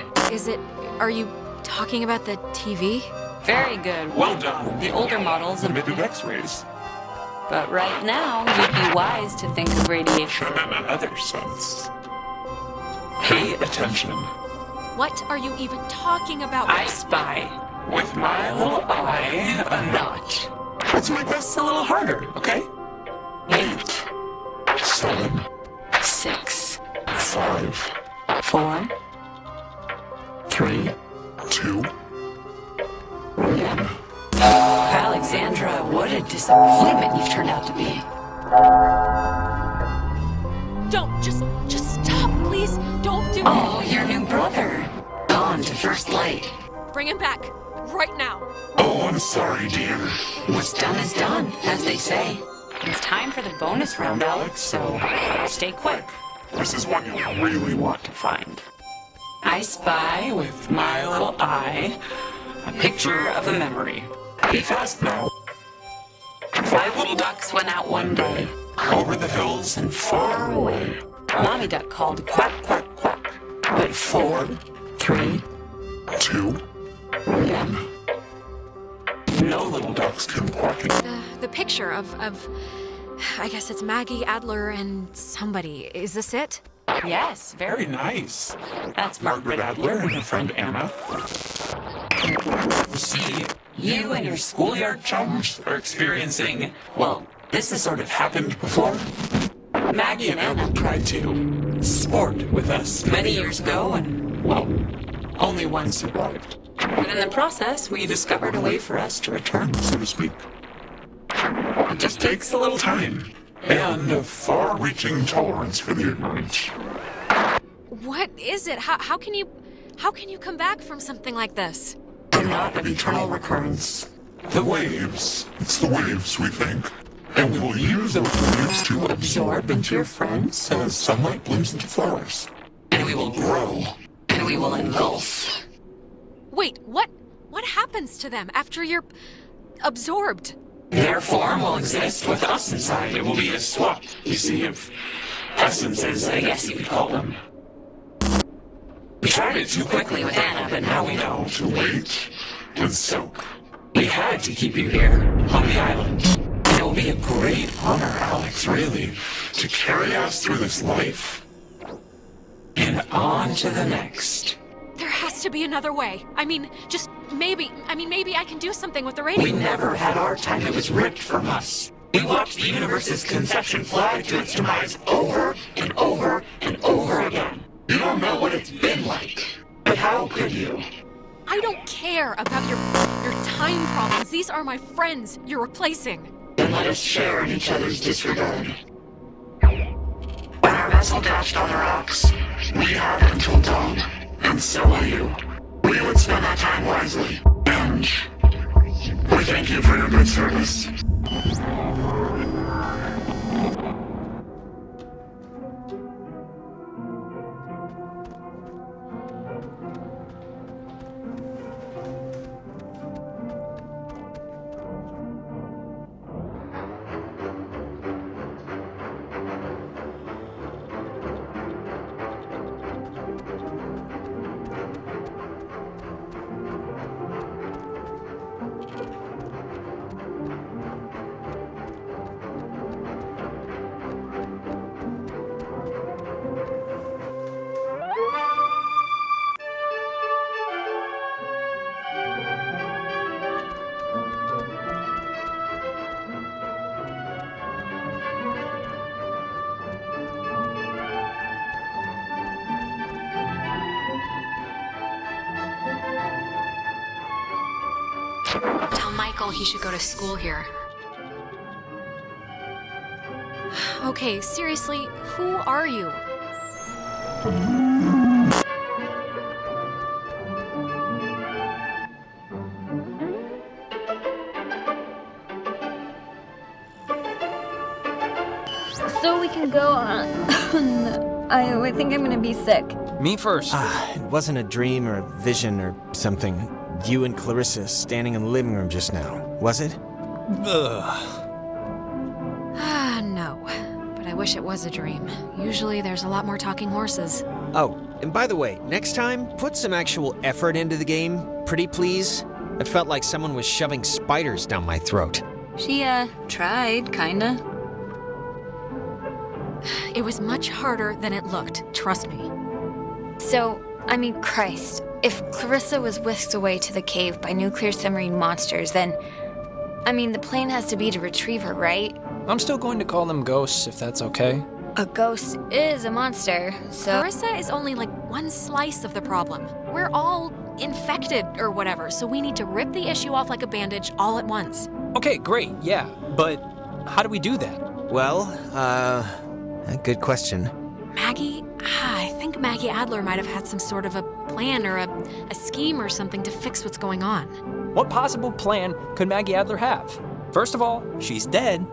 Are you talking about the TV? Very good. Well done. The older models emitted X-rays. But right now, you'd be wise to think of radiation in another sense. Pay attention. What are you even talking about? I spy. With my little eye, a notch. Let's make this a little harder, okay? 8, 7, 6, 5, 4, 3, 2, 1. Alexandra, what a disappointment you've turned out to be. Don't, just stop, please. Don't do it. Oh, your new brother. Gone to first light. Bring him back, right now. Oh, I'm sorry, dear. What's done is done, as they say. It's time for the bonus round, Alex, so stay quick. This is one you really want to find. I spy, with my little eye, a picture of a memory. Be fast now. 5 little ducks went out one day. Over the hills and far away. Mommy duck called quack, quack, quack. But 4, 3, 2, 1. No little ducks can quack. The picture of I guess it's Maggie, Adler, and somebody. Is this it? Yes, Very nice. That's Margaret Adler and her friend Anna. See, you and your schoolyard chums are experiencing, well, this has sort of happened before. Maggie and Anna tried to sport with us many years ago, and, well, only one survived. But in the process, we discovered a way for us to return, so to speak. It just takes a little time, and a far-reaching tolerance for the ignorant. What is it? How can you come back from something like this? They're not an eternal recurrence. The waves. It's the waves, we think. And we will use those waves to absorb into your friends as sunlight blooms into flowers. And we will grow. And we will engulf. Wait, what happens to them after you're absorbed? Their form will exist with us inside. It will be a swap, you see, of essences, I guess you could call them. We tried it too quickly with Anna, but now we know to wait and soak. We had to keep you here, on the island. And it will be a great honor, Alex, really, to carry us through this life. And on to the next. There has to be another way. I mean, maybe I can do something with the radio. We never had our time. It was ripped from us. We watched the universe's conception fly to its demise over and over and over again. You don't know what it's been like. But how could you? I don't care about your time problems. These are my friends you're replacing. Then let us share in each other's disregard. When our vessel dashed on the rocks, we had until dawn, and so will you. We would spend that time wisely, and we thank you for your good service. Tell Michael he should go to school here. Okay, seriously, who are you? So we can go on. I think I'm gonna be sick. Me first. It wasn't a dream or a vision or something. You and Clarissa standing in the living room just now, was it? Ugh. No. But I wish it was a dream. Usually there's a lot more talking horses. Oh, and by the way, next time, put some actual effort into the game, pretty please. It felt like someone was shoving spiders down my throat. She, tried, kinda. It was much harder than it looked, trust me. So, I mean, Christ. If Clarissa was whisked away to the cave by nuclear submarine monsters, then... I mean, the plan has to be to retrieve her, right? I'm still going to call them ghosts, if that's okay. A ghost is a monster, so... Clarissa is only like one slice of the problem. We're all infected or whatever, so we need to rip the issue off like a bandage all at once. Okay, great, yeah. But how do we do that? Well, a good question. Maggie? I think Maggie Adler might have had some sort of a plan or a scheme or something to fix what's going on. What possible plan could Maggie Adler have? First of all, she's dead.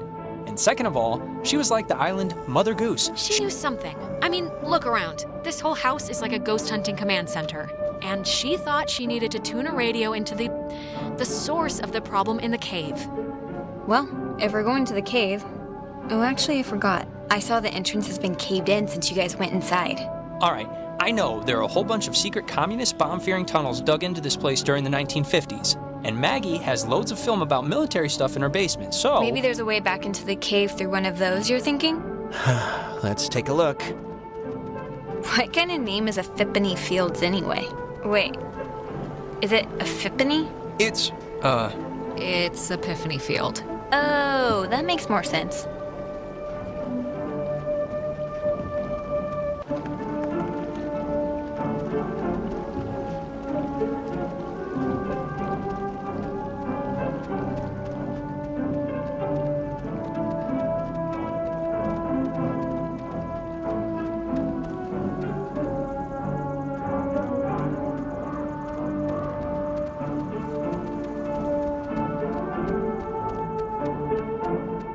And second of all, she was like the island Mother Goose. She knew something. I mean, look around. This whole house is like a ghost hunting command center. And she thought she needed to tune a radio into the source of the problem in the cave. Well, if we're going to the cave... Oh, actually, I forgot. I saw the entrance has been caved in since you guys went inside. All right, I know there are a whole bunch of secret communist bomb-fearing tunnels dug into this place during the 1950s. And Maggie has loads of film about military stuff in her basement, so... Maybe there's a way back into the cave through one of those, you're thinking? Let's take a look. What kind of name is Epiphany Fields anyway? Wait, is it Epiphany? It's Epiphany Field. Oh, that makes more sense.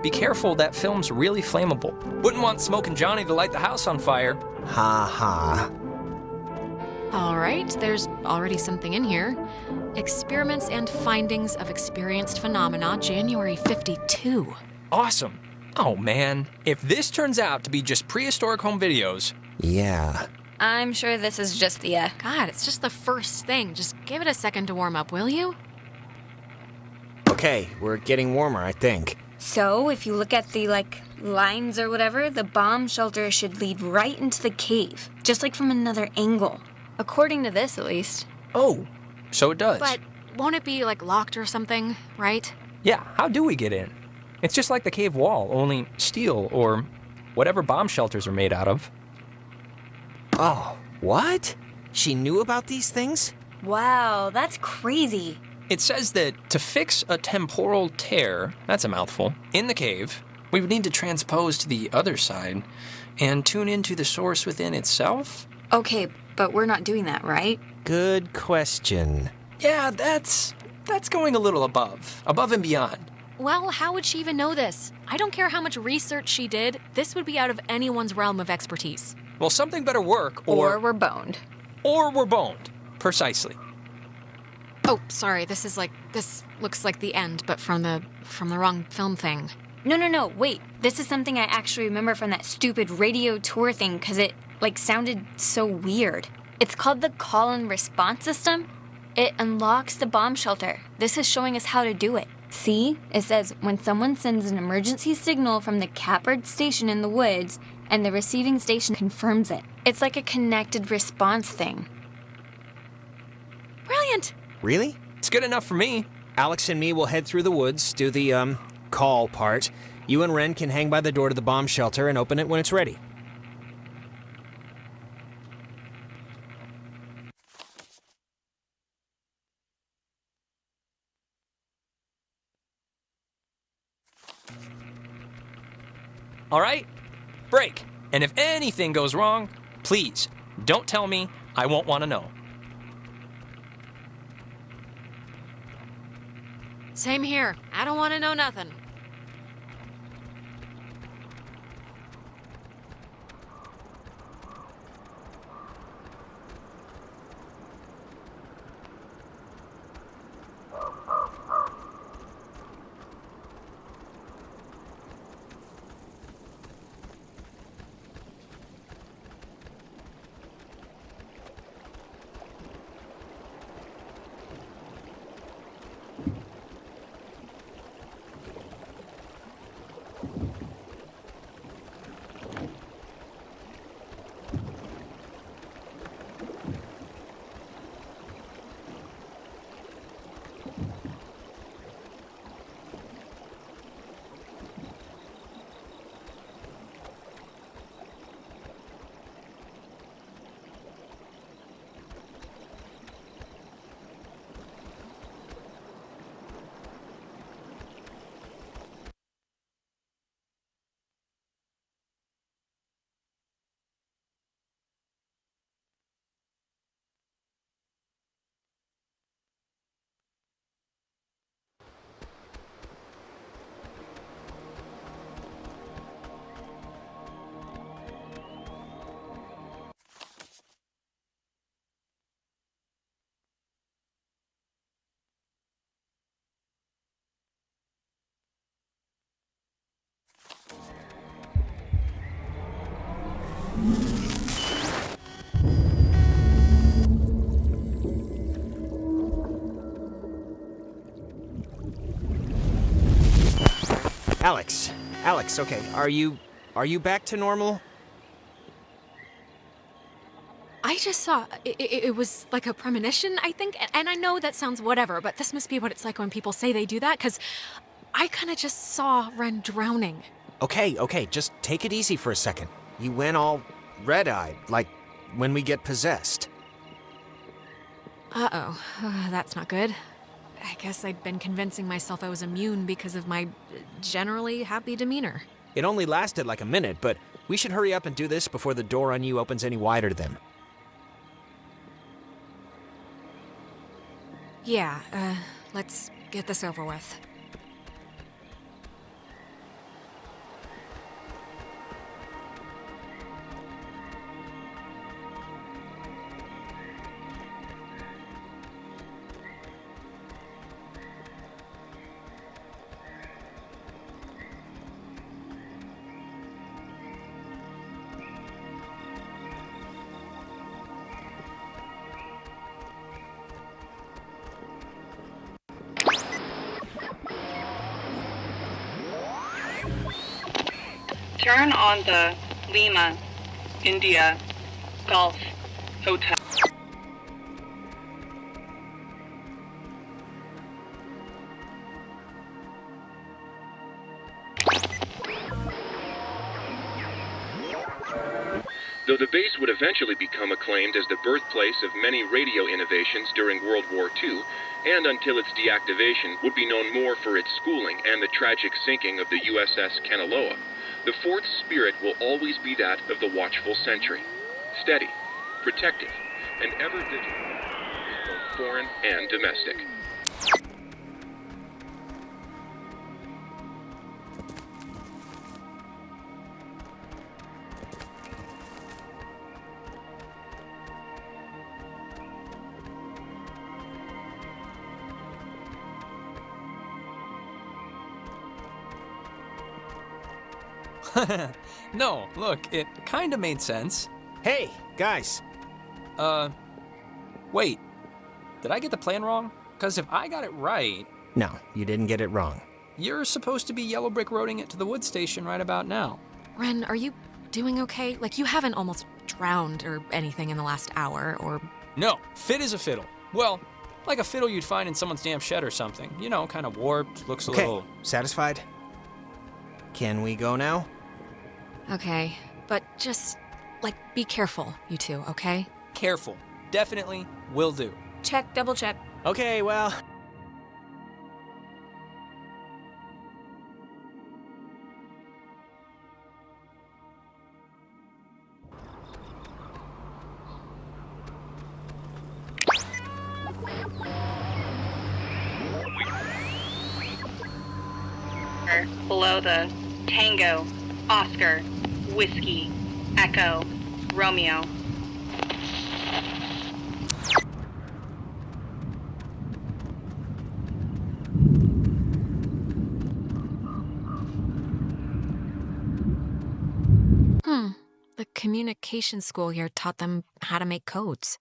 Be careful, that film's really flammable. Wouldn't want Smoke and Johnny to light the house on fire. Ha ha. All right, there's already something in here. Experiments and Findings of Experienced Phenomena, January 52. Awesome. Oh man, if this turns out to be just prehistoric home videos... Yeah. I'm sure this is just the, God, it's just the first thing. Just give it a second to warm up, will you? Okay, we're getting warmer, I think. So, if you look at the, lines or whatever, the bomb shelter should lead right into the cave, just like from another angle. According to this, at least. Oh, so it does. But won't it be, like, locked or something, right? Yeah, how do we get in? It's just like the cave wall, only steel or whatever bomb shelters are made out of. Oh, what? She knew about these things? Wow, that's crazy. It says that to fix a temporal tear, that's a mouthful, in the cave, we would need to transpose to the other side and tune into the source within itself. Okay, but we're not doing that, right? Good question. Yeah, that's going a little above and beyond. Well, how would she even know this? I don't care how much research she did, this would be out of anyone's realm of expertise. Well, something better work, Or we're boned. Or we're boned. Precisely. Oh, sorry, this looks like the end, but from the wrong film thing. No, wait. This is something I actually remember from that stupid radio tour thing, because it, sounded so weird. It's called the call and response system. It unlocks the bomb shelter. This is showing us how to do it. See? It says, when someone sends an emergency signal from the Catbird station in the woods, and the receiving station confirms it. It's like a connected response thing. Brilliant! Really? It's good enough for me. Alex and me will head through the woods, do the, call part. You and Ren can hang by the door to the bomb shelter and open it when it's ready. All right? Break. And if anything goes wrong, please, don't tell me. I won't want to know. Same here. I don't want to know nothing. Alex, okay, are you back to normal? I just saw, it was like a premonition, I think, and I know that sounds whatever, but this must be what it's like when people say they do that, because I kind of just saw Ren drowning. Okay, just take it easy for a second. You went all red-eyed, like when we get possessed. Uh-oh, that's not good. I guess I'd been convincing myself I was immune because of my generally happy demeanor. It only lasted like a minute, but we should hurry up and do this before the door on you opens any wider to them. Yeah, let's get this over with. Turn on the Lima, India, Golf, Hotel. Though the base would eventually become acclaimed as the birthplace of many radio innovations during World War II, and until its deactivation would be known more for its schooling and the tragic sinking of the USS Kanaloa, the fort's spirit will always be that of the watchful sentry, steady, protective, and ever vigilant, both foreign and domestic. No, look, it kinda made sense. Hey, guys. Wait. Did I get the plan wrong? Because if I got it right... No, you didn't get it wrong. You're supposed to be yellow brick roading it to the wood station right about now. Ren, are you doing okay? Like, you haven't almost drowned or anything in the last hour, or... No, fit as a fiddle. Well, like a fiddle you'd find in someone's damn shed or something. You know, kind of warped, looks a little... Okay, satisfied? Can we go now? Okay, but just, like, be careful, you two, okay? Careful. Definitely will do. Check, double check. Okay, well... Below the Tango, Oscar, Whiskey, Echo, Romeo. The communication school here taught them how to make codes.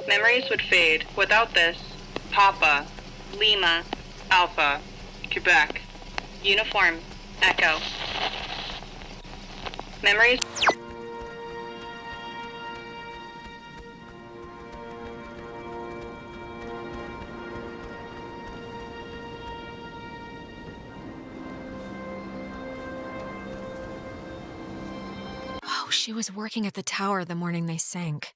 Memories would fade. Without this, Papa, Lima, Alpha, Quebec, Uniform, Echo. Memories... Oh, she was working at the tower the morning they sank.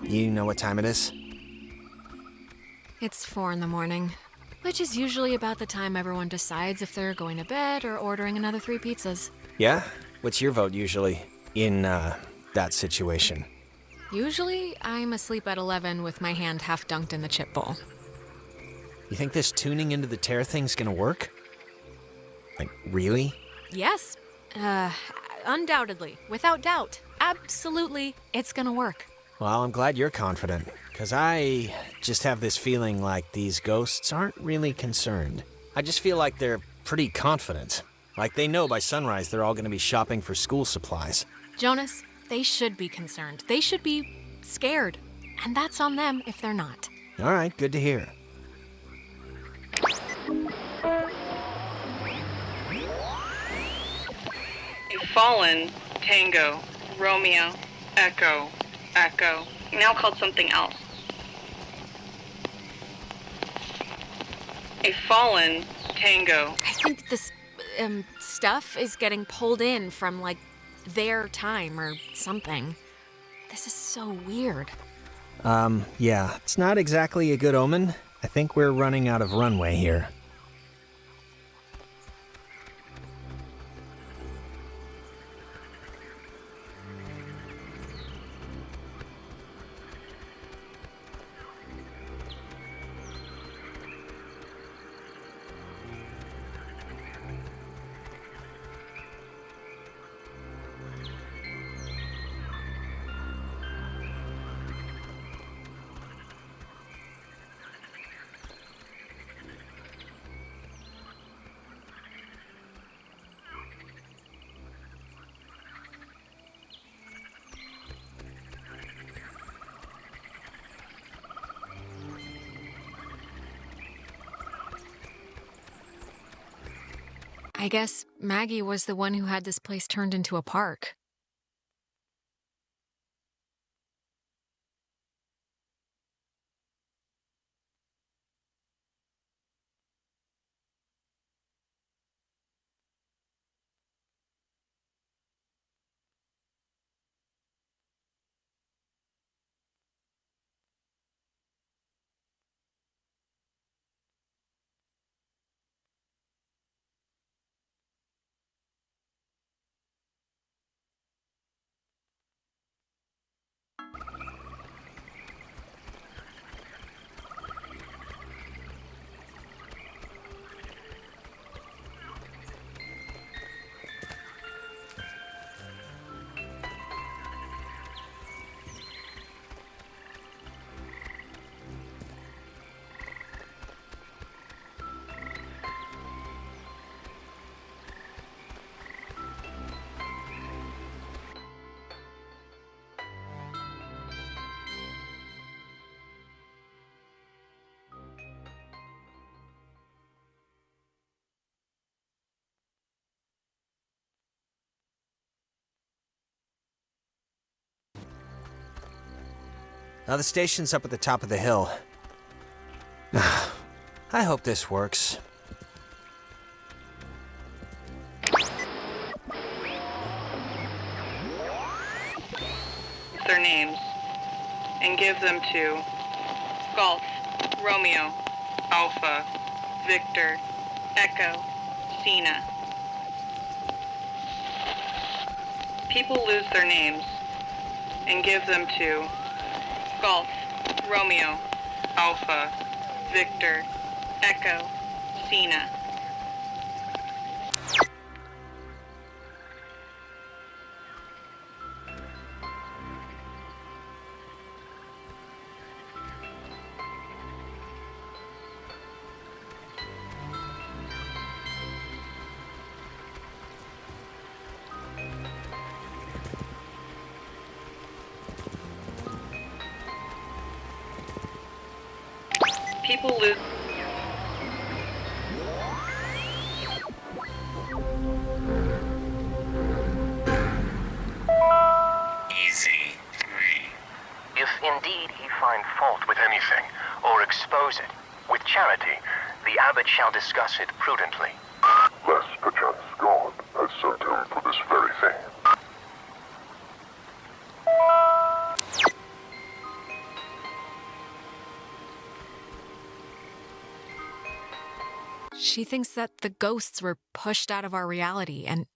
You know what time it is? It's 4 in the morning, which is usually about the time everyone decides if they're going to bed or ordering another 3 pizzas. Yeah? What's your vote usually in, that situation? Usually, I'm asleep at 11 with my hand half dunked in the chip bowl. You think this tuning into the tear thing's gonna work? Like, really? Yes, undoubtedly, without doubt, absolutely, it's gonna work. Well, I'm glad you're confident, because I just have this feeling like these ghosts aren't really concerned. I just feel like they're pretty confident. Like they know by sunrise they're all gonna be shopping for school supplies. Jonas, they should be concerned. They should be scared. And that's on them if they're not. All right, good to hear. A fallen Tango, Romeo, Echo, Echo, now called something else. A fallen Tango. I think this stuff is getting pulled in from, like, their time or something. This is so weird. Yeah, it's not exactly a good omen. I think we're running out of runway here. I guess Maggie was the one who had this place turned into a park. Now the station's up at the top of the hill. I hope this works. Their names and give them to Golf, Romeo, Alpha, Victor, Echo, Cena. People lose their names and give them to Golf, Romeo, Alpha, Victor, Echo, Cena. People lose. Easy 3. If indeed he find fault with anything, or expose it, with charity, the abbot shall discuss it prudently. Lest perchance God has sent him for this very thing. She thinks that the ghosts were pushed out of our reality and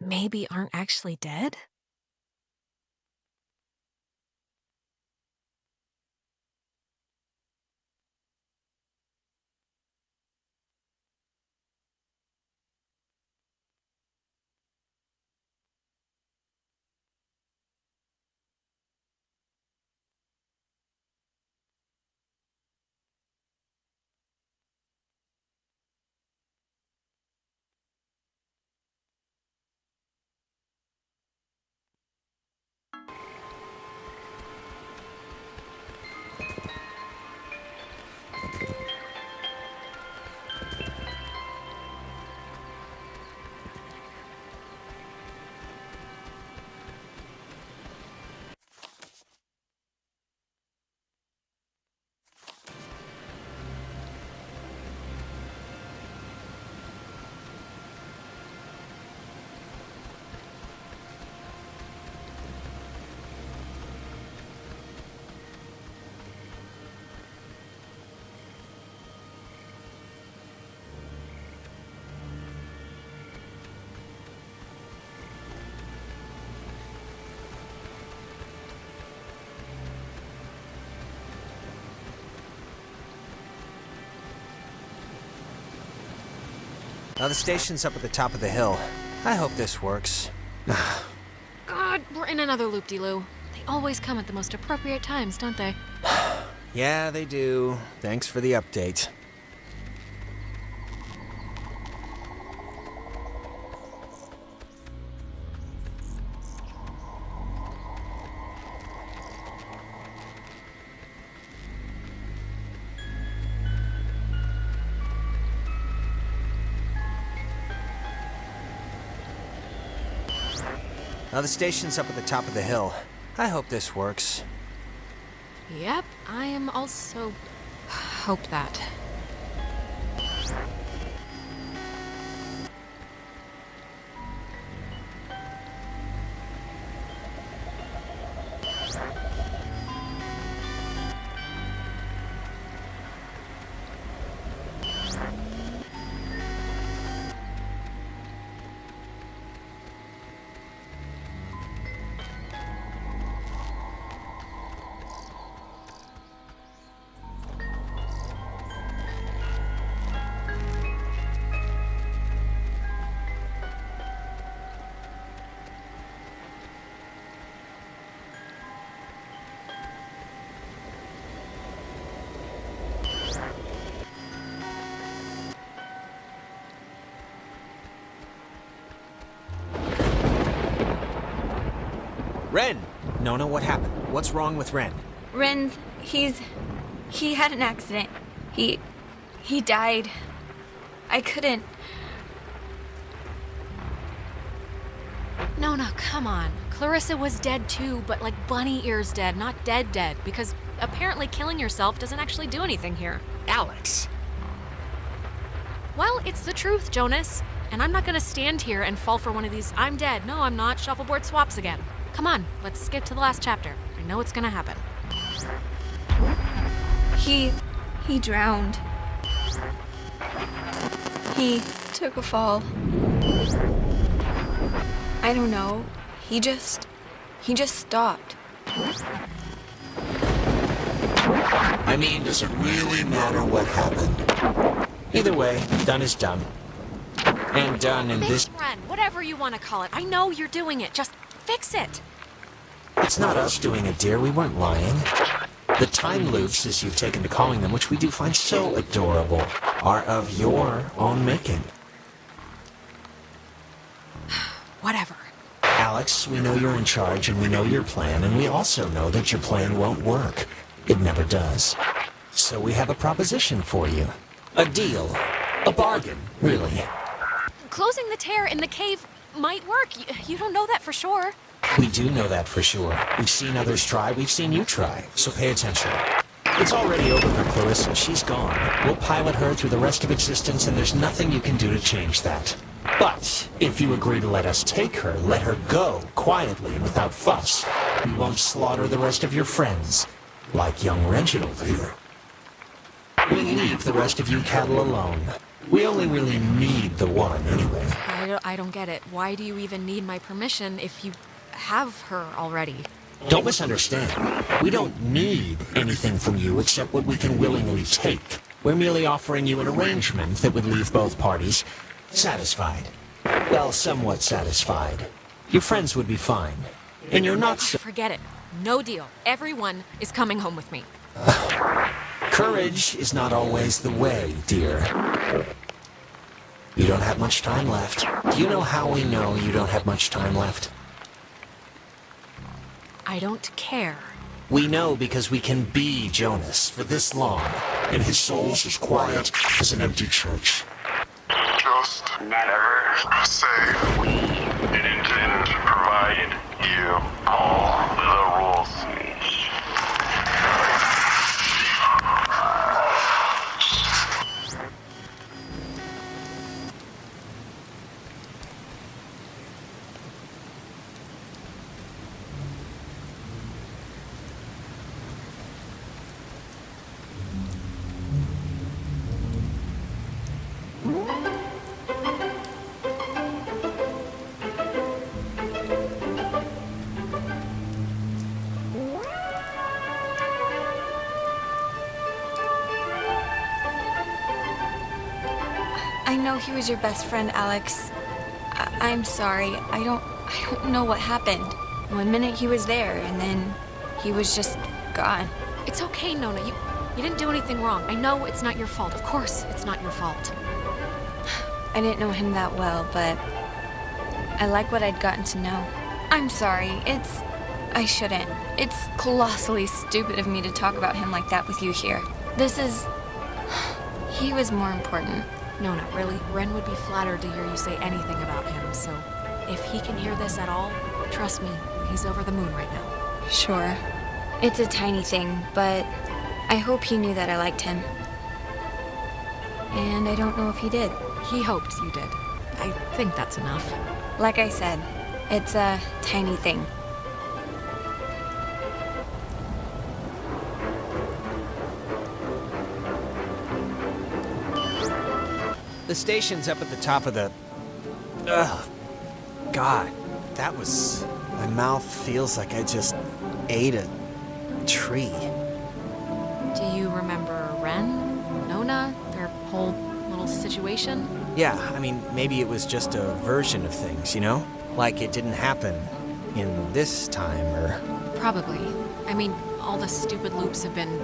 maybe aren't actually dead? Now the station's up at the top of the hill. I hope this works. God, we're in another loop-de-loo. They always come at the most appropriate times, don't they? Yeah, they do. Thanks for the update. Now the station's up at the top of the hill. I hope this works. Yep, I am also... hope that. Ren! Nona, what happened? What's wrong with Ren? Ren's, he had an accident. He died. I couldn't. No, come on. Clarissa was dead too, but like bunny ears dead, not dead, because apparently killing yourself doesn't actually do anything here. Alex! Well, it's the truth, Jonas. And I'm not gonna stand here and fall for one of these I'm dead, no I'm not, shuffleboard swaps again. Come on, let's skip to the last chapter. I know it's gonna happen. He drowned. He took a fall. I don't know. He just stopped. I mean, does it really matter what happened? Either way, done is done. And done in this... Ren, whatever you want to call it. I know you're doing it. Just fix it. It's not us doing it, dear. We weren't lying. The time loops, as you've taken to calling them, which we do find so adorable, are of your own making. Whatever. Alex, we know you're in charge and we know your plan, and we also know that your plan won't work. It never does. So we have a proposition for you. A deal. A bargain, really. Closing the tear in the cave might work. You don't know that for sure. We do know that for sure. We've seen others try, we've seen you try, so pay attention. It's already over for Clarissa, she's gone. We'll pilot her through the rest of existence, and there's nothing you can do to change that. But, if you agree to let us take her, let her go, quietly and without fuss. We won't slaughter the rest of your friends, like young Reginald here. We'll leave the rest of you cattle alone. We only really need the one anyway. I don't get it. Why do you even need my permission if you have her already? Don't misunderstand. We don't need anything from you except what we can willingly take. We're merely offering you an arrangement that would leave both parties satisfied. Well, somewhat satisfied. Your friends would be fine. And you're not so... Forget it. No deal. Everyone is coming home with me. Courage is not always the way, dear. You don't have much time left. Do you know how we know you don't have much time left? I don't care. We know because we can be Jonas for this long, and his soul's as quiet as an empty church. Just never say we didn't provide you all the rules. I know he was your best friend, Alex. I'm sorry. I don't know what happened. One minute he was there, and then he was just gone. It's okay, Nona. You didn't do anything wrong. I know it's not your fault. Of course, it's not your fault. I didn't know him that well, but I like what I'd gotten to know. I'm sorry. I shouldn't. It's colossally stupid of me to talk about him like that with you here. He was more important. No, not really. Ren would be flattered to hear you say anything about him, so if he can hear this at all, trust me, he's over the moon right now. Sure. It's a tiny thing, but I hope he knew that I liked him. And I don't know if he did. He hoped you did. I think that's enough. Like I said, it's a tiny thing. The station's up at the top of the... Ugh. God, that was... My mouth feels like I just ate a tree. Do you remember Ren? Nona? Their whole little situation? Yeah, I mean, maybe it was just a version of things, you know? Like it didn't happen in this time, or... Probably. I mean, all the stupid loops have been...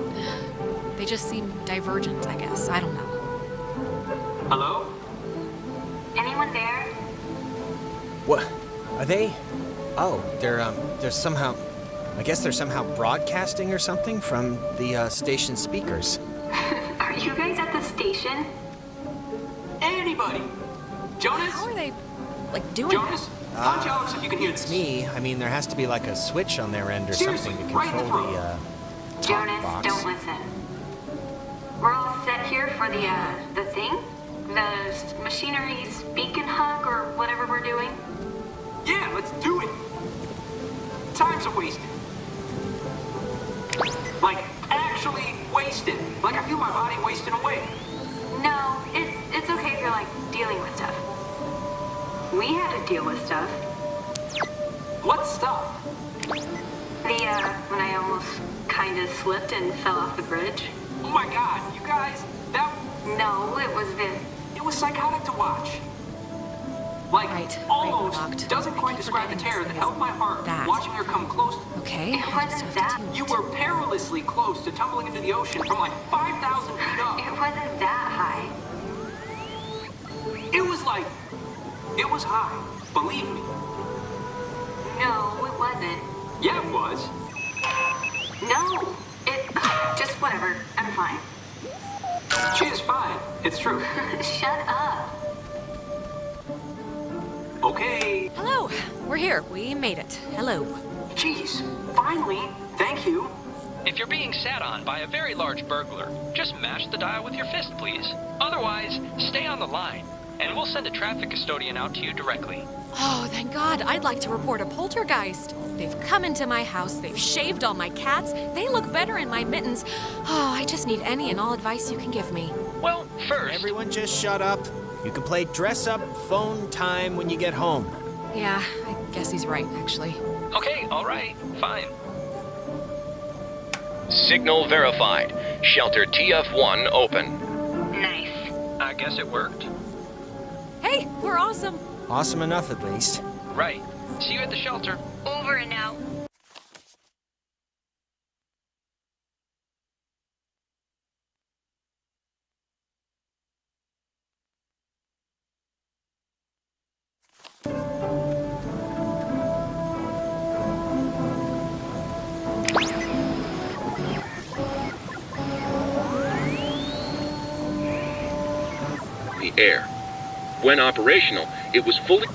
They just seem divergent, I guess. I don't know. Hello? Anyone there? What? Are they? Oh, they're somehow... I guess they're somehow broadcasting or something from the station speakers. Are you guys at the station? Anybody? Jonas? How are they, doing Jonas? Punch Alex if you can hear It's this. me. I mean, there has to be like a switch on their end or Seriously, something to right in the control the, talk Jonas, box. don't listen. We're all set here for the thing? The machinery speak and hug or whatever we're doing? Yeah, let's do it. Time's a wasted. Like, actually wasted. Like I feel my body wasting away. No, it's okay if you're dealing with stuff. We had to deal with stuff. What stuff? When I almost kinda slipped and fell off the bridge. Oh my god, you guys, that... No, it was It was psychotic to watch. Like, almost doesn't quite describe the terror that held my heart watching her come close. Okay. It wasn't that. You were perilously close to tumbling into the ocean from 5,000 feet up. It wasn't that high. It was high. Believe me. No, it wasn't. Yeah, it was. No, just whatever. I'm fine. She is fine. It's true. Shut up. Okay. Hello. We're here. We made it. Hello. Jeez. Finally. Thank you. If you're being sat on by a very large burglar, just mash the dial with your fist, please. Otherwise, stay on the line, and we'll send a traffic custodian out to you directly. Oh, thank God. I'd like to report a poltergeist. They've come into my house. They've shaved all my cats. They look better in my mittens. Oh, I just need any and all advice you can give me. Well, first... Everyone just shut up. You can play dress-up phone time when you get home. Yeah, I guess he's right, actually. Okay, all right, fine. Signal verified. Shelter TF1 open. Nice. I guess it worked. Hey, we're awesome. Awesome enough, at least. Right. See you at the shelter. Over and out. The air. When operational, it was fully...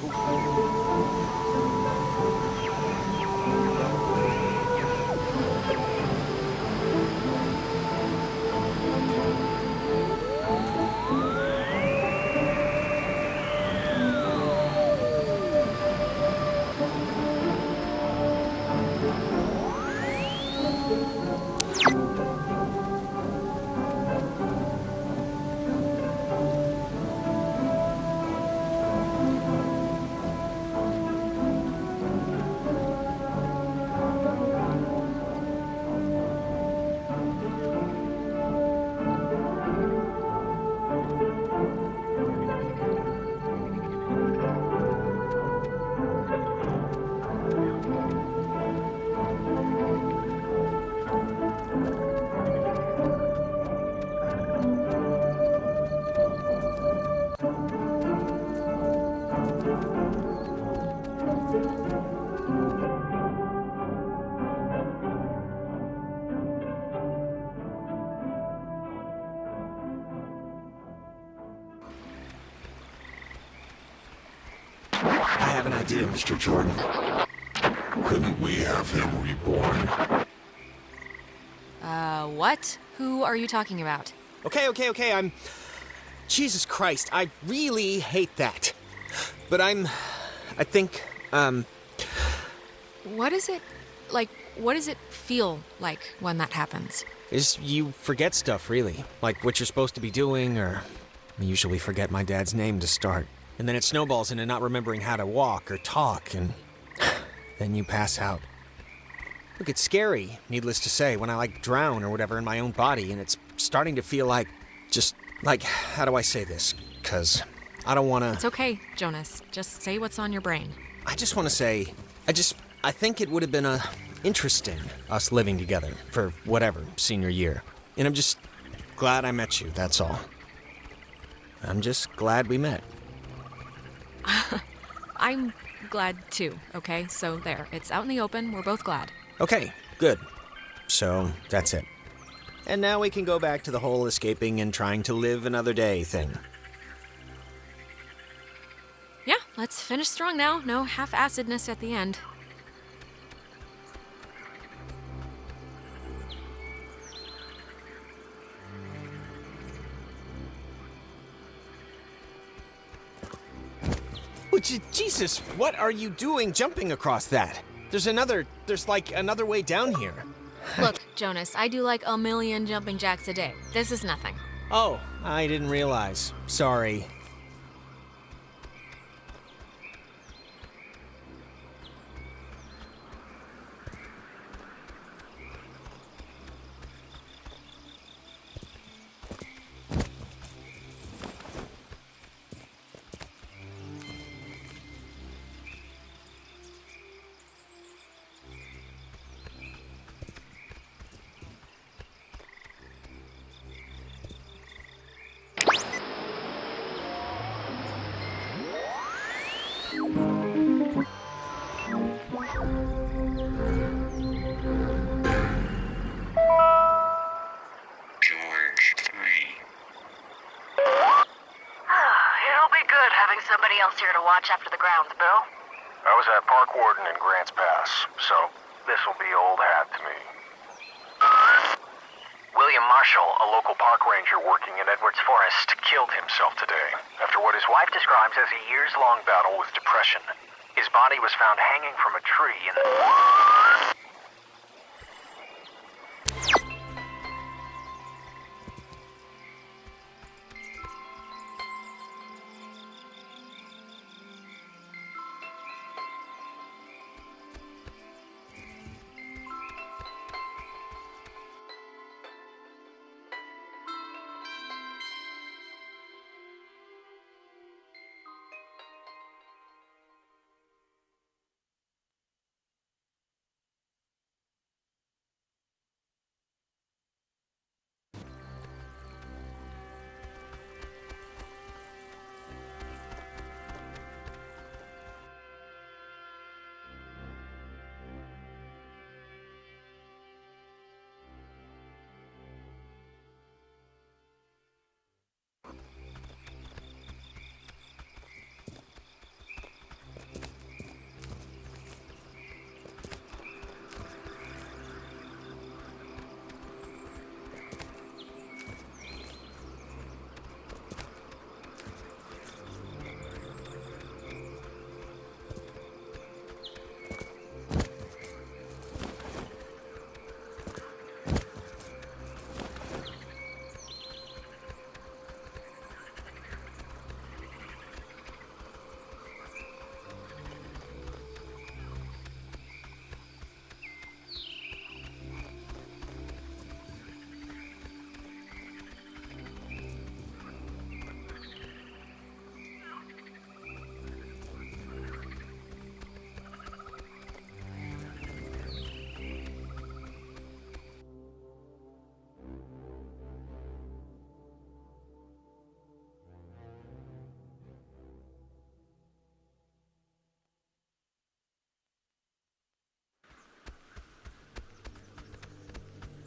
I have an idea, Mr. Jordan. Couldn't we have him reborn? What? Who are you talking about? Okay, I'm... Jesus Christ, I really hate that. But I think, What is it, what does it feel like when that happens? is you forget stuff, really. Like what you're supposed to be doing, or... I usually forget my dad's name to start. And then it snowballs into not remembering how to walk or talk, and... then you pass out. Look, it's scary, needless to say, when I, drown or whatever in my own body, and it's starting to feel like... just, how do I say this? 'Cause I don't wanna... It's okay, Jonas. Just say what's on your brain. I just want to say, I think it would have been interesting, us living together for whatever, senior year. And I'm just glad I met you, that's all. I'm just glad we met. I'm glad too, okay? So there, it's out in the open. We're both glad. Okay, good. So, that's it. And now we can go back to the whole escaping and trying to live another day thing. Yeah, let's finish strong now. No half-acidness at the end. Jesus, what are you doing jumping across that? There's another way down here. Look, Jonas, I do like 1,000,000 jumping jacks a day. This is nothing. Oh, I didn't realize. Sorry. Somebody else here to watch after the grounds, Bill? I was at Park Warden in Grants Pass, so this'll be old hat to me. William Marshall, a local park ranger working in Edwards Forest, killed himself today after what his wife describes as a years-long battle with depression. His body was found hanging from a tree in the...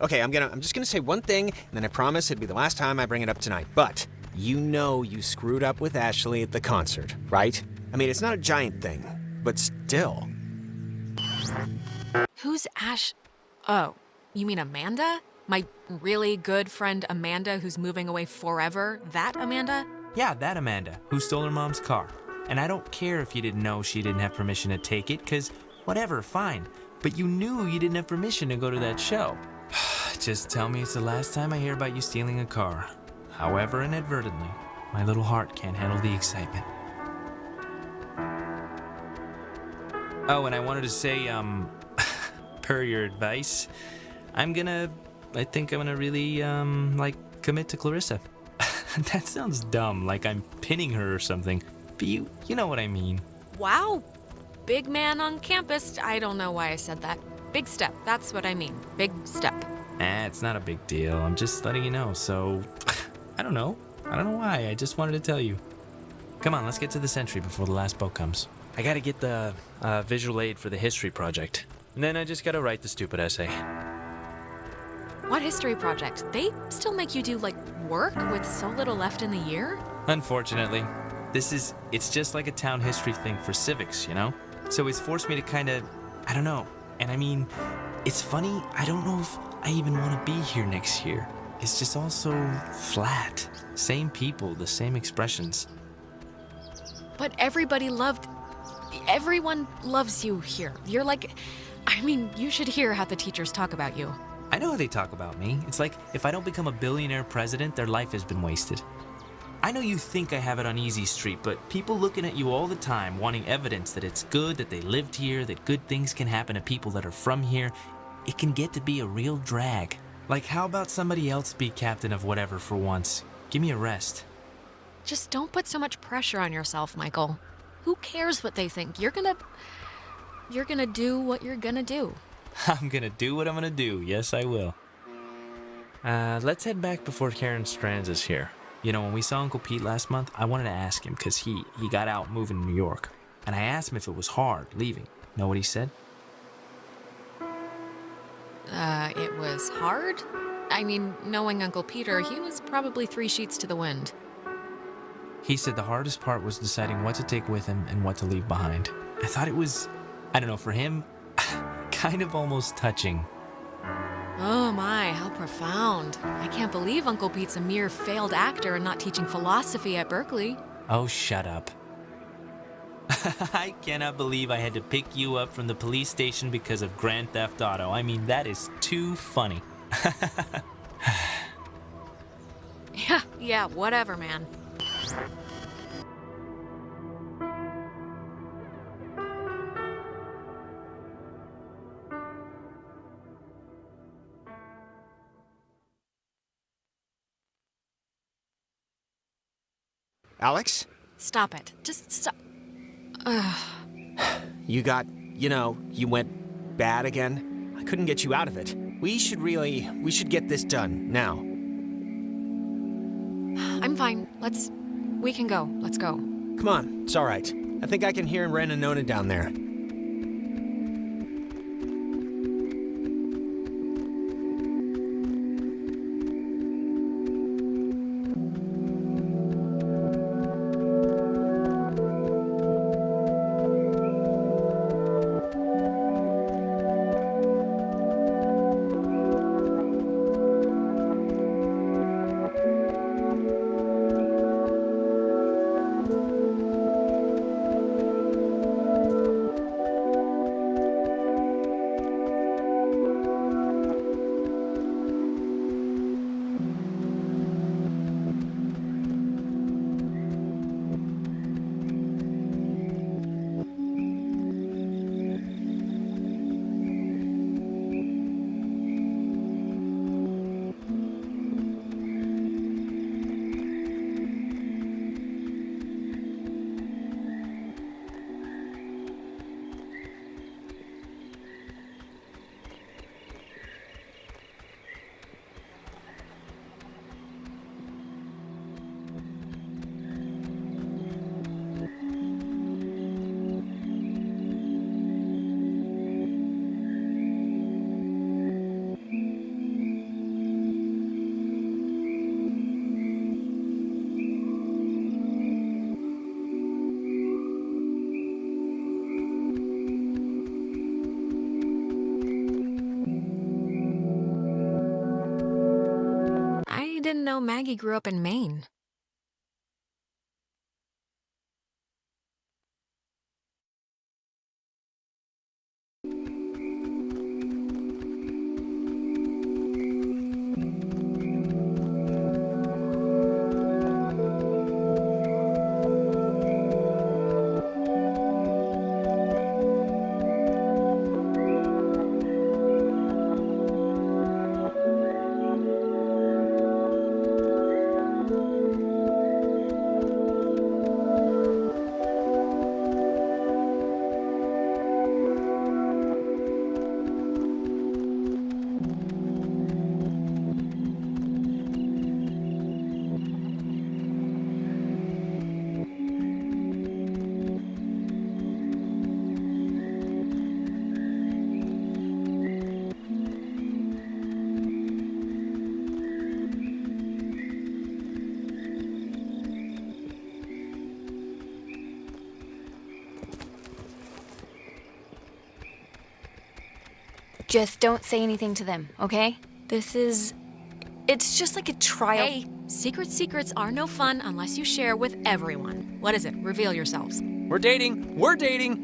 Okay, I'm just gonna say one thing, and then I promise it'll be the last time I bring it up tonight. But you know you screwed up with Ashley at the concert, right? I mean, it's not a giant thing, but still. Who's Ash? Oh, you mean Amanda? My really good friend Amanda who's moving away forever? That Amanda? Yeah, that Amanda, who stole her mom's car. And I don't care if you didn't know she didn't have permission to take it, because whatever, fine. But you knew you didn't have permission to go to that show. Just tell me it's the last time I hear about you stealing a car. However inadvertently, my little heart can't handle the excitement. Oh, and I wanted to say, per your advice, I think I'm gonna really, commit to Clarissa. That sounds dumb, like I'm pinning her or something. But you know what I mean. Wow. Big man on campus. I don't know why I said that. Big step. That's what I mean. Big step. It's not a big deal. I'm just letting you know, so... I don't know why. I just wanted to tell you. Come on, let's get to the Sentry before the last boat comes. I gotta get the visual aid for the history project. And then I just gotta write the stupid essay. What history project? They still make you do, work with so little left in the year? Unfortunately. It's just like a town history thing for civics, you know? So it's forced me to I don't know. And I mean, it's funny, I don't know if I even want to be here next year. It's just all so flat. Same people, the same expressions. But everyone loves you here. You're you should hear how the teachers talk about you. I know how they talk about me. It's like, if I don't become a billionaire president, their life has been wasted. I know you think I have it on easy street, but people looking at you all the time, wanting evidence that it's good, that they lived here, that good things can happen to people that are from here, it can get to be a real drag. Like, how about somebody else be captain of whatever for once? Give me a rest. Just don't put so much pressure on yourself, Michael. Who cares what they think? You're gonna do what you're gonna do. I'm gonna do what I'm gonna do. Yes, I will. Let's head back before Karen Strands is here. You know, when we saw Uncle Pete last month, I wanted to ask him because he got out moving to New York. And I asked him if it was hard leaving. Know what he said? It was hard? I mean, knowing Uncle Peter, he was probably 3 sheets to the wind. He said the hardest part was deciding what to take with him and what to leave behind. I thought it was, I don't know, for him, kind of almost touching. Oh my, how profound. I can't believe Uncle Pete's a mere failed actor and not teaching philosophy at Berkeley. Oh, shut up. I cannot believe I had to pick you up from the police station because of Grand Theft Auto. I mean, that is too funny. Yeah, whatever, man. Alex? Stop it. Just stop. You went bad again. I couldn't get you out of it. We should get this done, now. I'm fine. We can go. Let's go. Come on, it's all right. I think I can hear Ren and Nona down there. even know Maggie grew up in Maine. Just don't say anything to them, okay? It's just like a trial. Hey, secrets are no fun unless you share with everyone. What is it? Reveal yourselves. We're dating.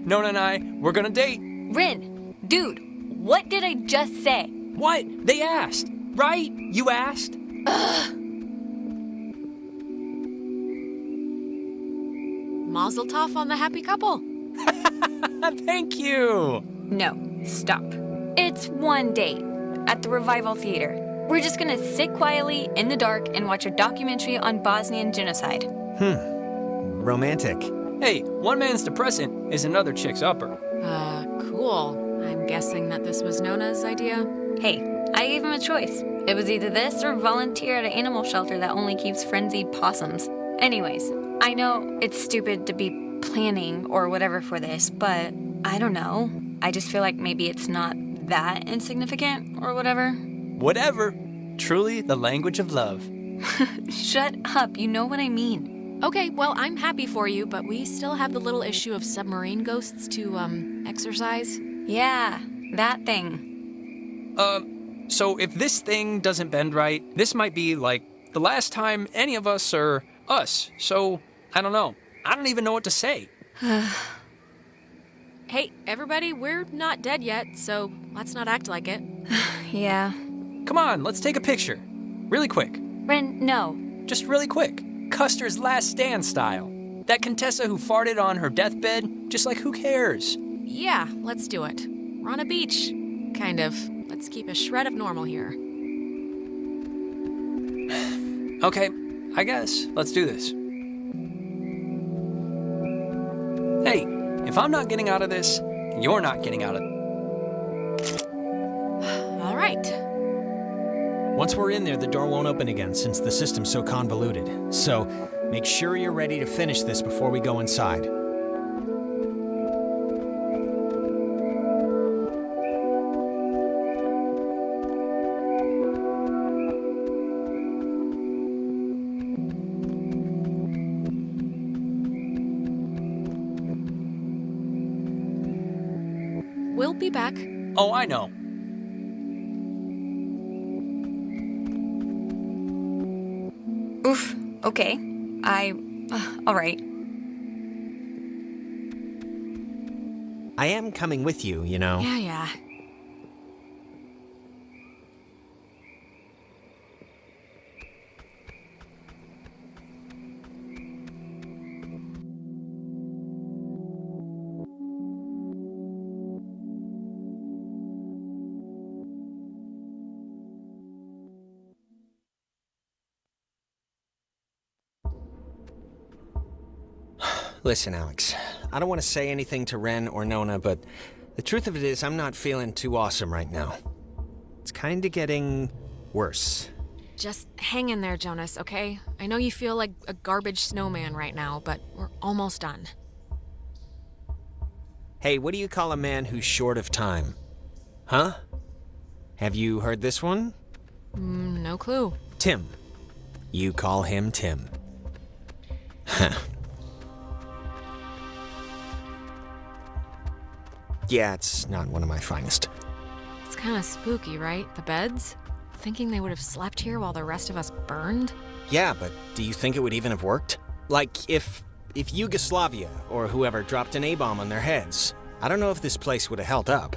Nona and I, we're gonna date. Rin, dude, what did I just say? What? They asked, right? You asked? Ugh. Mazel tov on the happy couple. Thank you. No, stop. It's one date at the Revival Theater. We're just gonna sit quietly in the dark and watch a documentary on Bosnian genocide. Romantic. Hey, one man's depressant is another chick's upper. Cool. I'm guessing that this was Nona's idea. Hey, I gave him a choice. It was either this or volunteer at an animal shelter that only keeps frenzied possums. Anyways, I know it's stupid to be planning or whatever for this, but I don't know. I just feel like maybe it's not that insignificant or whatever. Whatever. Truly the language of love. Shut up, you know what I mean. Okay, well, I'm happy for you, but we still have the little issue of submarine ghosts to, exercise. Yeah, that thing. So if this thing doesn't bend right, this might be, like, the last time any of us are us. So, I don't know. I don't even know what to say. Hey, everybody, we're not dead yet, so let's not act like it. Yeah. Come on, let's take a picture. Really quick. Ren, no. Just really quick. Custer's Last Stand style. That Contessa who farted on her deathbed, just like who cares? Yeah, let's do it. We're on a beach. Kind of. Let's keep a shred of normal here. Okay, I guess. Let's do this. Hey, if I'm not getting out of this, you're not getting out of it. All right. Once we're in there, the door won't open again since the system's so convoluted. So, make sure you're ready to finish this before we go inside. We'll be back. Oh, I know. Oof, okay. All right. I am coming with you, you know. Yeah. Listen, Alex, I don't want to say anything to Ren or Nona, but the truth of it is I'm not feeling too awesome right now. It's kind of getting worse. Just hang in there, Jonas, okay? I know you feel like a garbage snowman right now, but we're almost done. Hey, what do you call a man who's short of time? Huh? Have you heard this one? No clue. Tim. You call him Tim. Huh. Yeah, it's not one of my finest. It's kind of spooky, right? The beds? thinking they would have slept here while the rest of us burned? Yeah, but do you think it would even have worked? Like, if Yugoslavia or whoever dropped an A-bomb on their heads, I don't know if this place would have held up.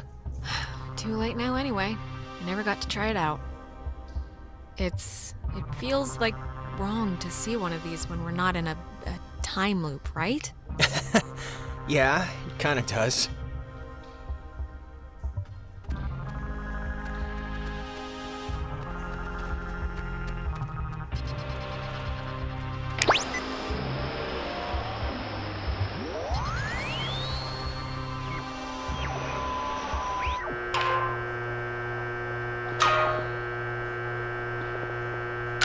Too late now anyway. I never got to try it out. It feels like wrong to see one of these when we're not in a time loop, right? Yeah, it kinda does.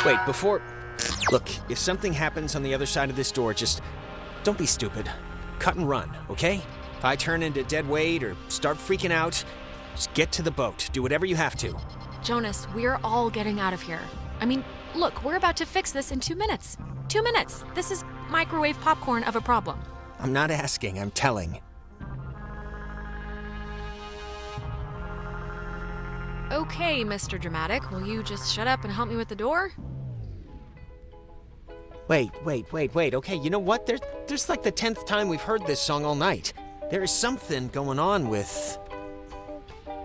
Wait, before... Look, if something happens on the other side of this door, just don't be stupid. Cut and run, okay? If I turn into dead weight or start freaking out, just get to the boat. Do whatever you have to. Jonas, we're all getting out of here. I mean, look, we're about to fix this in 2 minutes. 2 minutes. This is microwave popcorn of a problem. I'm not asking, I'm telling. Okay, Mr. Dramatic, will you just shut up and help me with the door? Wait. Okay, you know what? There's like the 10th time we've heard this song all night. There is something going on with...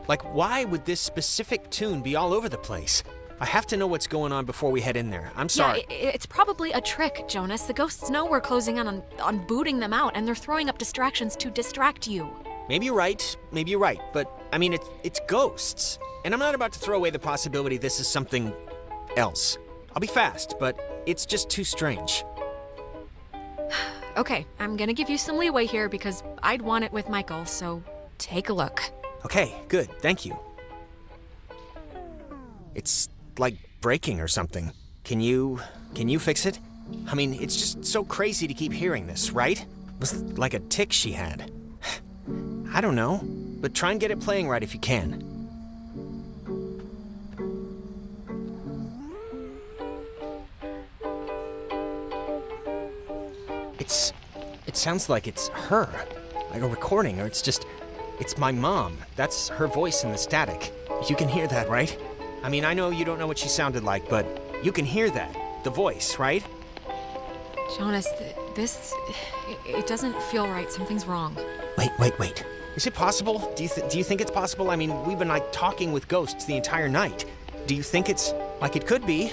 Like, why would this specific tune be all over the place? I have to know what's going on before we head in there. I'm sorry. Yeah, it's probably a trick, Jonas. The ghosts know we're closing in on booting them out, and they're throwing up distractions to distract you. Maybe you're right, but, I mean, it's ghosts. And I'm not about to throw away the possibility this is something else. I'll be fast, but it's just too strange. Okay, I'm gonna give you some leeway here because I'd want it with Michael, so take a look. Okay, good, thank you. It's like breaking or something. Can you fix it? I mean, it's just so crazy to keep hearing this, right? It was like a tick she had. I don't know, but try and get it playing right if you can. It sounds like it's her, like a recording, or it's my mom. That's her voice in the static. You can hear that, right? I mean, I know you don't know what she sounded like, but you can hear that, the voice, right? Jonas, it doesn't feel right. Something's wrong. Wait. Is it possible? Do you think it's possible? I mean, we've been like talking with ghosts the entire night. Do you think it's like it could be,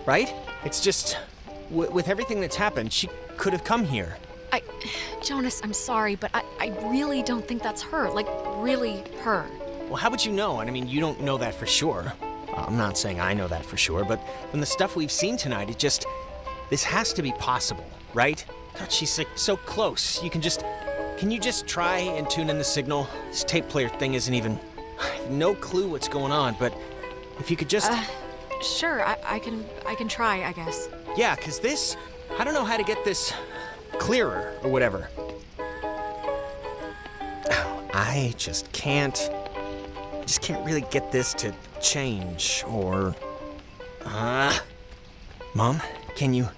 right? It's just, with everything that's happened, she could have come here. Jonas, I'm sorry, but I really don't think that's her. Like, really her. Well, how would you know? I mean, you don't know that for sure. I'm not saying I know that for sure, but from the stuff we've seen tonight, this has to be possible, right? God, she's like so close. Can you just try and tune in the signal? This tape player thing isn't even, I have no clue what's going on, but if you could just... Sure, I can try, I guess. Yeah, 'cause this, I don't know how to get this clearer or whatever. I just can't really get this to change or... Mom, can you...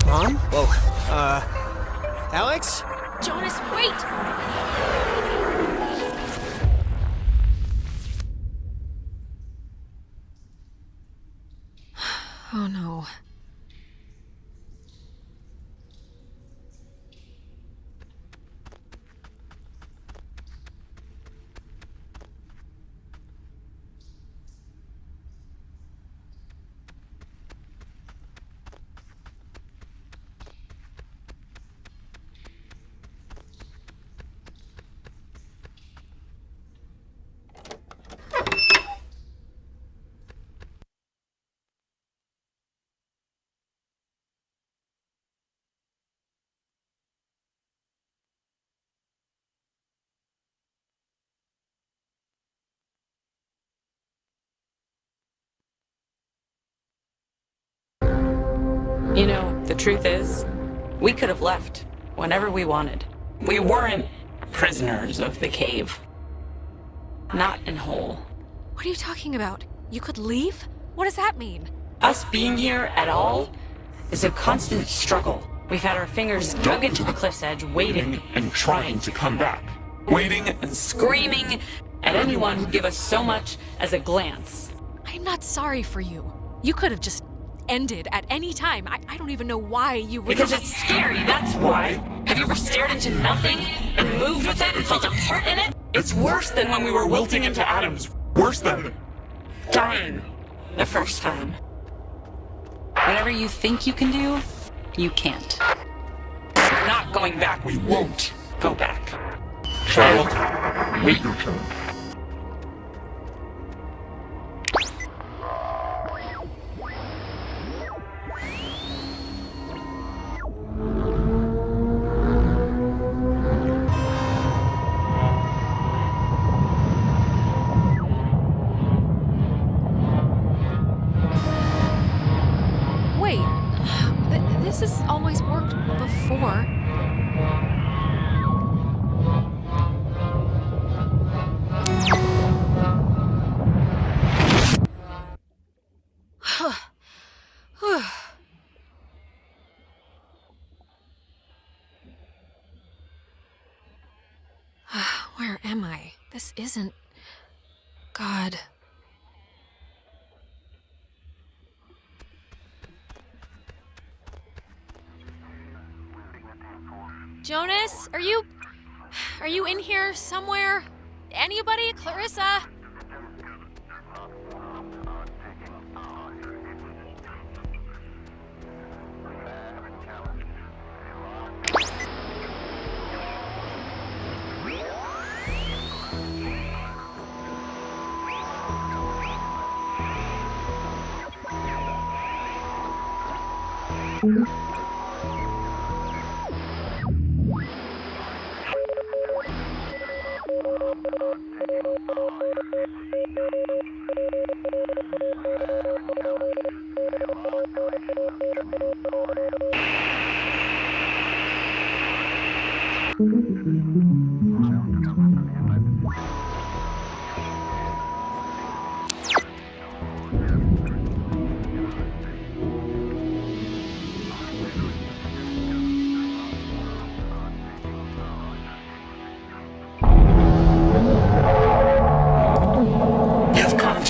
Mom? Whoa, Alex? Jonas, wait! Oh no. You know, the truth is, we could have left whenever we wanted. We weren't prisoners of the cave. Not in whole. What are you talking about? You could leave? What does that mean? Us being here at all is a constant struggle. We've had our fingers dug into the cliff's edge, waiting and trying to come back. Waiting and screaming at anyone who'd give us so much as a glance. I'm not sorry for you. You could have just ended at any time. I don't even know why you would. Because it's scary, that's why. Have you ever stared into nothing and moved with it and felt a part in it? It's worse than when we were wilting into atoms. Worse than dying the first time. Whatever you think you can do, you can't. We're not going back. We won't go back. Child, wait your turn. This has always worked before. Where am I? This isn't... God... Jonas, are you in here somewhere? Anybody? Clarissa?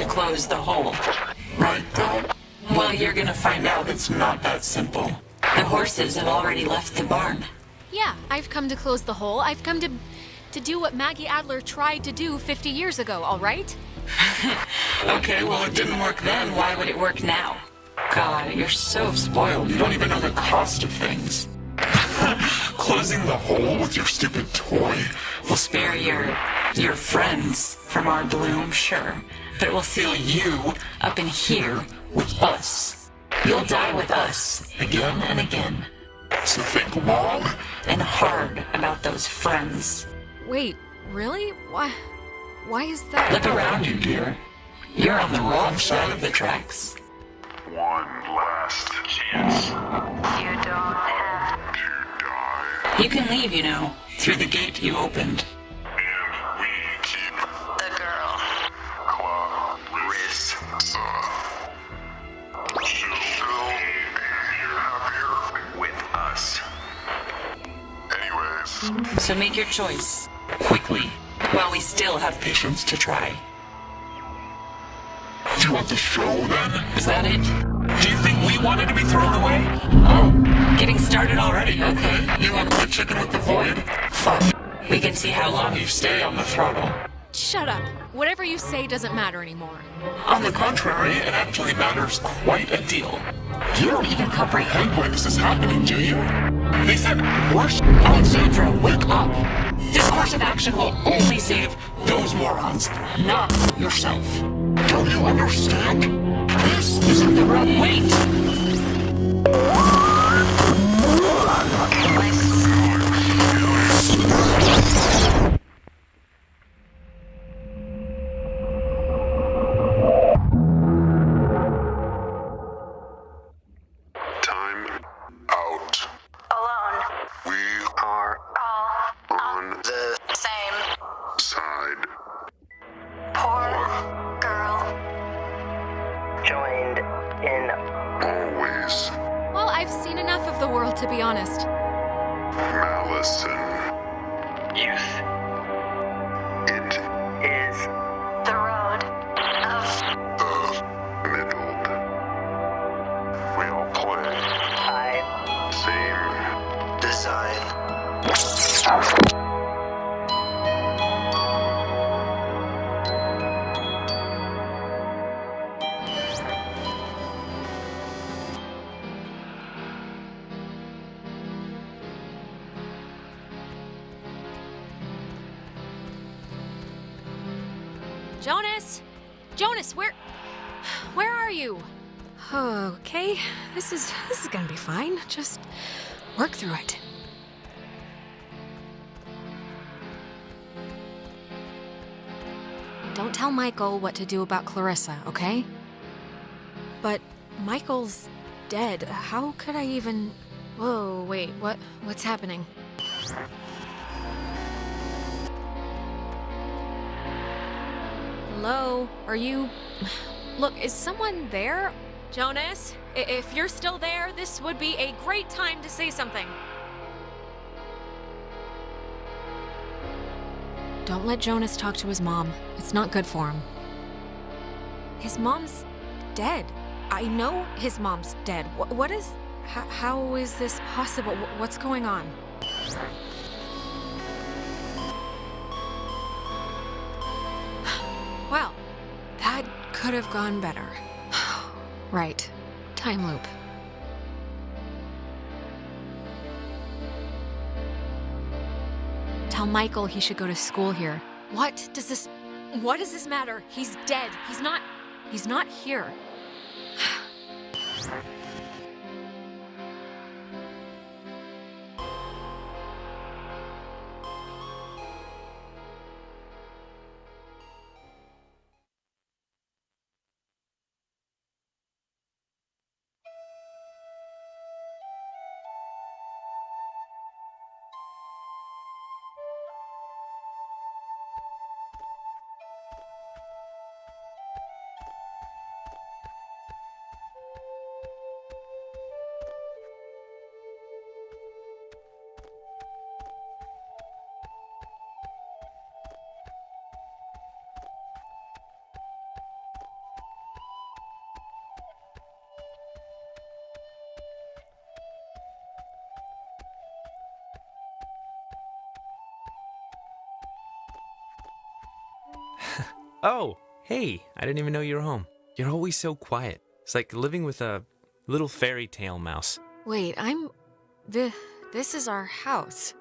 Close the hole. Right, girl? Well, you're gonna find out. It's not that simple. The horses have already left the barn. Yeah, I've come to close the hole. I've come to do what Maggie Adler tried to do 50 years ago, all right? Okay, well, it didn't work then. Why would it work now? God, you're so spoiled. You don't even know the cost of things. Closing the hole with your stupid toy will spare your friends from our gloom, sure. But it will seal you up in here with us. You'll die with us again and again. So think long and hard about those friends. Wait, really? Why is that? Look around you, dear. You're on the wrong side of the tracks. One last chance. You don't have to die. You can leave, you know, through the gate you opened. And we keep the girl. Clarissa. She'll be happier with us. Anyways. So make your choice. Quickly. While we still have patience to try. Do you want the show, then? Is that it? Do you think we wanted to be thrown away? Oh, getting started already. Okay, you want to play chicken with the void? Fine. We can see how long you stay on the throttle. Shut up. Whatever you say doesn't matter anymore. On the contrary, it actually matters quite a deal. You don't even comprehend why this is happening, do you? They said worse. Alexandra, wake up! This course of action will only save those morons, not yourself. Don't you understand? This isn't the right. Wait! Time I've seen enough of the world, to be honest. Malice and Youth. it Is the road of middled. We all play. Same Design. Jonas! Jonas, where are you? Okay, this is gonna be fine. Just work through it. Don't tell Michael what to do about Clarissa, okay? But Michael's dead. How could I even... Whoa, wait, what's happening? Hello? Are you... Look, is someone there? Jonas, if you're still there, this would be a great time to say something. Don't let Jonas talk to his mom. It's not good for him. His mom's dead. I know his mom's dead. What is... How is this possible? What's going on? Well, that could have gone better. Right. Time loop. Tell Michael he should go to school here. What does this matter? He's dead. He's not here. Oh, hey, I didn't even know you were home. You're always so quiet. It's like living with a little fairy tale mouse. Wait, this is our house.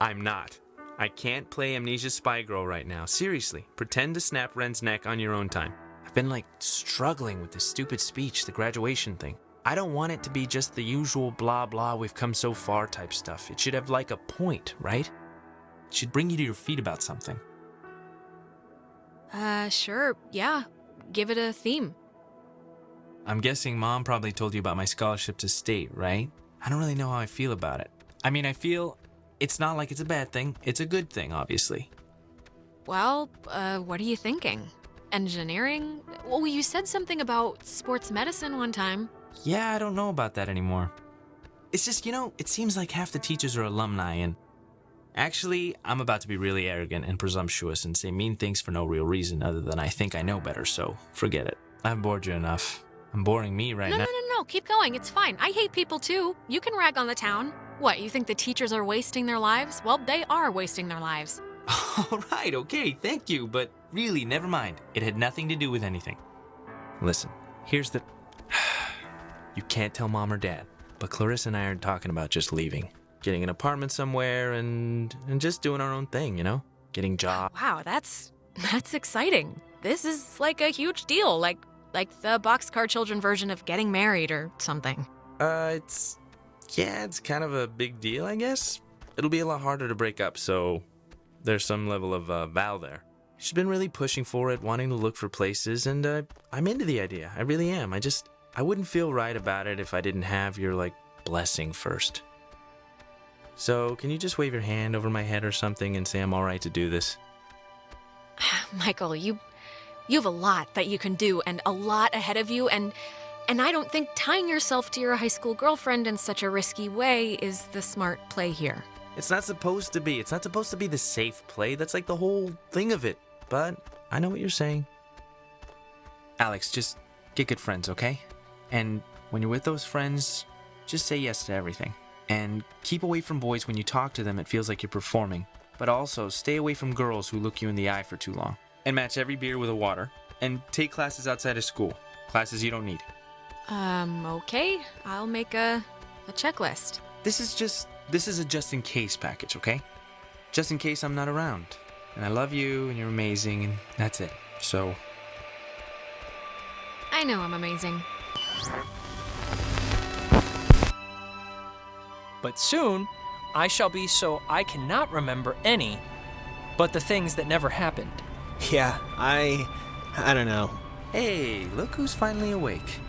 I'm not. I can't play Amnesia Spy Girl right now. Seriously, pretend to snap Ren's neck on your own time. I've been struggling with this stupid speech, the graduation thing. I don't want it to be just the usual blah blah we've come so far type stuff. It should have a point, right? It should bring you to your feet about something. Sure, yeah. Give it a theme. I'm guessing Mom probably told you about my scholarship to state, right? I don't really know how I feel about it. I mean, I feel it's not like it's a bad thing. It's a good thing, obviously. Well, what are you thinking? Engineering? Well, you said something about sports medicine one time. Yeah, I don't know about that anymore. It's just, it seems like half the teachers are alumni, and actually, I'm about to be really arrogant and presumptuous and say mean things for no real reason other than I think I know better, so forget it. I've bored you enough. I'm boring me right now. No, keep going. It's fine. I hate people too. You can rag on the town. What, you think the teachers are wasting their lives? Well, they are wasting their lives. All right, okay, thank you, but really, never mind. It had nothing to do with anything. Listen, here's the... You can't tell Mom or Dad, but Clarissa and I are talking about just leaving. Getting an apartment somewhere and just doing our own thing, Getting jobs. Wow, that's exciting. This is like a huge deal, like the Boxcar Children version of getting married or something. It's kind of a big deal, I guess. It'll be a lot harder to break up, so there's some level of vow there. She's been really pushing for it, wanting to look for places, and I'm into the idea. I really am. I wouldn't feel right about it if I didn't have your, blessing first. So, can you just wave your hand over my head or something and say I'm all right to do this? Michael, you have a lot that you can do and a lot ahead of you, and And I don't think tying yourself to your high school girlfriend in such a risky way is the smart play here. It's not supposed to be. It's not supposed to be the safe play. That's like the whole thing of it. But I know what you're saying. Alex, just get good friends, okay? And when you're with those friends, just say yes to everything. And keep away from boys when you talk to them. It feels like you're performing. But also, stay away from girls who look you in the eye for too long. And match every beer with a water. And take classes outside of school. Classes you don't need. Okay. I'll make a checklist. This is a just in case package, okay? Just in case I'm not around. And I love you, and you're amazing, and that's it. So... I know I'm amazing. But soon, I shall be so I cannot remember any but the things that never happened. Yeah, I don't know. Hey, look who's finally awake.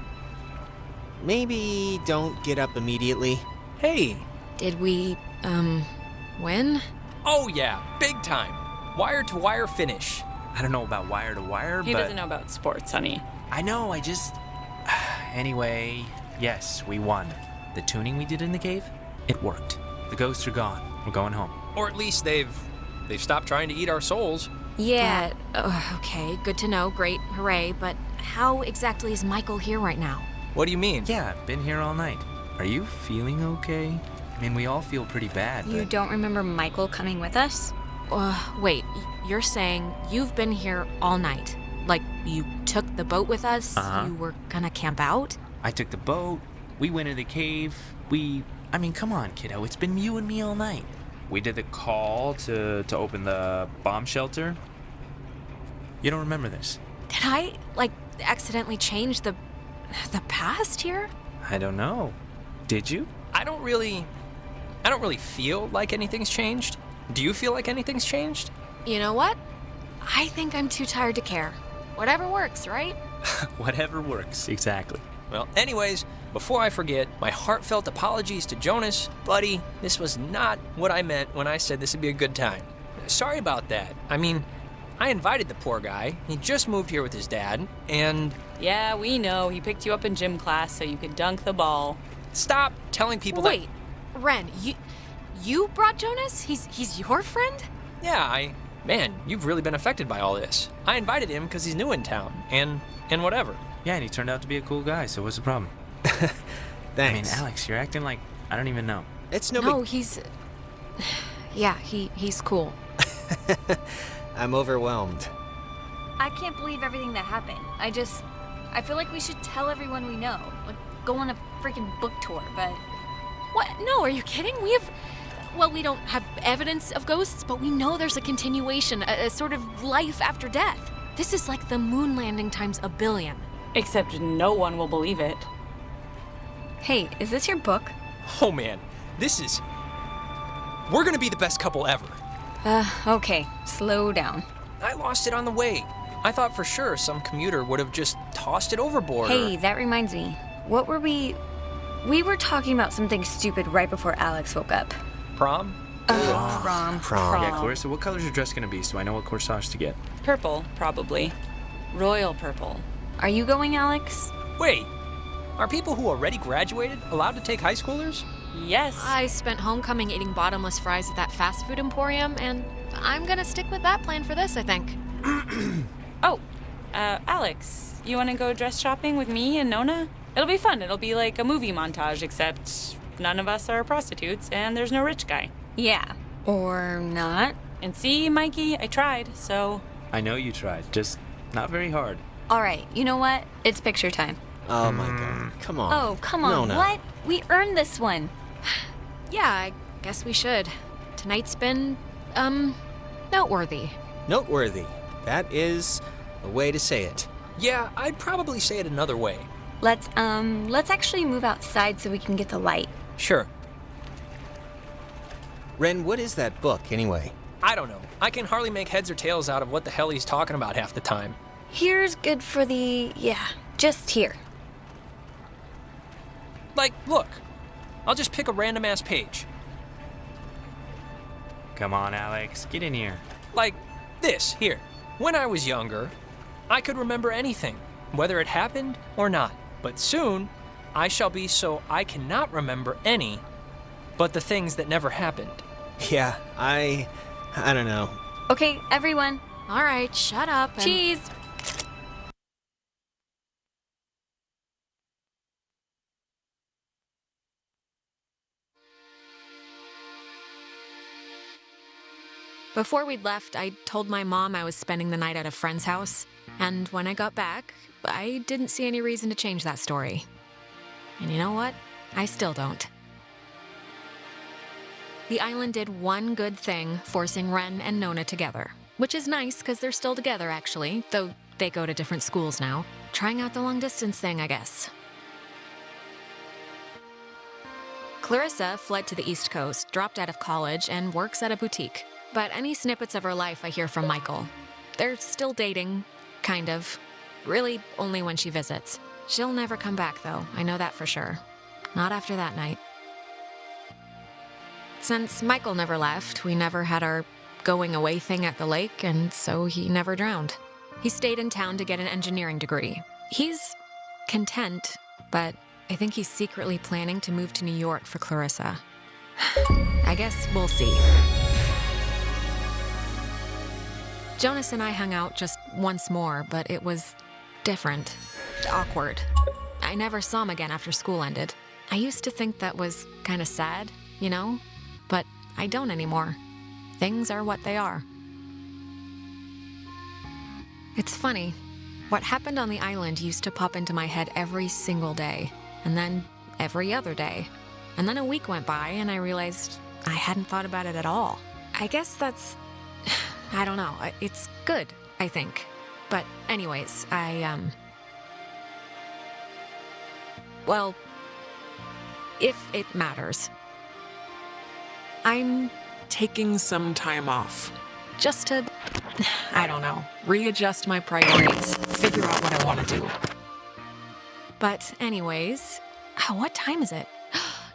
Maybe don't get up immediately. Hey! Did we, win? Oh yeah, big time. Wire to wire finish. I don't know about wire to wire, He but... doesn't know about sports, honey. I know, I just... Anyway, yes, we won. The tuning we did in the cave, it worked. The ghosts are gone. We're going home. Or at least they've stopped trying to eat our souls. Yeah, okay, good to know, great, hooray, but how exactly is Michael here right now? What do you mean? Yeah, I've been here all night. Are you feeling okay? I mean, we all feel pretty bad, You but... don't remember Michael coming with us? Wait, you're saying you've been here all night? Like, you took the boat with us? Uh-huh. You were gonna camp out? I took the boat, we went in the cave, I mean, come on, kiddo, it's been you and me all night. We did the call to open the bomb shelter. You don't remember this? Did I, accidentally change the past here? I don't know. Did you? I don't really feel like anything's changed. Do you feel like anything's changed? You know what? I think I'm too tired to care. Whatever works, right? Whatever works, exactly. Well, anyways, before I forget, my heartfelt apologies to Jonas. Buddy, this was not what I meant when I said this would be a good time. Sorry about that. I mean, I invited the poor guy. He just moved here with his dad, and... Yeah, we know. He picked you up in gym class so you could dunk the ball. Stop telling people Wait, Ren, you brought Jonas? He's your friend? Yeah, Man, you've really been affected by all this. I invited him because he's new in town, and whatever. Yeah, and he turned out to be a cool guy, so what's the problem? Thanks. I mean, Alex, you're acting like I don't even know. It's No, he's... Yeah, he's cool. I'm overwhelmed. I can't believe everything that happened. I feel like we should tell everyone we know. Like, go on a freaking book tour, but... What? No, are you kidding? We don't have evidence of ghosts, but we know there's a continuation, a sort of life after death. This is like the moon landing times a billion. Except no one will believe it. Hey, is this your book? Oh man, we're gonna be the best couple ever. Okay, slow down. I lost it on the way. I thought for sure some commuter would have just tossed it overboard. Hey, that reminds me. What were we were talking about something stupid right before Alex woke up. Prom? Prom. Yeah, Clarissa, what color's your dress gonna be so I know what corsage to get? Purple, probably. Royal purple. Are you going, Alex? Wait, are people who already graduated allowed to take high schoolers? Yes. I spent homecoming eating bottomless fries at that fast food emporium, and I'm gonna stick with that plan for this, I think. Alex, you wanna go dress shopping with me and Nona? It'll be fun. It'll be like a movie montage, except none of us are prostitutes and there's no rich guy. Yeah. Or not. And see, Mikey, I tried, so... I know you tried, just not very hard. All right, you know what? It's picture time. Oh my god, come on. Oh, come on, Nona. what? We earned this one. Yeah, I guess we should. Tonight's been, noteworthy. Noteworthy. That is a way to say it. Yeah, I'd probably say it another way. Let's actually move outside so we can get the light. Sure. Ren, what is that book, anyway? I don't know. I can hardly make heads or tails out of what the hell he's talking about half the time. Here's good for just here. Like, look. I'll just pick a random-ass page. Come on, Alex, get in here. Like this, here. When I was younger, I could remember anything, whether it happened or not. But soon, I shall be so I cannot remember any but the things that never happened. Yeah, I don't know. Okay, everyone. All right, shut up. And... Cheese! Before we'd left, I told my mom I was spending the night at a friend's house, and when I got back, I didn't see any reason to change that story. And you know what? I still don't. The island did one good thing, forcing Ren and Nona together, which is nice because they're still together, actually, though they go to different schools now. Trying out the long-distance thing, I guess. Clarissa fled to the East Coast, dropped out of college, and works at a boutique. But any snippets of her life I hear from Michael. They're still dating, kind of. Really, only when she visits. She'll never come back, though. I know that for sure. Not after that night. Since Michael never left, we never had our going away thing at the lake, and so he never drowned. He stayed in town to get an engineering degree. He's content, but I think he's secretly planning to move to New York for Clarissa. I guess we'll see. Jonas and I hung out just once more, but it was different, awkward. I never saw him again after school ended. I used to think that was kind of sad, you know? But I don't anymore. Things are what they are. It's funny. What happened on the island used to pop into my head every single day, and then every other day. And then a week went by, and I realized I hadn't thought about it at all. I guess that's... I don't know. It's good, I think. But anyways, well, if it matters, I'm taking some time off. Just to, I don't know, readjust my priorities, figure out what I want to do. But anyways, what time is it?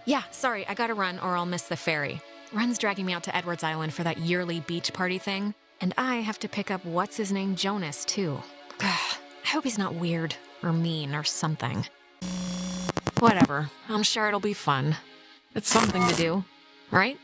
Yeah, sorry, I gotta run or I'll miss the ferry. Ren's dragging me out to Edwards Island for that yearly beach party thing. And I have to pick up what's-his-name Jonas, too. I hope he's not weird or mean or something. Whatever. I'm sure it'll be fun. It's something to do, right?